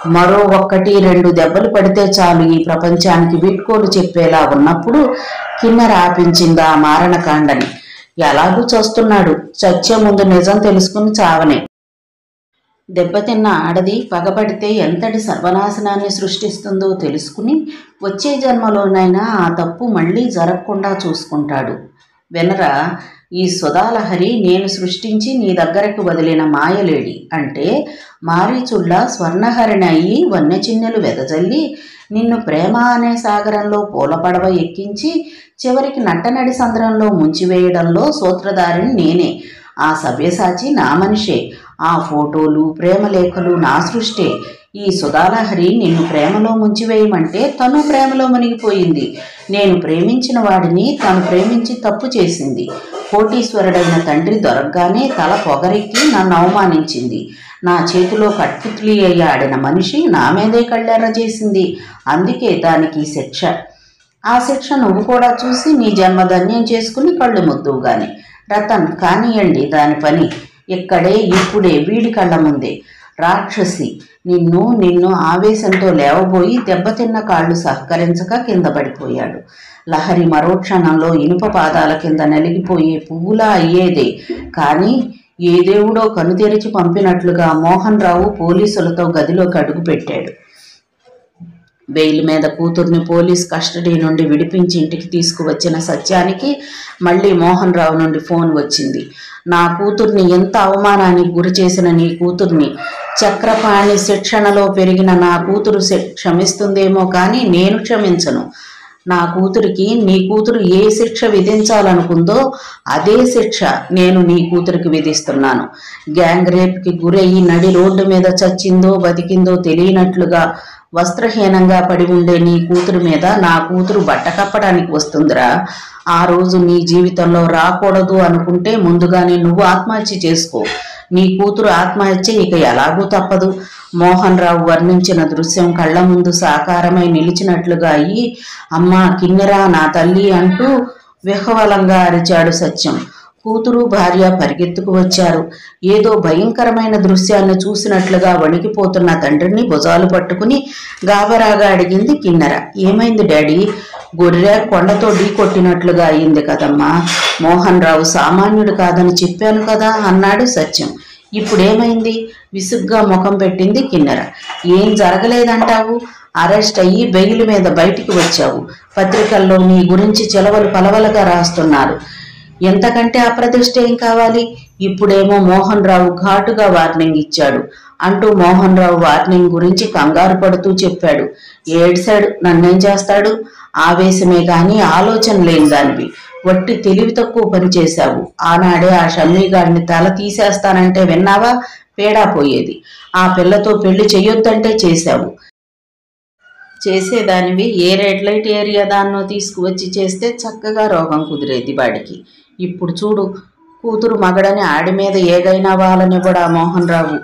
Speaker 1: మరో 1-2 దెబ్బలు పడితే చాలు ఈ ప్రపంచానికి వీడ్కోలు చెప్పేలా ఉన్నప్పుడు కిన్నెర ఆపించింది ఆ మారణకాండని. ఎలాగూ చస్తున్నాడు, చచ్చే ముందు నిజం తెలుసుకుని చావనే. దెబ్బతిన్న ఆడది పగబడితే ఎంతటి సర్వనాశనాన్ని సృష్టిస్తుందో తెలుసుకుని వచ్చే జన్మలోనైనా ఆ తప్పు మళ్ళీ జరగకుండా చూసుకుంటాడు. వినరా, ఈ సుధాలహరి నేను సృష్టించి నీ దగ్గరకు వదిలిన మాయలేడి. అంటే మారీచుళ్ళ స్వర్ణహరిణ అయి వన్యచిన్నెలు వెదజల్లి నిన్ను ప్రేమ అనే సాగరంలో పూలపడవ ఎక్కించి చివరికి నట్టనడి సంద్రంలో ముంచివేయడంలో సూత్రధారిని నేనే. ఆ సవ్యసాచి నా మనిషే. ఆ ఫోటోలు ప్రేమలేఖలు నా సృష్టే. ఈ సుధాలహరి నిన్ను ప్రేమలో ముంచివేయమంటే తను ప్రేమలో మునిగిపోయింది. నేను ప్రేమించిన వాడిని తను ప్రేమించి తప్పు చేసింది. కోటీశ్వరుడైన తండ్రి దొరకగానే తల పొగరెక్కి నన్ను అవమానించింది. నా చేతిలో కట్పుత్లీ అయ్యి ఆడిన మనిషి నా మీదే కళ్ళెర్ర చేసింది. అందుకే దానికి శిక్ష. ఆ శిక్ష నువ్వు కూడా చూసి నీ జన్మధన్యం చేసుకుని కళ్ళు ముద్దువు గాని. రతన్, కానియండి దాని పని. ఇక్కడే ఇప్పుడే వీడి కళ్ళ ముందే. రాక్షసి, నిన్ను ఆవేశంతో లేవబోయి దెబ్బతిన్న కాళ్ళు సహకరించక కింద పడిపోయాడు. లహరి మరో క్షణంలో ఇనుప పాదాల కింద నలిగిపోయే పువ్వులా అయ్యేదే. కానీ ఏ దేవుడో కనుతెరిచి పంపినట్లుగా మోహన్ రావు పోలీసులతో గదిలోకి అడుగు పెట్టాడు. బెయిల్ మీద కూతుర్ని పోలీస్ కస్టడీ నుండి విడిపించి ఇంటికి తీసుకువచ్చిన సత్యానికి మళ్ళీ మోహన్ రావు నుండి ఫోన్ వచ్చింది. నా కూతుర్ని ఎంత అవమానానికి గురి చేసిన నీ కూతుర్ని, చక్రపాణి శిక్షణలో పెరిగిన నా కూతురు క్షమిస్తుందేమో కానీ నేను క్షమించను. నా కూతురికి నీ కూతురు ఏ శిక్ష విధించాలనుకుందో అదే శిక్ష నేను నీ కూతురికి విధిస్తున్నాను. గ్యాంగ్ రేప్కి గురయ్యి నడి రోడ్డు మీద చచ్చిందో బతికిందో తెలియనట్లుగా వస్త్రహీనంగా పడి ఉండే నీ కూతురు మీద నా కూతురు బట్ట కప్పడానికి వస్తుందిరా. ఆ రోజు నీ జీవితంలో రాకూడదు అనుకుంటే ముందుగానే నువ్వు ఆత్మహత్య చేసుకో. నీ కూతురు ఆత్మహత్య ఇక ఎలాగూ తప్పదు. మోహన్ రావు వర్ణించిన దృశ్యం కళ్ళ ముందు సాకారమై నిలిచినట్లుగా అయ్యి, అమ్మా కిన్నెరా, నా తల్లి అంటూ విహవలంగా అరిచాడు సత్యం. కూతురు భార్య పరిగెత్తుకు వచ్చారు. ఏదో భయంకరమైన దృశ్యాన్ని చూసినట్లుగా వణికిపోతున్న తండ్రిని భుజాలు పట్టుకుని గాబరాగా అడిగింది కిన్నెర. ఏమైంది డాడీ? గొర్రె కొండతో ఢీ కొట్టినట్లుగా అయింది కదమ్మా. మోహన్ రావు సామాన్యుడు కాదని చెప్పాను కదా అన్నాడు సత్యం. ఇప్పుడేమైంది? విసుగ్గా ముఖం పెట్టింది కిన్నెర. ఏం జరగలేదంటావు? అరెస్ట్ అయ్యి బెయిల్ మీద బయటికి వచ్చావు. పత్రికల్లో నీ గురించి చెలవలు పలవలుగా రాస్తున్నారు. ఎంతకంటే అప్రదిష్ట ఏం కావాలి? ఇప్పుడేమో మోహన్ రావు ఘాటుగా వార్నింగ్ ఇచ్చాడు అంటూ మోహన్ రావు వార్నింగ్ గురించి కంగారు పడుతూ చెప్పాడు. ఏడ్శాడు. నన్నేం చేస్తాడు? ఆవేశమే గాని ఆలోచన లేని దానివి. వట్టి తెలివి తక్కువ పని చేశావు. ఆనాడే ఆ షమ్మీగాడిని తల తీసేస్తానంటే విన్నావా? పేడా పోయేది. ఆ పిల్లతో పెళ్లి చెయ్యొద్దంటే చేశావు. చేసేదానివి ఏ రెడ్ లైట్ ఏరియా దాన్నో తీసుకువచ్చి చేస్తే చక్కగా రోగం కుదిరేది వాడికి. ఇప్పుడు చూడు, కూతురు మగడని ఆడి మీద ఏగైనా వాలనివ్వడా మోహన్ రావు.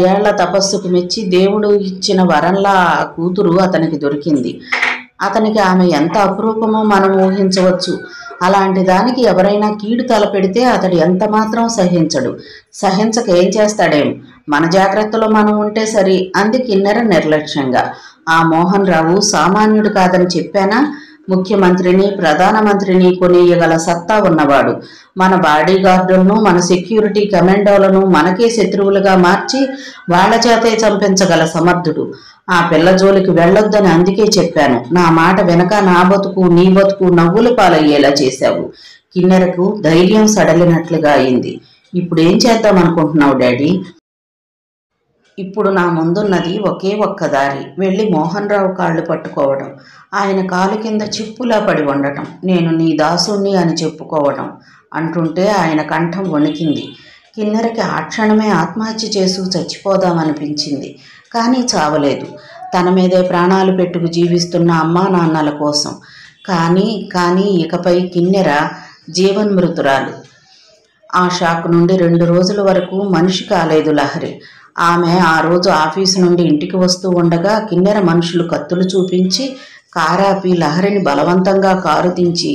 Speaker 1: ఏళ్ల తపస్సుకు మెచ్చి దేవుడు ఇచ్చిన వరంలా ఆ కూతురు అతనికి దొరికింది. అతనికి ఆమె ఎంత అపురూపమో మనం ఊహించవచ్చు. అలాంటి దానికి ఎవరైనా కీడు తలపెడితే అతడు ఎంత మాత్రం సహించడు. సహించక ఏం చేస్తాడేం? మన జాగ్రత్తలో మనం ఉంటే సరి అంది కిన్నెర నిర్లక్ష్యంగా. ఆ మోహన్ రావు సామాన్యుడు కాదని చెప్పానా? ముఖ్యమంత్రిని, ప్రధానమంత్రిని కొనియగల సత్తా ఉన్నవాడు. మన బాడీ గార్డులను, మన సెక్యూరిటీ కమాండోలను మనకే శత్రువులుగా మార్చి వాళ్ల చేతే చంపించగల సమర్థుడు. ఆ పిల్ల జోలికి వెళ్ళొద్దని అందుకే చెప్పాను. నా మాట వెనక నా బతుకు నీ బతుకు నవ్వుల పాలయ్యేలా చేశావు. కిన్నెరకు ధైర్యం సడలినట్లుగా అయింది. ఇప్పుడేం చేద్దాం అనుకుంటున్నావు డాడీ? ఇప్పుడు నా ముందున్నది ఒకే ఒక్క దారి. వెళ్ళి మోహన్ రావు కాళ్ళు పట్టుకోవడం, ఆయన కాలు కింద చిప్పులా పడి ఉండటం, నేను నీ దాసుణ్ణి అని చెప్పుకోవటం అంటుంటే ఆయన కంఠం వణికింది. కిన్నెరకి ఆ క్షణమే ఆత్మహత్య చేసు చచ్చిపోదామనిపించింది. కానీ చావలేదు. తన మీదే ప్రాణాలు పెట్టుకు జీవిస్తున్న అమ్మా నాన్నల కోసం. కానీ ఇకపై కిన్నెర జీవన్మృతురాలు. ఆ షాక్ నుండి 2 రోజుల వరకు మనిషి కాలేదు లహరి. ఆమె ఆ రోజు ఆఫీసు నుండి ఇంటికి వస్తూ ఉండగా కిన్నెర మనుషులు కత్తులు చూపించి కారాపి లహరిని బలవంతంగా కారు దించి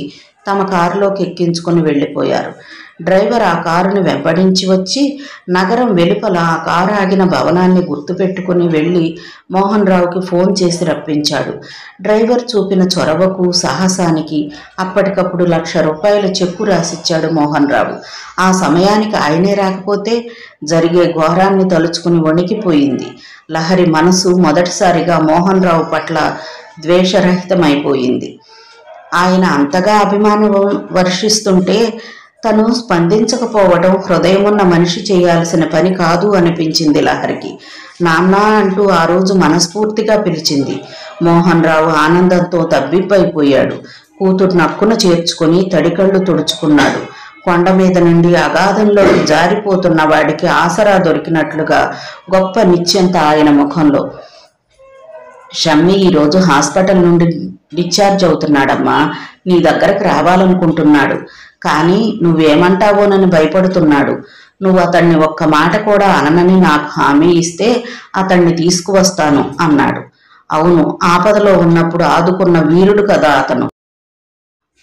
Speaker 1: తమ కారులోకి ఎక్కించుకొని వెళ్ళిపోయారు. డ్రైవర్ ఆ కారుని వెంబడించి వచ్చి నగరం వెలుపల ఆ కారు ఆగిన భవనాన్ని గుర్తుపెట్టుకుని వెళ్ళి మోహన్ రావుకి ఫోన్ చేసి రప్పించాడు. డ్రైవర్ చూపిన చొరవకు, సాహసానికి అప్పటికప్పుడు ₹1,00,000 చెక్కు రాసిచ్చాడు మోహన్ రావు. ఆ సమయానికి ఆయనే రాకపోతే జరిగే ఘోరాన్ని తలుచుకుని వణికిపోయింది. లహరి మనసు మొదటిసారిగా మోహన్ రావు పట్ల ద్వేషరహితమైపోయింది. ఆయన అంతగా అభిమానం వర్షిస్తుంటే తను స్పందించకపోవడం హృదయమున్న మనిషి చేయాల్సిన పని కాదు అనిపించింది లహరికి. నాన్న అంటూ ఆ రోజు మనస్ఫూర్తిగా పిలిచింది. మోహన్ రావు ఆనందంతో తబ్బిబ్బైపోయాడు. కూతురు నక్కున చేర్చుకుని తడికళ్ళు తుడుచుకున్నాడు. కొండ మీద నుండి అగాధంలోకి జారిపోతున్న వాడికి ఆసరా దొరికినట్లుగా గొప్ప నిశ్చింత ఆయన ముఖంలో. షమ్మి ఈరోజు హాస్పిటల్ నుండి డిశ్చార్జ్ అవుతున్నాడమ్మా. నీ దగ్గరకు రావాలనుకుంటున్నాడు. కానీ నువ్వేమంటావోనని భయపడుతున్నాడు. నువ్వు అతన్ని ఒక్క మాట కూడా అననని నాకు హామీ ఇస్తే అతన్ని తీసుకువస్తాను అన్నాడు. అవును, ఆపదలో ఉన్నప్పుడు ఆదుకున్న వీరుడు కదా అతను.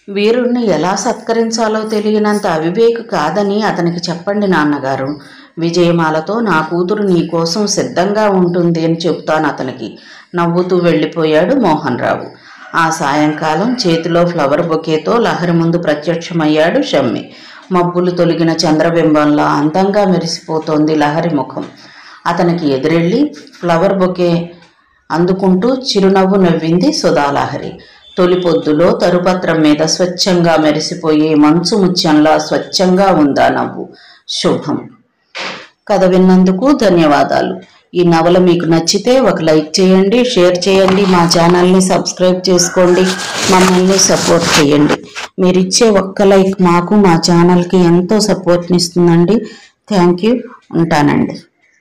Speaker 1: వీరుణ్ణి ఎలా సత్కరించాలో తెలియనంత అవివేకు కాదని అతనికి చెప్పండి నాన్నగారు. విజయమాలతో నా కూతురు నీ కోసం సిద్ధంగా ఉంటుంది అని చెబుతాను అతనికి. నవ్వుతూ వెళ్ళిపోయాడు మోహన్ రావు. ఆ సాయంకాలం చేతిలో ఫ్లవర్ బొకేతో లహరి ముందు ప్రత్యక్షమయ్యాడు షమ్మి. మబ్బులు తొలగిన చంద్రబింబంలా అందంగా మెరిసిపోతోంది లహరి ముఖం. అతనికి ఎదురెళ్ళి ఫ్లవర్ బొకే అందుకుంటూ చిరునవ్వు నవ్వింది సుధాలహరి. తొలి పొద్దులో తరుపత్రం మీద స్వచ్ఛంగా మెరిసిపోయే మంచు ముత్యంలా స్వచ్ఛంగా ఉందా నవ్వు. శుభం. కథ విన్నందుకు ధన్యవాదాలు. ఈ నవల మీకు నచ్చితే ఒక లైక్ చేయండి, షేర్ చేయండి, మా ఛానల్ని సబ్స్క్రైబ్ చేసుకోండి, మమ్మల్ని సపోర్ట్ చేయండి. మీరు ఇచ్చే ఒక్క లైక్ మాకు మా ఛానల్కి ఎంతో సపోర్ట్ని ఇస్తుందండి. Thank you. ఉంటానండి.